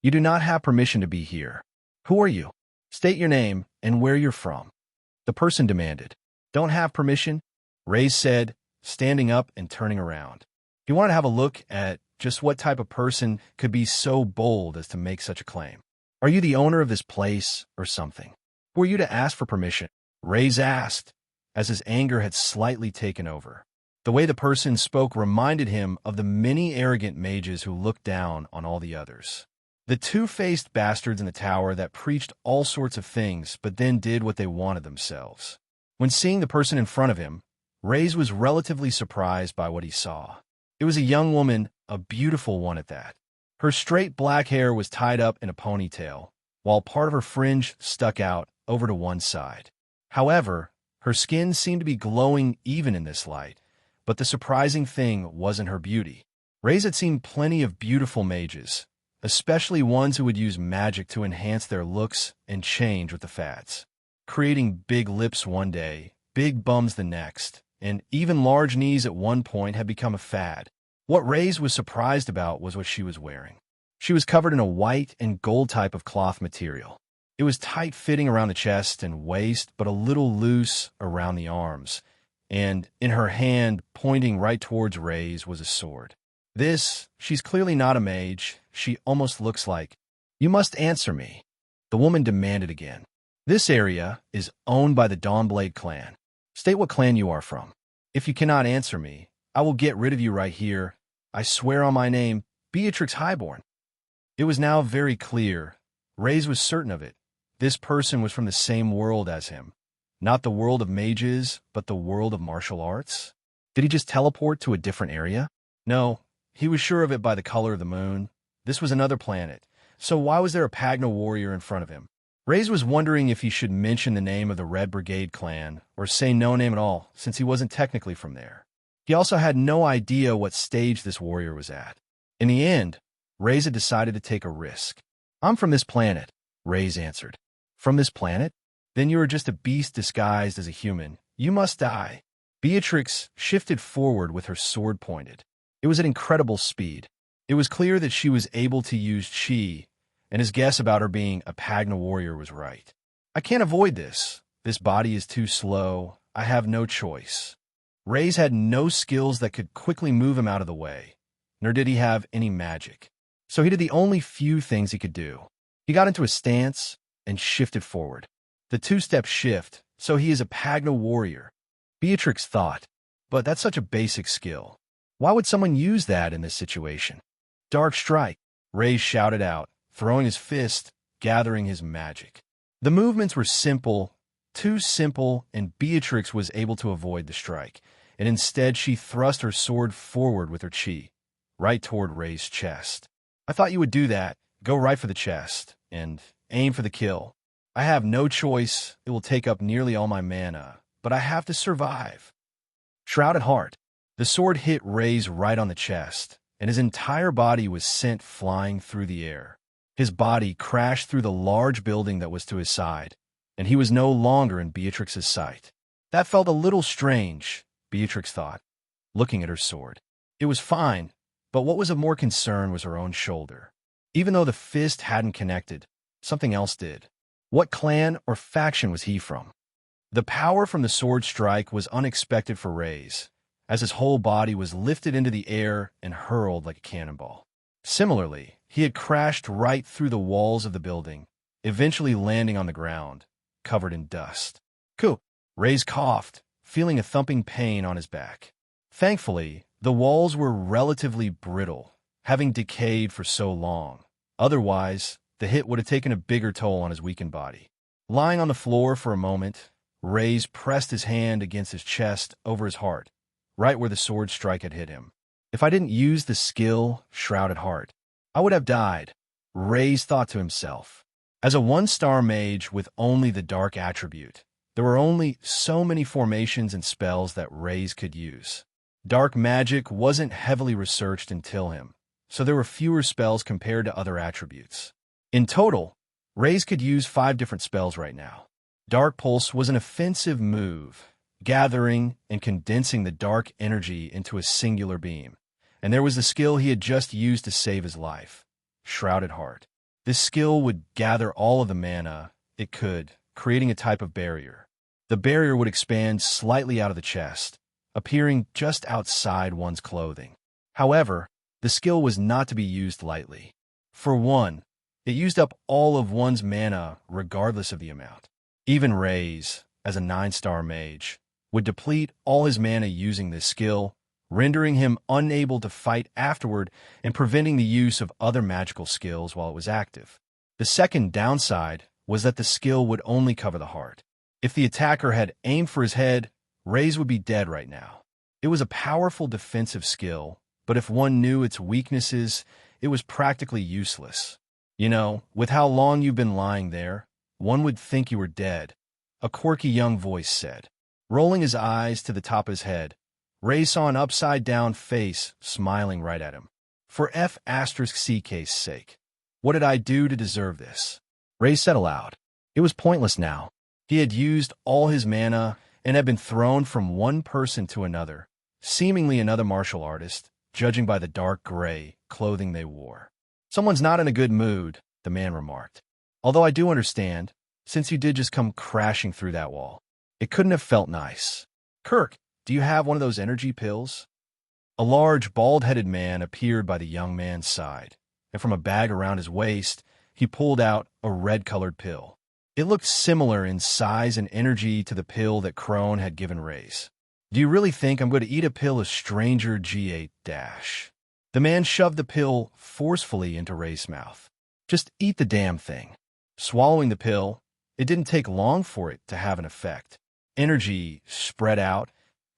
You do not have permission to be here. Who are you? State your name and where you're from," the person demanded. "Don't have permission?" Raze said, standing up and turning around. He wanted to have a look at just what type of person could be so bold as to make such a claim. "Are you the owner of this place or something? Who are you to ask for permission?" Raze asked, as his anger had slightly taken over. The way the person spoke reminded him of the many arrogant mages who looked down on all the others. The two-faced bastards in the tower that preached all sorts of things but then did what they wanted themselves. When seeing the person in front of him, Raze was relatively surprised by what he saw. It was a young woman, a beautiful one at that. Her straight black hair was tied up in a ponytail, while part of her fringe stuck out over to one side. However, her skin seemed to be glowing even in this light, but the surprising thing wasn't her beauty. Raze had seen plenty of beautiful mages, especially ones who would use magic to enhance their looks and change with the fads. Creating big lips one day, big bums the next, and even large knees at one point had become a fad. What Raze was surprised about was what she was wearing. She was covered in a white and gold type of cloth material. It was tight-fitting around the chest and waist, but a little loose around the arms, and in her hand, pointing right towards Raze, was a sword. She's clearly not a mage. She almost looks like. "You must answer me," the woman demanded again. "This area is owned by the Dawnblade clan. State what clan you are from. If you cannot answer me, I will get rid of you right here. I swear on my name, Beatrix Highborn." It was now very clear. Raze was certain of it. This person was from the same world as him. Not the world of mages, but the world of martial arts. Did he just teleport to a different area? No, he was sure of it by the color of the moon. This was another planet, so why was there a Pagna warrior in front of him? Raze was wondering if he should mention the name of the Red Brigade clan, or say no name at all, since he wasn't technically from there. He also had no idea what stage this warrior was at. In the end, Raze had decided to take a risk. "I'm from this planet," Raze answered. "From this planet? Then you are just a beast disguised as a human. You must die." Beatrix shifted forward with her sword pointed. It was at incredible speed. It was clear that she was able to use chi, and his guess about her being a Pagna warrior was right. "I can't avoid this. This body is too slow. I have no choice." Raze had no skills that could quickly move him out of the way, nor did he have any magic. So he did the only few things he could do. He got into a stance and shifted forward. The two-step shift, so he is a Pagna warrior. Beatrix thought, but that's such a basic skill. Why would someone use that in this situation? "Dark Strike," Raze shouted out, throwing his fist, gathering his magic. The movements were simple, too simple, and Beatrix was able to avoid the strike, and instead she thrust her sword forward with her chi, right toward Raze's chest. "I thought you would do that, go right for the chest, and aim for the kill. I have no choice. It will take up nearly all my mana, but I have to survive." Shrouded heart. The sword hit Raze right on the chest, and his entire body was sent flying through the air. His body crashed through the large building that was to his side, and he was no longer in Beatrix's sight. That felt a little strange, Beatrix thought, looking at her sword. It was fine, but what was of more concern was her own shoulder. Even though the fist hadn't connected, something else did. What clan or faction was he from? The power from the sword strike was unexpected for Raze, as his whole body was lifted into the air and hurled like a cannonball. Similarly, he had crashed right through the walls of the building, eventually landing on the ground, covered in dust. "Cool." Raze coughed, feeling a thumping pain on his back. Thankfully, the walls were relatively brittle, having decayed for so long. Otherwise, the hit would have taken a bigger toll on his weakened body. Lying on the floor for a moment, Raze pressed his hand against his chest over his heart, right where the sword strike had hit him. If I didn't use the skill, Shrouded Heart, I would have died, Raze thought to himself. As a one-star mage with only the dark attribute, there were only so many formations and spells that Raze could use. Dark magic wasn't heavily researched until him, so there were fewer spells compared to other attributes. In total, Raze could use 5 different spells right now. Dark Pulse was an offensive move, gathering and condensing the dark energy into a singular beam. And there was the skill he had just used to save his life, Shrouded Heart. This skill would gather all of the mana it could, creating a type of barrier. The barrier would expand slightly out of the chest, appearing just outside one's clothing. However, the skill was not to be used lightly. For one, it used up all of one's mana regardless of the amount. Even Raze, as a 9-star mage, would deplete all his mana using this skill, rendering him unable to fight afterward and preventing the use of other magical skills while it was active. The second downside was that the skill would only cover the heart. If the attacker had aimed for his head, Raze would be dead right now. It was a powerful defensive skill, but if one knew its weaknesses, it was practically useless. You know, with how long you've been lying there, one would think you were dead, a quirky young voice said. Rolling his eyes to the top of his head, Raze saw an upside-down face smiling right at him. For F***'s sake, what did I do to deserve this? Raze said aloud. It was pointless now. He had used all his mana and had been thrown from one person to another, seemingly another martial artist, judging by the dark gray clothing they wore. Someone's not in a good mood, the man remarked. Although I do understand, since you did just come crashing through that wall. It couldn't have felt nice. Kirk, do you have one of those energy pills? A large, bald-headed man appeared by the young man's side, and from a bag around his waist, he pulled out a red-colored pill. It looked similar in size and energy to the pill that Crone had given Raze. Do you really think I'm going to eat a pill of Stranger G8 dash? The man shoved the pill forcefully into Raze's mouth. Just eat the damn thing. Swallowing the pill, it didn't take long for it to have an effect. Energy spread out,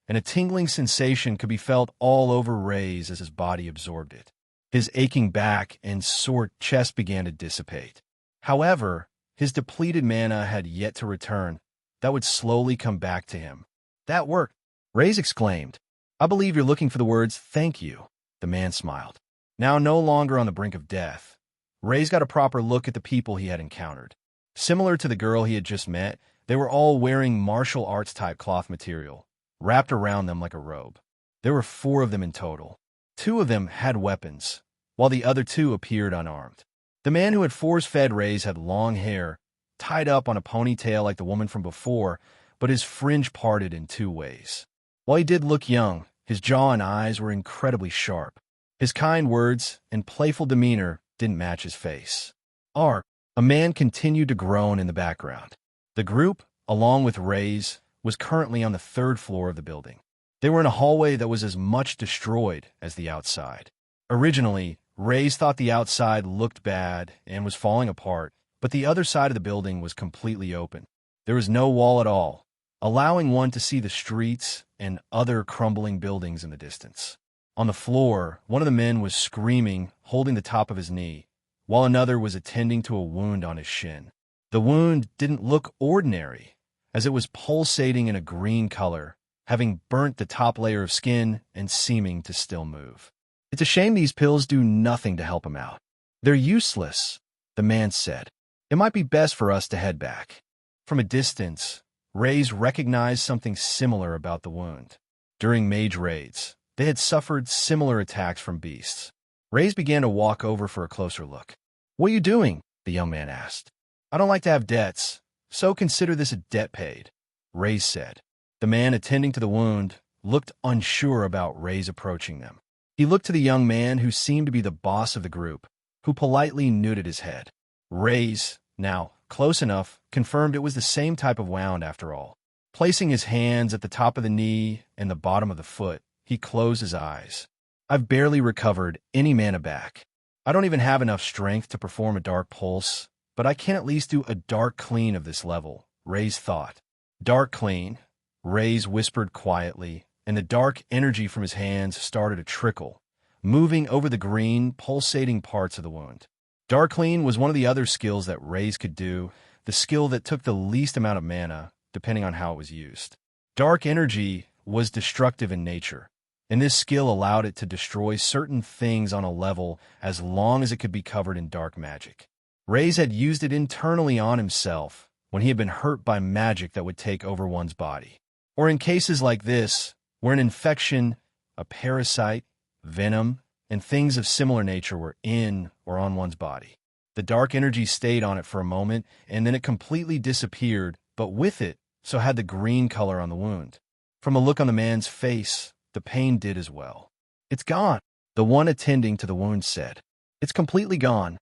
and a tingling sensation could be felt all over Raze as his body absorbed it. His aching back and sore chest began to dissipate. However, his depleted mana had yet to return. That would slowly come back to him. That worked, Raze exclaimed. I believe you're looking for the words thank you. The man smiled. Now no longer on the brink of death, Raze got a proper look at the people he had encountered. Similar to the girl he had just met, they were all wearing martial arts-type cloth material, wrapped around them like a robe. There were 4 of them in total. 2 of them had weapons, while the other 2 appeared unarmed. The man who had force-fed Raze had long hair, tied up on a ponytail like the woman from before, but his fringe parted in 2 ways. While he did look young, his jaw and eyes were incredibly sharp. His kind words and playful demeanor didn't match his face. A man continued to groan in the background. The group, along with Raze, was currently on the 3rd floor of the building. They were in a hallway that was as much destroyed as the outside. Originally, Raze thought the outside looked bad and was falling apart, but the other side of the building was completely open. There was no wall at all, allowing one to see the streets and other crumbling buildings in the distance. On the floor, one of the men was screaming, holding the top of his knee, while another was attending to a wound on his shin. The wound didn't look ordinary, as it was pulsating in a green color, having burnt the top layer of skin and seeming to still move. It's a shame these pills do nothing to help him out. They're useless, the man said. It might be best for us to head back. From a distance, Raze recognized something similar about the wound. During mage raids, they had suffered similar attacks from beasts. Raze began to walk over for a closer look. What are you doing? The young man asked. I don't like to have debts, so consider this a debt paid, Raze said. The man attending to the wound looked unsure about Raze approaching them. He looked to the young man who seemed to be the boss of the group, who politely nodded his head. Raze, now close enough, confirmed it was the same type of wound after all. Placing his hands at the top of the knee and the bottom of the foot, he closed his eyes. I've barely recovered any mana back. I don't even have enough strength to perform a dark pulse, but I can at least do a dark clean of this level, Raze thought. Dark clean, Raze whispered quietly, and the dark energy from his hands started to trickle, moving over the green, pulsating parts of the wound. Dark clean was one of the other skills that Raze could do, the skill that took the least amount of mana, depending on how it was used. Dark energy was destructive in nature, and this skill allowed it to destroy certain things on a level as long as it could be covered in dark magic. Raze had used it internally on himself when he had been hurt by magic that would take over one's body. Or in cases like this, where an infection, a parasite, venom, and things of similar nature were in or on one's body. The dark energy stayed on it for a moment, and then it completely disappeared, but with it, so had the green color on the wound. From a look on the man's face, the pain did as well. It's gone, the one attending to the wound said. It's completely gone.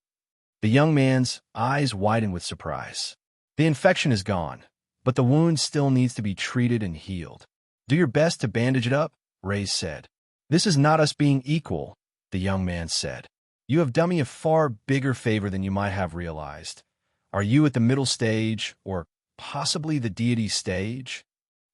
The young man's eyes widened with surprise. The infection is gone, but the wound still needs to be treated and healed. Do your best to bandage it up, Raze said. This is not us being equal, the young man said. You have done me a far bigger favor than you might have realized. Are you at the middle stage, or possibly the deity stage?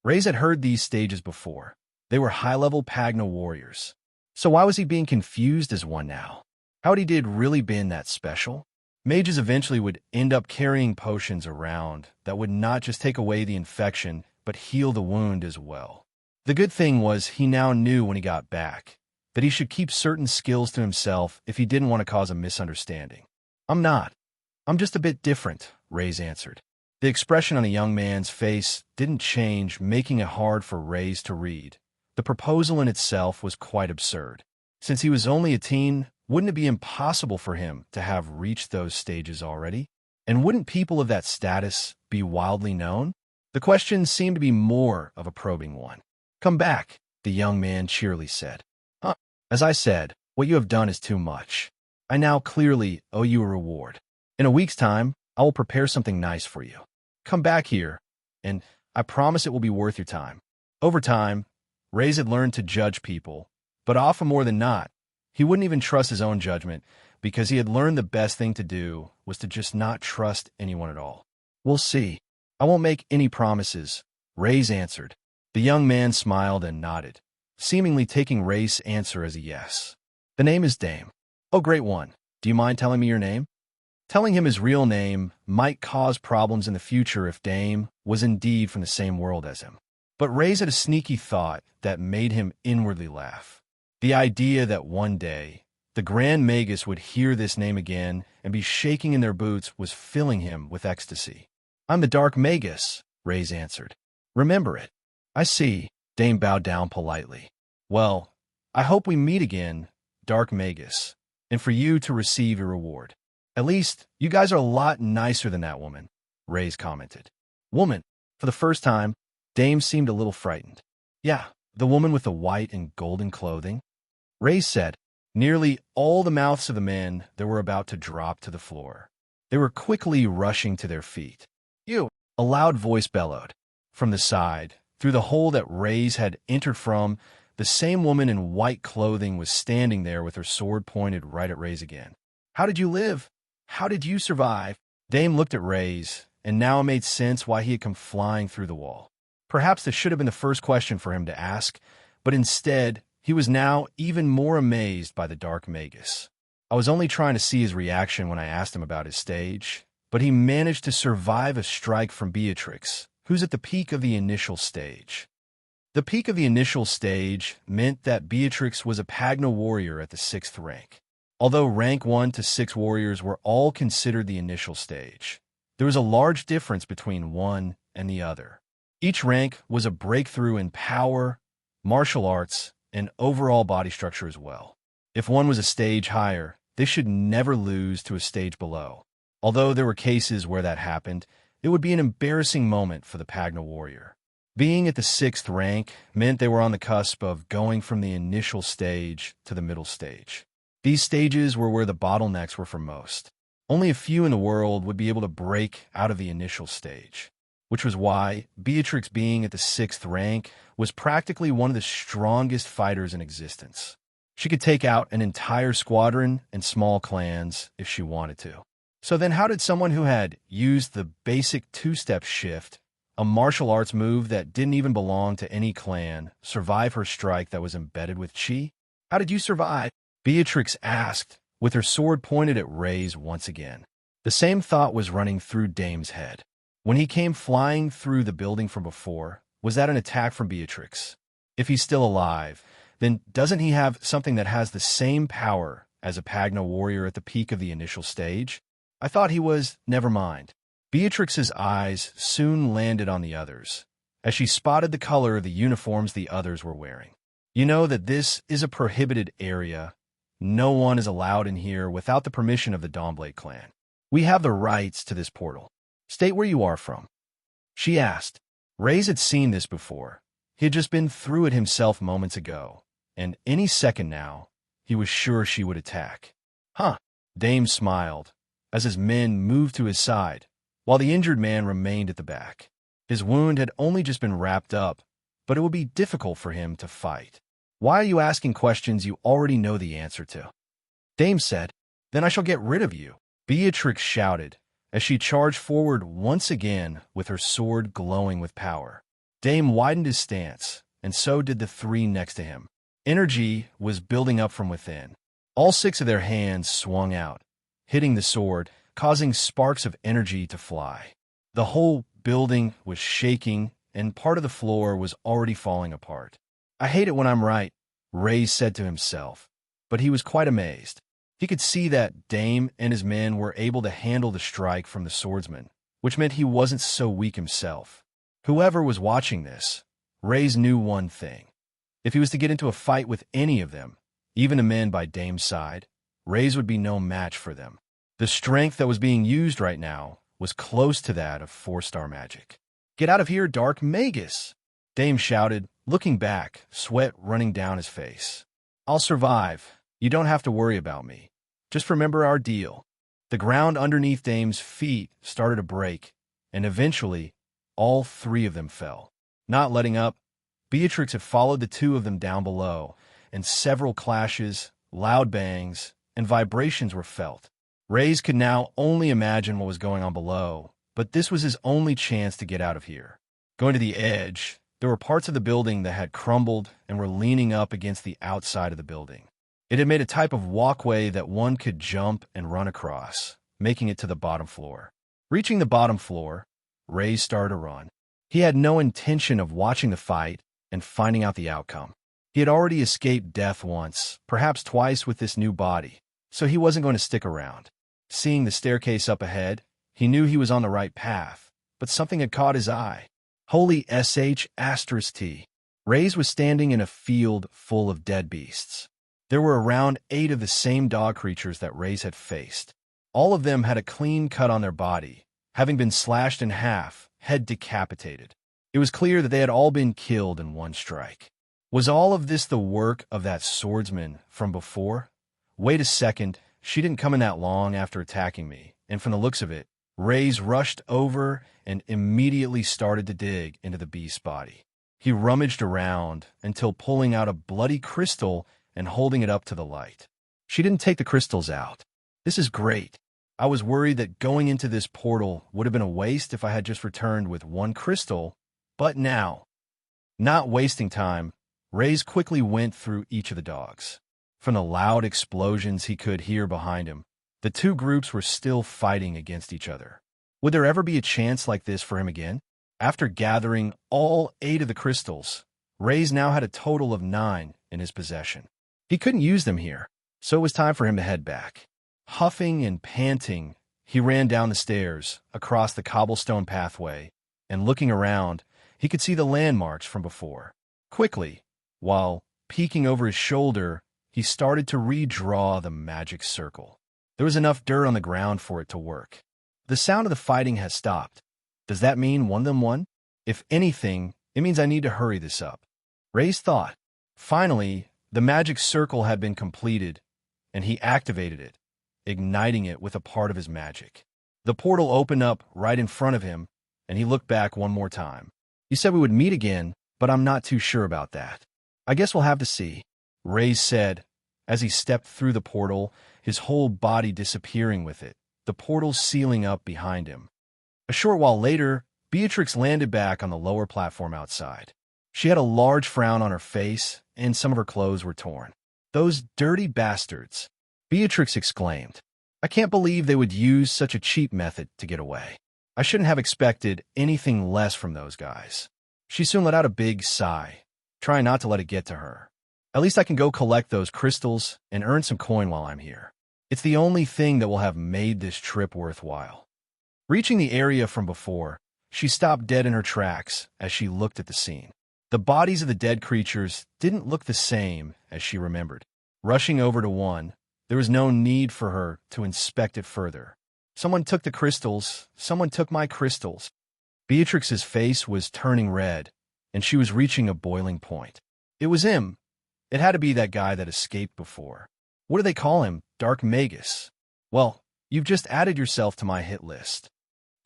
Raze had heard these stages before. They were high-level Pagna warriors. So why was he being confused as one now? How had he did really been that special? Mages eventually would end up carrying potions around that would not just take away the infection, but heal the wound as well. The good thing was he now knew when he got back that he should keep certain skills to himself if he didn't want to cause a misunderstanding. I'm not. I'm just a bit different, Raze answered. The expression on the young man's face didn't change, making it hard for Raze to read. The proposal in itself was quite absurd. Since he was only a teen, wouldn't it be impossible for him to have reached those stages already? And wouldn't people of that status be wildly known? The question seemed to be more of a probing one. Come back, the young man cheerily said. As I said, what you have done is too much. I now clearly owe you a reward. In a week's time, I will prepare something nice for you. Come back here, and I promise it will be worth your time. Over time, Raze had learned to judge people, but often more than not, he wouldn't even trust his own judgment because he had learned the best thing to do was to just not trust anyone at all. We'll see. I won't make any promises, Raze answered. The young man smiled and nodded, seemingly taking Raze's answer as a yes. The name is Dame. Oh, great one. Do you mind telling me your name? Telling him his real name might cause problems in the future if Dame was indeed from the same world as him. But Raze had a sneaky thought that made him inwardly laugh. The idea that one day the Grand Magus would hear this name again and be shaking in their boots was filling him with ecstasy. I'm the Dark Magus, Raze answered. Remember it. I see, Dame bowed down politely. Well, I hope we meet again, Dark Magus, and for you to receive your reward. At least, you guys are a lot nicer than that woman, Raze commented. Woman? For the first time, Dame seemed a little frightened. Yeah, the woman with the white and golden clothing. Raze said. Nearly all the mouths of the men that were about to drop to the floor. They were quickly rushing to their feet. You! A loud voice bellowed. From the side, through the hole that Raze had entered from, the same woman in white clothing was standing there with her sword pointed right at Raze again. How did you live? How did you survive? Dame looked at Raze, and now it made sense why he had come flying through the wall. Perhaps this should have been the first question for him to ask, but instead, he was now even more amazed by the Dark Magus. I was only trying to see his reaction when I asked him about his stage, but he managed to survive a strike from Beatrix, who's at the peak of the initial stage. The peak of the initial stage meant that Beatrix was a Pagna warrior at the 6th rank. Although rank 1 to 6 warriors were all considered the initial stage, there was a large difference between one and the other. Each rank was a breakthrough in power, martial arts, and overall body structure as well. If one was a stage higher, they should never lose to a stage below. Although there were cases where that happened, it would be an embarrassing moment for the Pagna warrior. Being at the 6th rank meant they were on the cusp of going from the initial stage to the middle stage. These stages were where the bottlenecks were for most. Only a few in the world would be able to break out of the initial stage, which was why Beatrix being at the 6th rank was practically one of the strongest fighters in existence. She could take out an entire squadron and small clans if she wanted to. So then how did someone who had used the basic two-step shift, a martial arts move that didn't even belong to any clan, survive her strike that was embedded with chi? How did you survive? Beatrix asked, with her sword pointed at Raze once again. The same thought was running through Dame's head. When he came flying through the building from before, was that an attack from Beatrix? If he's still alive, then doesn't he have something that has the same power as a Pagna warrior at the peak of the initial stage? I thought he was, never mind. Beatrix's eyes soon landed on the others, as she spotted the color of the uniforms the others were wearing. You know that this is a prohibited area. No one is allowed in here without the permission of the Dawnblade clan. We have the rights to this portal. State where you are from. She asked. Raze had seen this before. He had just been through it himself moments ago, and any second now, he was sure she would attack. Huh. Dame smiled, as his men moved to his side, while the injured man remained at the back. His wound had only just been wrapped up, but it would be difficult for him to fight. Why are you asking questions you already know the answer to? Dame said. Then I shall get rid of you. Beatrix shouted, as she charged forward once again with her sword glowing with power. Dame widened his stance, and so did the three next to him. Energy was building up from within. All 6 of their hands swung out, hitting the sword, causing sparks of energy to fly. The whole building was shaking, and part of the floor was already falling apart. I hate it when I'm right, Raze said to himself, but he was quite amazed. He could see that Dame and his men were able to handle the strike from the swordsman, which meant he wasn't so weak himself. Whoever was watching this, Raze knew one thing. If he was to get into a fight with any of them, even the men by Dame's side, Raze would be no match for them. The strength that was being used right now was close to that of 4-star magic. Get out of here, Dark Magus! Dame shouted, looking back, sweat running down his face. I'll survive. You don't have to worry about me. Just remember our deal. The ground underneath Dame's feet started to break, and eventually, all 3 of them fell. Not letting up, Beatrix had followed the 2 of them down below, and several clashes, loud bangs, and vibrations were felt. Raze could now only imagine what was going on below, but this was his only chance to get out of here. Going to the edge, there were parts of the building that had crumbled and were leaning up against the outside of the building. It had made a type of walkway that one could jump and run across, making it to the bottom floor. Reaching the bottom floor, Raze started to run. He had no intention of watching the fight and finding out the outcome. He had already escaped death once, perhaps twice with this new body, so he wasn't going to stick around. Seeing the staircase up ahead, he knew he was on the right path, but something had caught his eye. Holy **T. Raze was standing in a field full of dead beasts. There were around 8 of the same dog creatures that Raze had faced. All of them had a clean cut on their body, having been slashed in half, head decapitated. It was clear that they had all been killed in one strike. Was all of this the work of that swordsman from before? Wait a second, she didn't come in that long after attacking me, and from the looks of it, Raze rushed over and immediately started to dig into the beast's body. He rummaged around until pulling out a bloody crystal and holding it up to the light. She didn't take the crystals out. This is great. I was worried that going into this portal would have been a waste if I had just returned with 1 crystal, but now, not wasting time, Raze quickly went through each of the dogs. From the loud explosions he could hear behind him, the 2 groups were still fighting against each other. Would there ever be a chance like this for him again? After gathering all 8 of the crystals, Raze now had a total of 9 in his possession. He couldn't use them here, so it was time for him to head back. Huffing and panting, he ran down the stairs, across the cobblestone pathway, and looking around, he could see the landmarks from before. Quickly, while peeking over his shoulder, he started to redraw the magic circle. There was enough dirt on the ground for it to work. The sound of the fighting has stopped. Does that mean one of them won? If anything, It means I need to hurry this up. Raze thought. Finally, the magic circle had been completed, and he activated it, igniting it with a part of his magic. The portal opened up right in front of him, and he looked back one more time. You said we would meet again, but I'm not too sure about that. I guess we'll have to see, Raze said, as he stepped through the portal, his whole body disappearing with it, the portal sealing up behind him. A short while later, Beatrix landed back on the lower platform outside. She had a large frown on her face, and some of her clothes were torn. Those dirty bastards, Beatrix exclaimed. I can't believe they would use such a cheap method to get away. I shouldn't have expected anything less from those guys. She soon let out a big sigh, trying not to let it get to her. At least I can go collect those crystals and earn some coin while I'm here. It's the only thing that will have made this trip worthwhile. Reaching the area from before, she stopped dead in her tracks as she looked at the scene. The bodies of the dead creatures didn't look the same as she remembered. Rushing over to one, there was no need for her to inspect it further. Someone took the crystals. Someone took my crystals. Beatrix's face was turning red, and she was reaching a boiling point. It was him. It had to be that guy that escaped before. What do they call him? Dark Magus. Well, you've just added yourself to my hit list.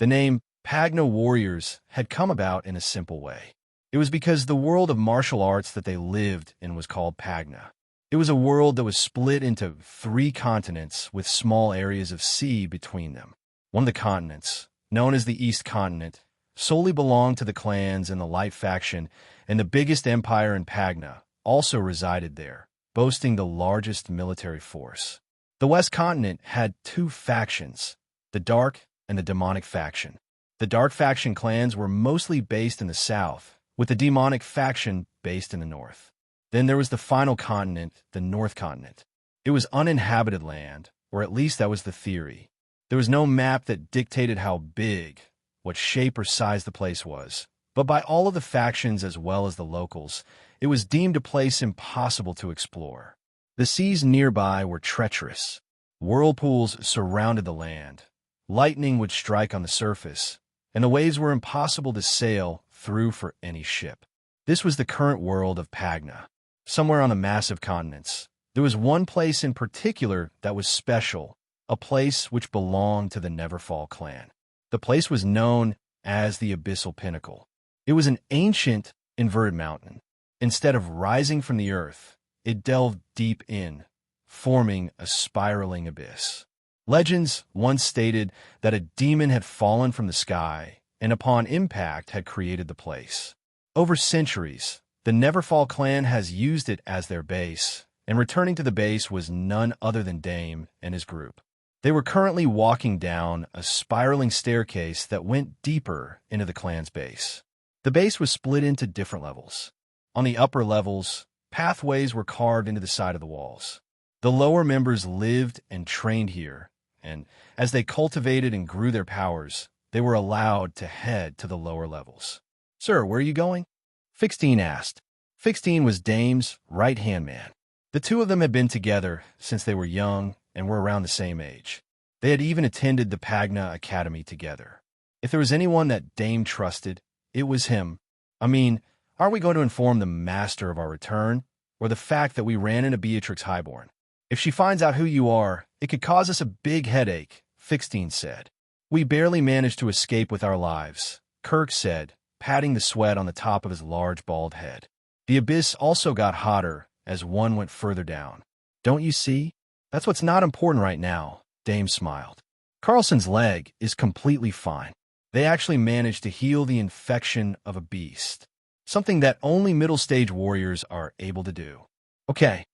The name Pagna Warriors had come about in a simple way. It was because the world of martial arts that they lived in was called Pagna. It was a world that was split into 3 continents with small areas of sea between them. One of the continents, known as the East Continent, solely belonged to the clans in the Light faction, and the biggest empire in Pagna also resided there, boasting the largest military force. The West Continent had 2 factions, the Dark and the Demonic faction. The Dark faction clans were mostly based in the south, with the Demonic faction based in the north. Then there was the final continent, the North Continent. It was uninhabited land, or at least that was the theory. There was no map that dictated how big, what shape or size the place was, but by all of the factions as well as the locals, it was deemed a place impossible to explore. The seas nearby were treacherous. Whirlpools surrounded the land. Lightning would strike on the surface, and the waves were impossible to sail through for any ship. This was the current world of Pagna. Somewhere on the massive continents, there was one place in particular that was special, a place which belonged to the Neverfall clan. The place was known as the Abyssal Pinnacle. It was an ancient, inverted mountain. Instead of rising from the earth, it delved deep in, forming a spiraling abyss. Legends once stated that a demon had fallen from the sky and upon impact had created the place. Over centuries, the Neverfall clan has used it as their base, and returning to the base was none other than Dame and his group. They were currently walking down a spiraling staircase that went deeper into the clan's base. The base was split into different levels. On the upper levels, pathways were carved into the side of the walls. The lower members lived and trained here, and as they cultivated and grew their powers, they were allowed to head to the lower levels. Sir, where are you going? Fixteen asked. Fixteen was Dame's right-hand man. The two of them had been together since they were young and were around the same age. They had even attended the Pagna Academy together. If there was anyone that Dame trusted, it was him. I mean, aren't we going to inform the master of our return, or the fact that we ran into Beatrix Highborn? If she finds out who you are, it could cause us a big headache, Fixteen said. We barely managed to escape with our lives, Kirk said, patting the sweat on the top of his large bald head. The abyss also got hotter as one went further down. Don't you see? That's what's not important right now, Dame smiled. Carlson's leg is completely fine. They actually managed to heal the infection of a beast, something that only middle-stage warriors are able to do. Okay,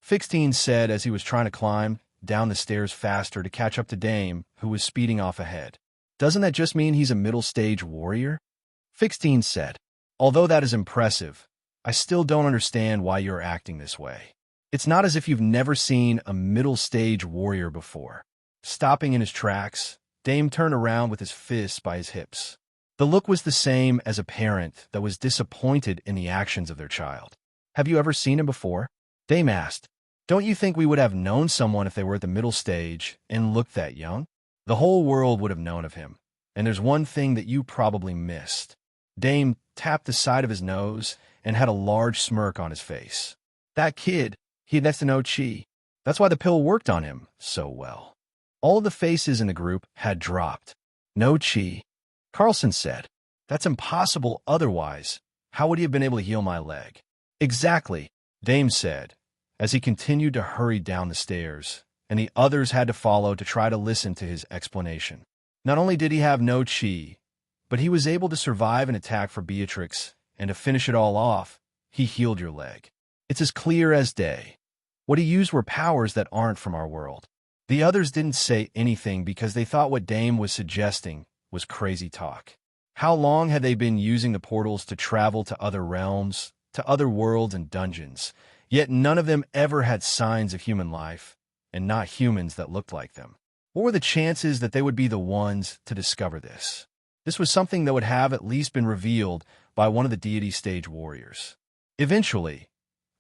Fixteen said as he was trying to climb down the stairs faster to catch up to Dame, who was speeding off ahead. Doesn't that just mean he's a middle-stage warrior? Fixteen said, although that is impressive, I still don't understand why you're acting this way. It's not as if you've never seen a middle-stage warrior before. Stopping in his tracks, Dame turned around with his fists by his hips. The look was the same as a parent that was disappointed in the actions of their child. Have you ever seen him before? Dame asked. Don't you think we would have known someone if they were at the middle stage and looked that young? The whole world would have known of him. And there's one thing that you probably missed. Dame tapped the side of his nose and had a large smirk on his face. That kid, he had next to no chi. That's why the pill worked on him so well. All of the faces in the group had dropped. No chi. Carlson said, "That's impossible otherwise. How would he have been able to heal my leg?" "Exactly," Dame said, as he continued to hurry down the stairs, and the others had to follow to try to listen to his explanation. Not only did he have no chi, but he was able to survive an attack for Beatrix, and to finish it all off, he healed your leg. It's as clear as day. What he used were powers that aren't from our world. The others didn't say anything because they thought what Dame was suggesting was crazy talk. How long had they been using the portals to travel to other realms, to other worlds and dungeons, yet none of them ever had signs of human life, and not humans that looked like them? What were the chances that they would be the ones to discover this? This was something that would have at least been revealed by one of the deity stage warriors. Eventually,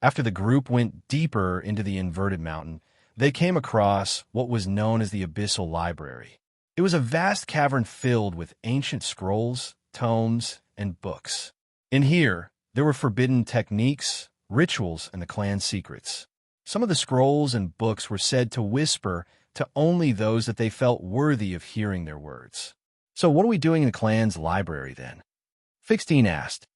after the group went deeper into the inverted mountain, they came across what was known as the Abyssal Library. It was a vast cavern filled with ancient scrolls, tomes, and books. In here, there were forbidden techniques, rituals, and the clan's secrets. Some of the scrolls and books were said to whisper to only those that they felt worthy of hearing their words. "So what are we doing in the clan's library then?" Fixtine asked.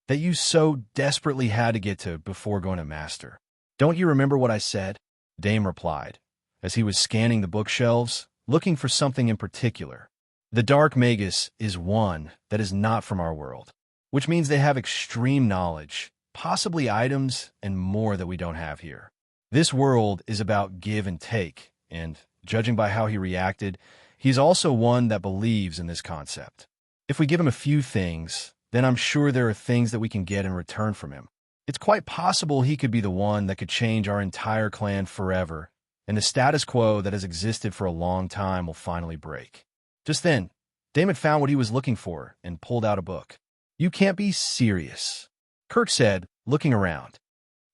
"That you so desperately had to get to before going to Master. Don't you remember what I said?" Dame replied, as he was scanning the bookshelves, looking for something in particular. "The Dark Magus is one that is not from our world, which means they have extreme knowledge, possibly items and more that we don't have here. This world is about give and take, and, judging by how he reacted, he's also one that believes in this concept. If we give him a few things, then I'm sure there are things that we can get in return from him. It's quite possible he could be the one that could change our entire clan forever, and the status quo that has existed for a long time will finally break." Just then, Dame had found what he was looking for and pulled out a book. "You can't be serious," Kirk said, looking around.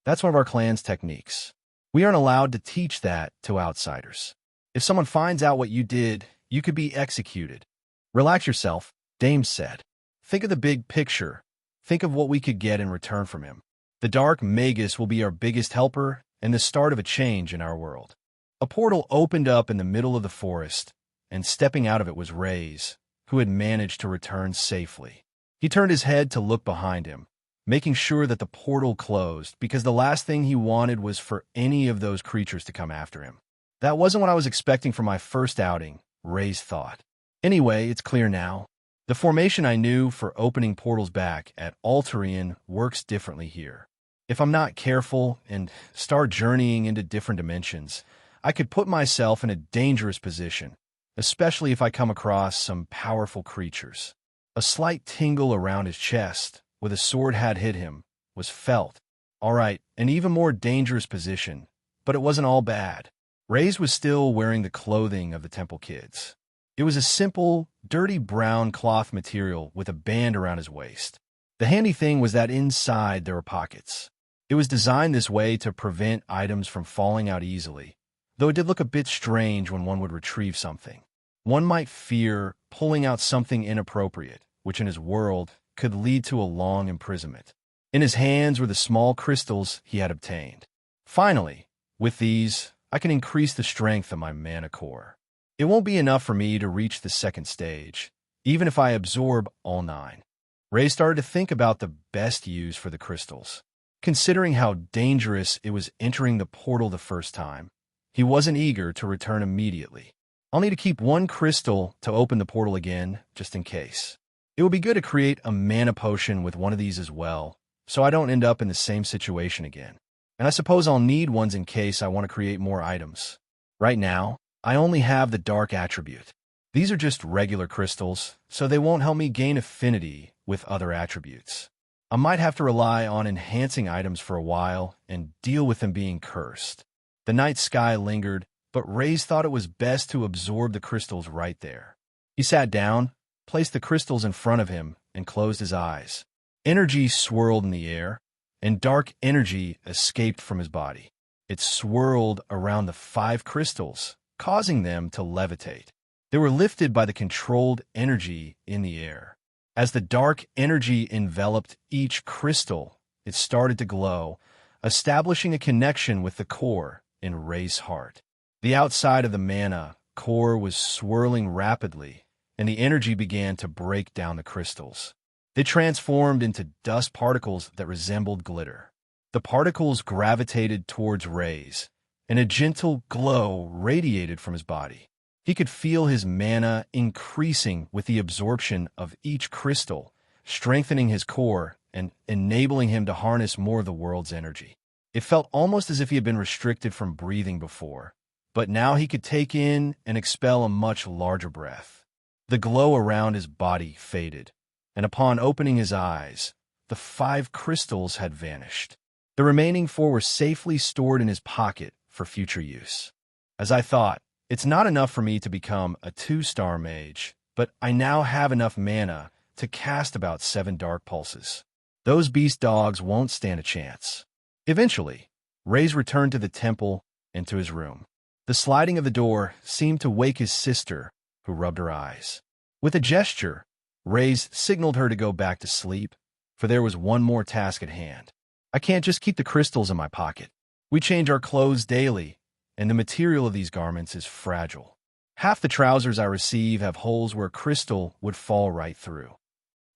"That's one of our clan's techniques. We aren't allowed to teach that to outsiders. If someone finds out what you did, you could be executed." "Relax yourself," Dame said. "Think of the big picture. Think of what we could get in return from him. The Dark Magus will be our biggest helper and the start of a change in our world." A portal opened up in the middle of the forest, and stepping out of it was Raze, who had managed to return safely. He turned his head to look behind him, making sure that the portal closed, because the last thing he wanted was for any of those creatures to come after him. "That wasn't what I was expecting for my first outing," Raze thought. "Anyway, it's clear now. The formation I knew for opening portals back at Altarian works differently here. If I'm not careful and start journeying into different dimensions, I could put myself in a dangerous position, especially if I come across some powerful creatures." A slight tingle around his chest, where the sword had hit him, was felt. All right, an even more dangerous position, but it wasn't all bad. Raze was still wearing the clothing of the Temple Kids. It was a simple, dirty brown cloth material with a band around his waist. The handy thing was that inside there were pockets. It was designed this way to prevent items from falling out easily, though it did look a bit strange when one would retrieve something. One might fear pulling out something inappropriate, which in his world could lead to a long imprisonment. In his hands were the small crystals he had obtained. "Finally, with these, I can increase the strength of my mana core. It won't be enough for me to reach the second stage, even if I absorb all 9. Ray started to think about the best use for the crystals. Considering how dangerous it was entering the portal the first time, he wasn't eager to return immediately. "I'll need to keep 1 crystal to open the portal again, just in case. It would be good to create a mana potion with one of these as well, so I don't end up in the same situation again. And I suppose I'll need ones in case I want to create more items. Right now, I only have the dark attribute. These are just regular crystals, so they won't help me gain affinity with other attributes. I might have to rely on enhancing items for a while and deal with them being cursed." The night sky lingered, but Raze thought it was best to absorb the crystals right there. He sat down, placed the crystals in front of him, and closed his eyes. Energy swirled in the air, and dark energy escaped from his body. It swirled around the 5 crystals, causing them to levitate. They were lifted by the controlled energy in the air. As the dark energy enveloped each crystal, it started to glow, establishing a connection with the core in Raze's heart. The outside of the mana core was swirling rapidly, and the energy began to break down the crystals. They transformed into dust particles that resembled glitter. The particles gravitated towards Raze, and a gentle glow radiated from his body. He could feel his mana increasing with the absorption of each crystal, strengthening his core and enabling him to harness more of the world's energy. It felt almost as if he had been restricted from breathing before, but now he could take in and expel a much larger breath. The glow around his body faded, and upon opening his eyes, the 5 crystals had vanished. The remaining 4 were safely stored in his pocket for future use. As I thought, it's not enough for me to become a 2-star mage, but I now have enough mana to cast about 7 dark pulses. Those beast dogs won't stand a chance. Eventually, Raze returned to the temple and to his room. The sliding of the door seemed to wake his sister, who rubbed her eyes. With a gesture, Raze signaled her to go back to sleep, for there was one more task at hand. I can't just keep the crystals in my pocket. We change our clothes daily, and the material of these garments is fragile. Half the trousers I receive have holes where crystal would fall right through.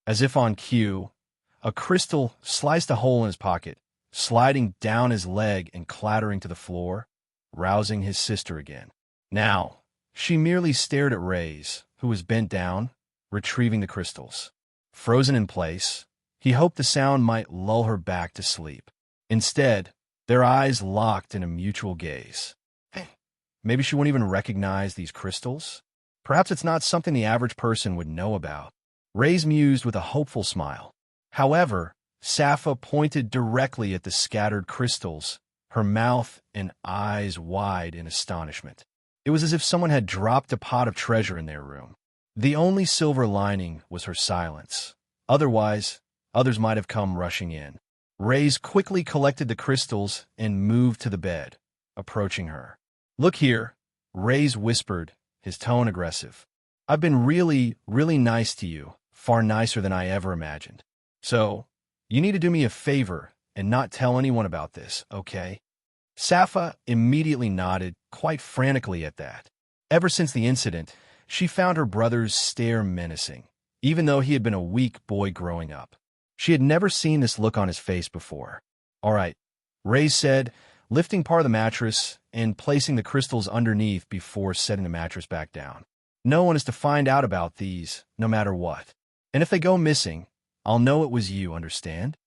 As if on cue, a crystal sliced a hole in his pocket, sliding down his leg and clattering to the floor, rousing his sister again. Now, she merely stared at Raze, who was bent down, retrieving the crystals. Frozen in place, he hoped the sound might lull her back to sleep. Instead, their eyes locked in a mutual gaze. Maybe she wouldn't even recognize these crystals? Perhaps it's not something the average person would know about. Raze mused with a hopeful smile. However, Sappa pointed directly at the scattered crystals, her mouth and eyes wide in astonishment. It was as if someone had dropped a pot of treasure in their room. The only silver lining was her silence. Otherwise, others might have come rushing in. Raze quickly collected the crystals and moved to the bed, approaching her. "Look here," Raze whispered, his tone aggressive. "I've been really nice to you, far nicer than I ever imagined. So, you need to do me a favor and not tell anyone about this, okay?" Sappa immediately nodded, quite frantically at that. Ever since the incident, she found her brother's stare menacing, even though he had been a weak boy growing up. She had never seen this look on his face before. "All right," Raze said, lifting part of the mattress and placing the crystals underneath before setting the mattress back down. "No one is to find out about these, no matter what. And if they go missing, I'll know it was you, understand?"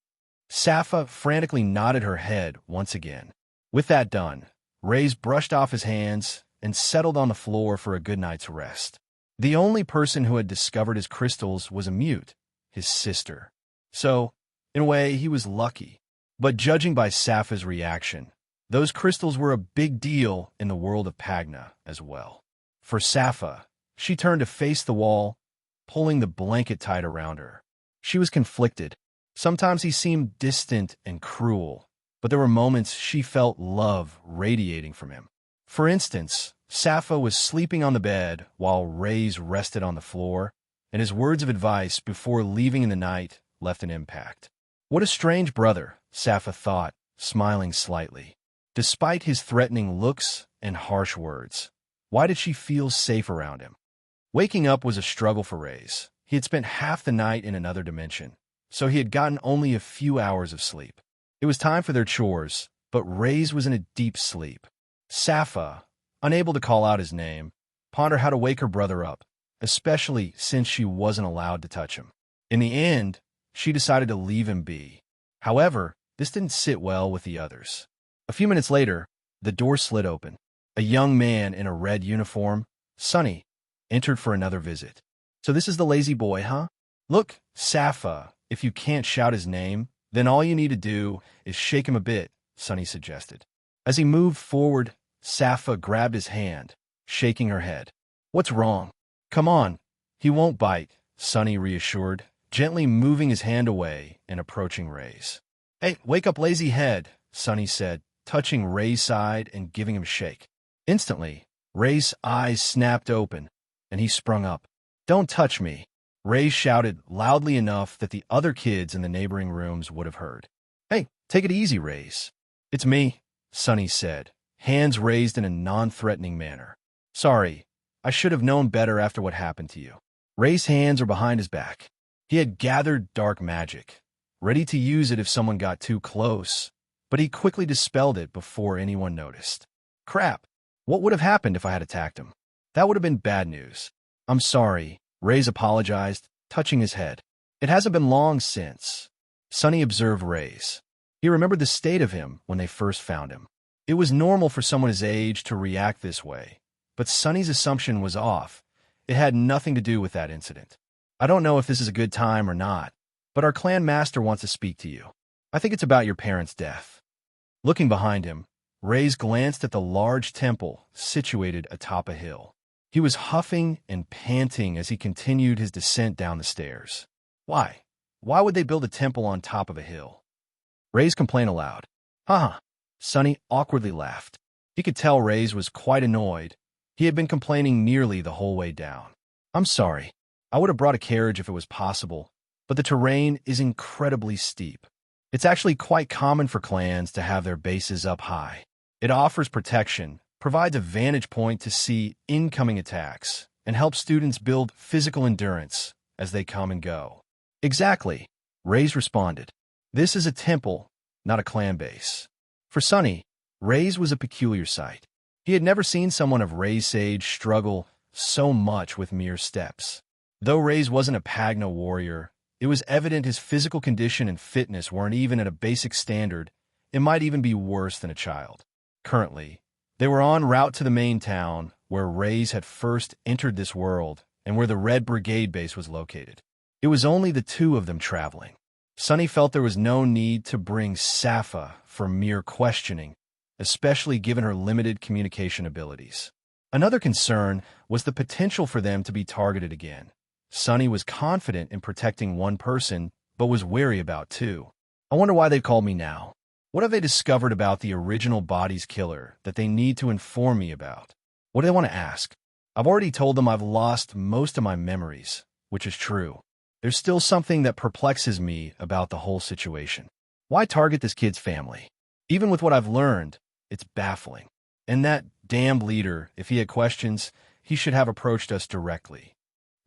Sappa frantically nodded her head once again. With that done, Raze brushed off his hands and settled on the floor for a good night's rest. The only person who had discovered his crystals was a mute, his sister. So, in a way, he was lucky. But judging by Sappa's reaction, those crystals were a big deal in the world of Pagna as well. For Sappa, she turned to face the wall, pulling the blanket tight around her. She was conflicted. Sometimes he seemed distant and cruel, but there were moments she felt love radiating from him. For instance, Sappa was sleeping on the bed while Raze rested on the floor, and his words of advice before leaving in the night left an impact. What a strange brother, Sappa thought, smiling slightly. Despite his threatening looks and harsh words, why did she feel safe around him? Waking up was a struggle for Raze. He had spent half the night in another dimension, so he had gotten only a few hours of sleep. It was time for their chores, but Raze was in a deep sleep. Sappa, unable to call out his name, pondered how to wake her brother up, especially since she wasn't allowed to touch him. In the end, she decided to leave him be. However, this didn't sit well with the others. A few minutes later, the door slid open. A young man in a red uniform, Sonny, entered for another visit. "So this is the lazy boy, huh? Look, Sappa, if you can't shout his name, then all you need to do is shake him a bit," Sonny suggested. As he moved forward, Sappa grabbed his hand, shaking her head. "What's wrong? Come on, he won't bite," Sonny reassured, gently moving his hand away and approaching Raze. "Hey, wake up, lazy head," Sonny said, touching Raze's side and giving him a shake. Instantly, Raze's eyes snapped open, and he sprung up. "Don't touch me," Raze shouted loudly enough that the other kids in the neighboring rooms would have heard. "Hey, take it easy, Raze." "It's me," Sunny said, hands raised in a non-threatening manner. "Sorry, I should have known better after what happened to you." Raze's hands were behind his back. He had gathered dark magic, ready to use it if someone got too close, but he quickly dispelled it before anyone noticed. Crap, what would have happened if I had attacked him? That would have been bad news. "I'm sorry," Raze apologized, touching his head. "It hasn't been long since." Sunny observed Raze. He remembered the state of him when they first found him. It was normal for someone his age to react this way, but Sunny's assumption was off. It had nothing to do with that incident. "I don't know if this is a good time or not, but our clan master wants to speak to you. I think it's about your parents' death." Looking behind him, Raze glanced at the large temple situated atop a hill. He was huffing and panting as he continued his descent down the stairs. Why? Why would they build a temple on top of a hill? Raze complained aloud. "Haha." Sunny awkwardly laughed. He could tell Raze was quite annoyed. He had been complaining nearly the whole way down. "I'm sorry. I would have brought a carriage if it was possible, but the terrain is incredibly steep. It's actually quite common for clans to have their bases up high. It offers protection, provides a vantage point to see incoming attacks, and helps students build physical endurance as they come and go." "Exactly," Raze responded. "This is a temple, not a clan base." For Sunny, Raze was a peculiar sight. He had never seen someone of Raze's age struggle so much with mere steps. Though Raze wasn't a Pagna warrior, it was evident his physical condition and fitness weren't even at a basic standard. It might even be worse than a child. Currently, they were en route to the main town, where Raze had first entered this world and where the Red Brigade base was located. It was only the two of them traveling. Sunny felt there was no need to bring Sappa for mere questioning, especially given her limited communication abilities. Another concern was the potential for them to be targeted again. Sunny was confident in protecting one person, but was wary about two. "I wonder why they've called me now. What have they discovered about the original body's killer that they need to inform me about? What do they want to ask? I've already told them I've lost most of my memories," which is true. There's still something that perplexes me about the whole situation. Why target this kid's family? Even with what I've learned, it's baffling. And that damned leader, if he had questions, he should have approached us directly.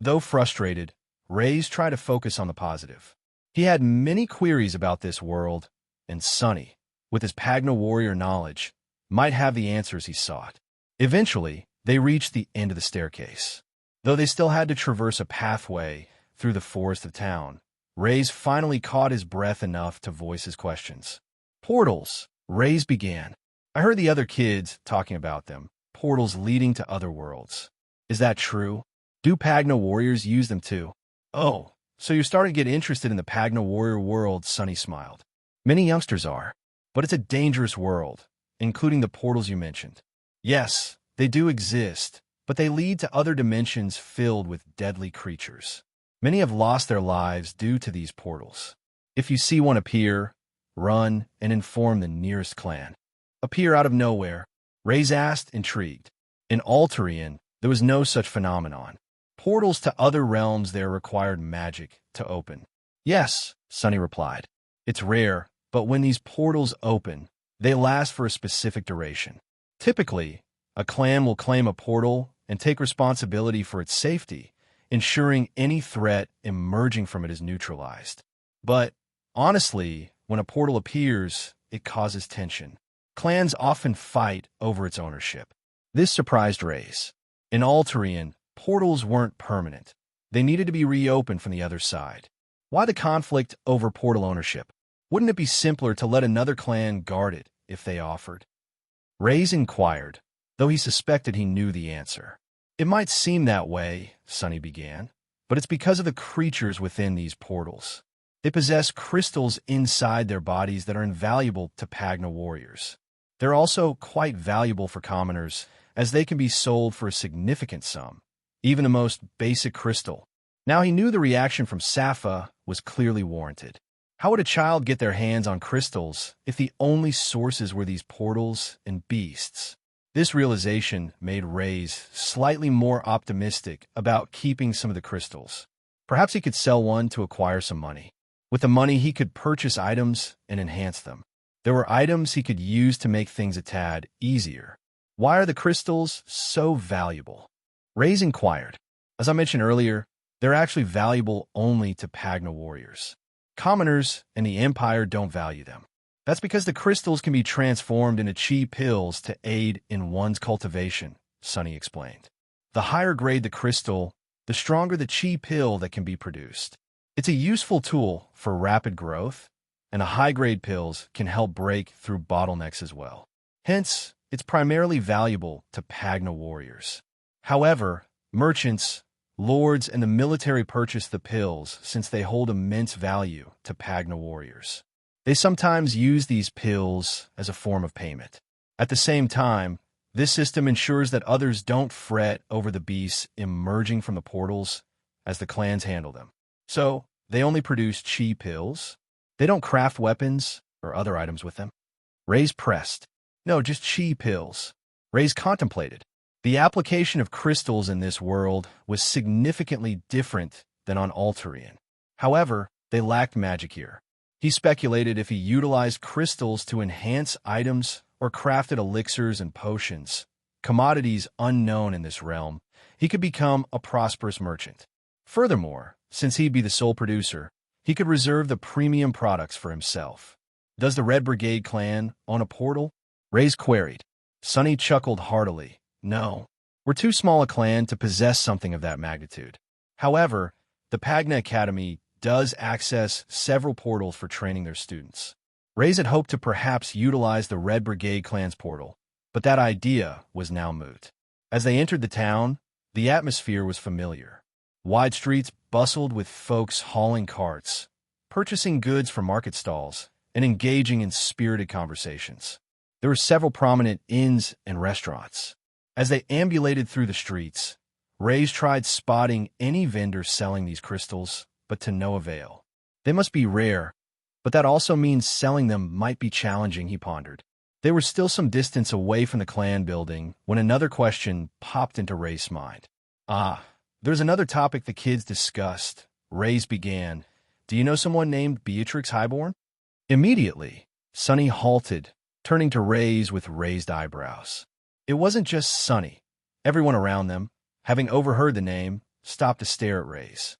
Though frustrated, Raze tried to focus on the positive. He had many queries about this world, and Sunny, with his Pagna warrior knowledge, might have the answers he sought. Eventually, they reached the end of the staircase. Though they still had to traverse a pathway through the forest of town, Raze finally caught his breath enough to voice his questions. "Portals," Raze began. "I heard the other kids talking about them. Portals leading to other worlds. Is that true? Do Pagna warriors use them too?" "Oh, so you're starting to get interested in the Pagna warrior world," Sunny smiled. "Many youngsters are, but it's a dangerous world, including the portals you mentioned." "Yes, they do exist, but they lead to other dimensions filled with deadly creatures. Many have lost their lives due to these portals. If you see one appear, run and inform the nearest clan." "Appear out of nowhere?" Raze asked, intrigued. In Alterian, there was no such phenomenon. Portals to other realms there required magic to open. "Yes," Sunny replied. "It's rare, but when these portals open, they last for a specific duration. Typically, a clan will claim a portal and take responsibility for its safety, ensuring any threat emerging from it is neutralized. But, honestly, when a portal appears, it causes tension. Clans often fight over its ownership." This surprised Raze. In Alterian, portals weren't permanent. They needed to be reopened from the other side. Why the conflict over portal ownership? Wouldn't it be simpler to let another clan guard it if they offered? Raze inquired, though he suspected he knew the answer. "It might seem that way," Sunny began, "but it's because of the creatures within these portals. They possess crystals inside their bodies that are invaluable to Pagna warriors. They're also quite valuable for commoners, as they can be sold for a significant sum, even the most basic crystal." Now he knew the reaction from Sappa was clearly warranted. How would a child get their hands on crystals if the only sources were these portals and beasts? This realization made Raze slightly more optimistic about keeping some of the crystals. Perhaps he could sell one to acquire some money. With the money, he could purchase items and enhance them. There were items he could use to make things a tad easier. Why are the crystals so valuable? Raze inquired. As I mentioned earlier, they're actually valuable only to Pagna warriors. Commoners and the Empire don't value them. That's because the crystals can be transformed into chi pills to aid in one's cultivation, Sunny explained. The higher grade the crystal, the stronger the chi pill that can be produced. It's a useful tool for rapid growth, and the high-grade pills can help break through bottlenecks as well. Hence, it's primarily valuable to Pagna warriors. However, merchants, lords, and the military purchase the pills since they hold immense value to Pagna warriors. They sometimes use these pills as a form of payment. At the same time, this system ensures that others don't fret over the beasts emerging from the portals as the clans handle them. So, they only produce chi pills. They don't craft weapons or other items with them. Raze pressed. No, just chi pills. Raze contemplated. The application of crystals in this world was significantly different than on Altarian. However, they lacked magic here. He speculated if he utilized crystals to enhance items or crafted elixirs and potions, commodities unknown in this realm, he could become a prosperous merchant. Furthermore, since he'd be the sole producer, he could reserve the premium products for himself. Does the Red Brigade clan own a portal? Raze queried. Sunny chuckled heartily. No, we're too small a clan to possess something of that magnitude. However, the Pagna Academy does access several portals for training their students. Raze had hoped to perhaps utilize the Red Brigade clan's portal, but that idea was now moot. As they entered the town, the atmosphere was familiar. Wide streets bustled with folks hauling carts, purchasing goods from market stalls, and engaging in spirited conversations. There were several prominent inns and restaurants. As they ambulated through the streets, Raze tried spotting any vendor selling these crystals, but to no avail. They must be rare, but that also means selling them might be challenging, he pondered. They were still some distance away from the clan building when another question popped into Raze's mind. There's another topic the kids discussed. Raze began. Do you know someone named Beatrix Highborn? Immediately, Sunny halted, turning to Raze with raised eyebrows. It wasn't just Sunny. Everyone around them, having overheard the name, stopped to stare at Raze.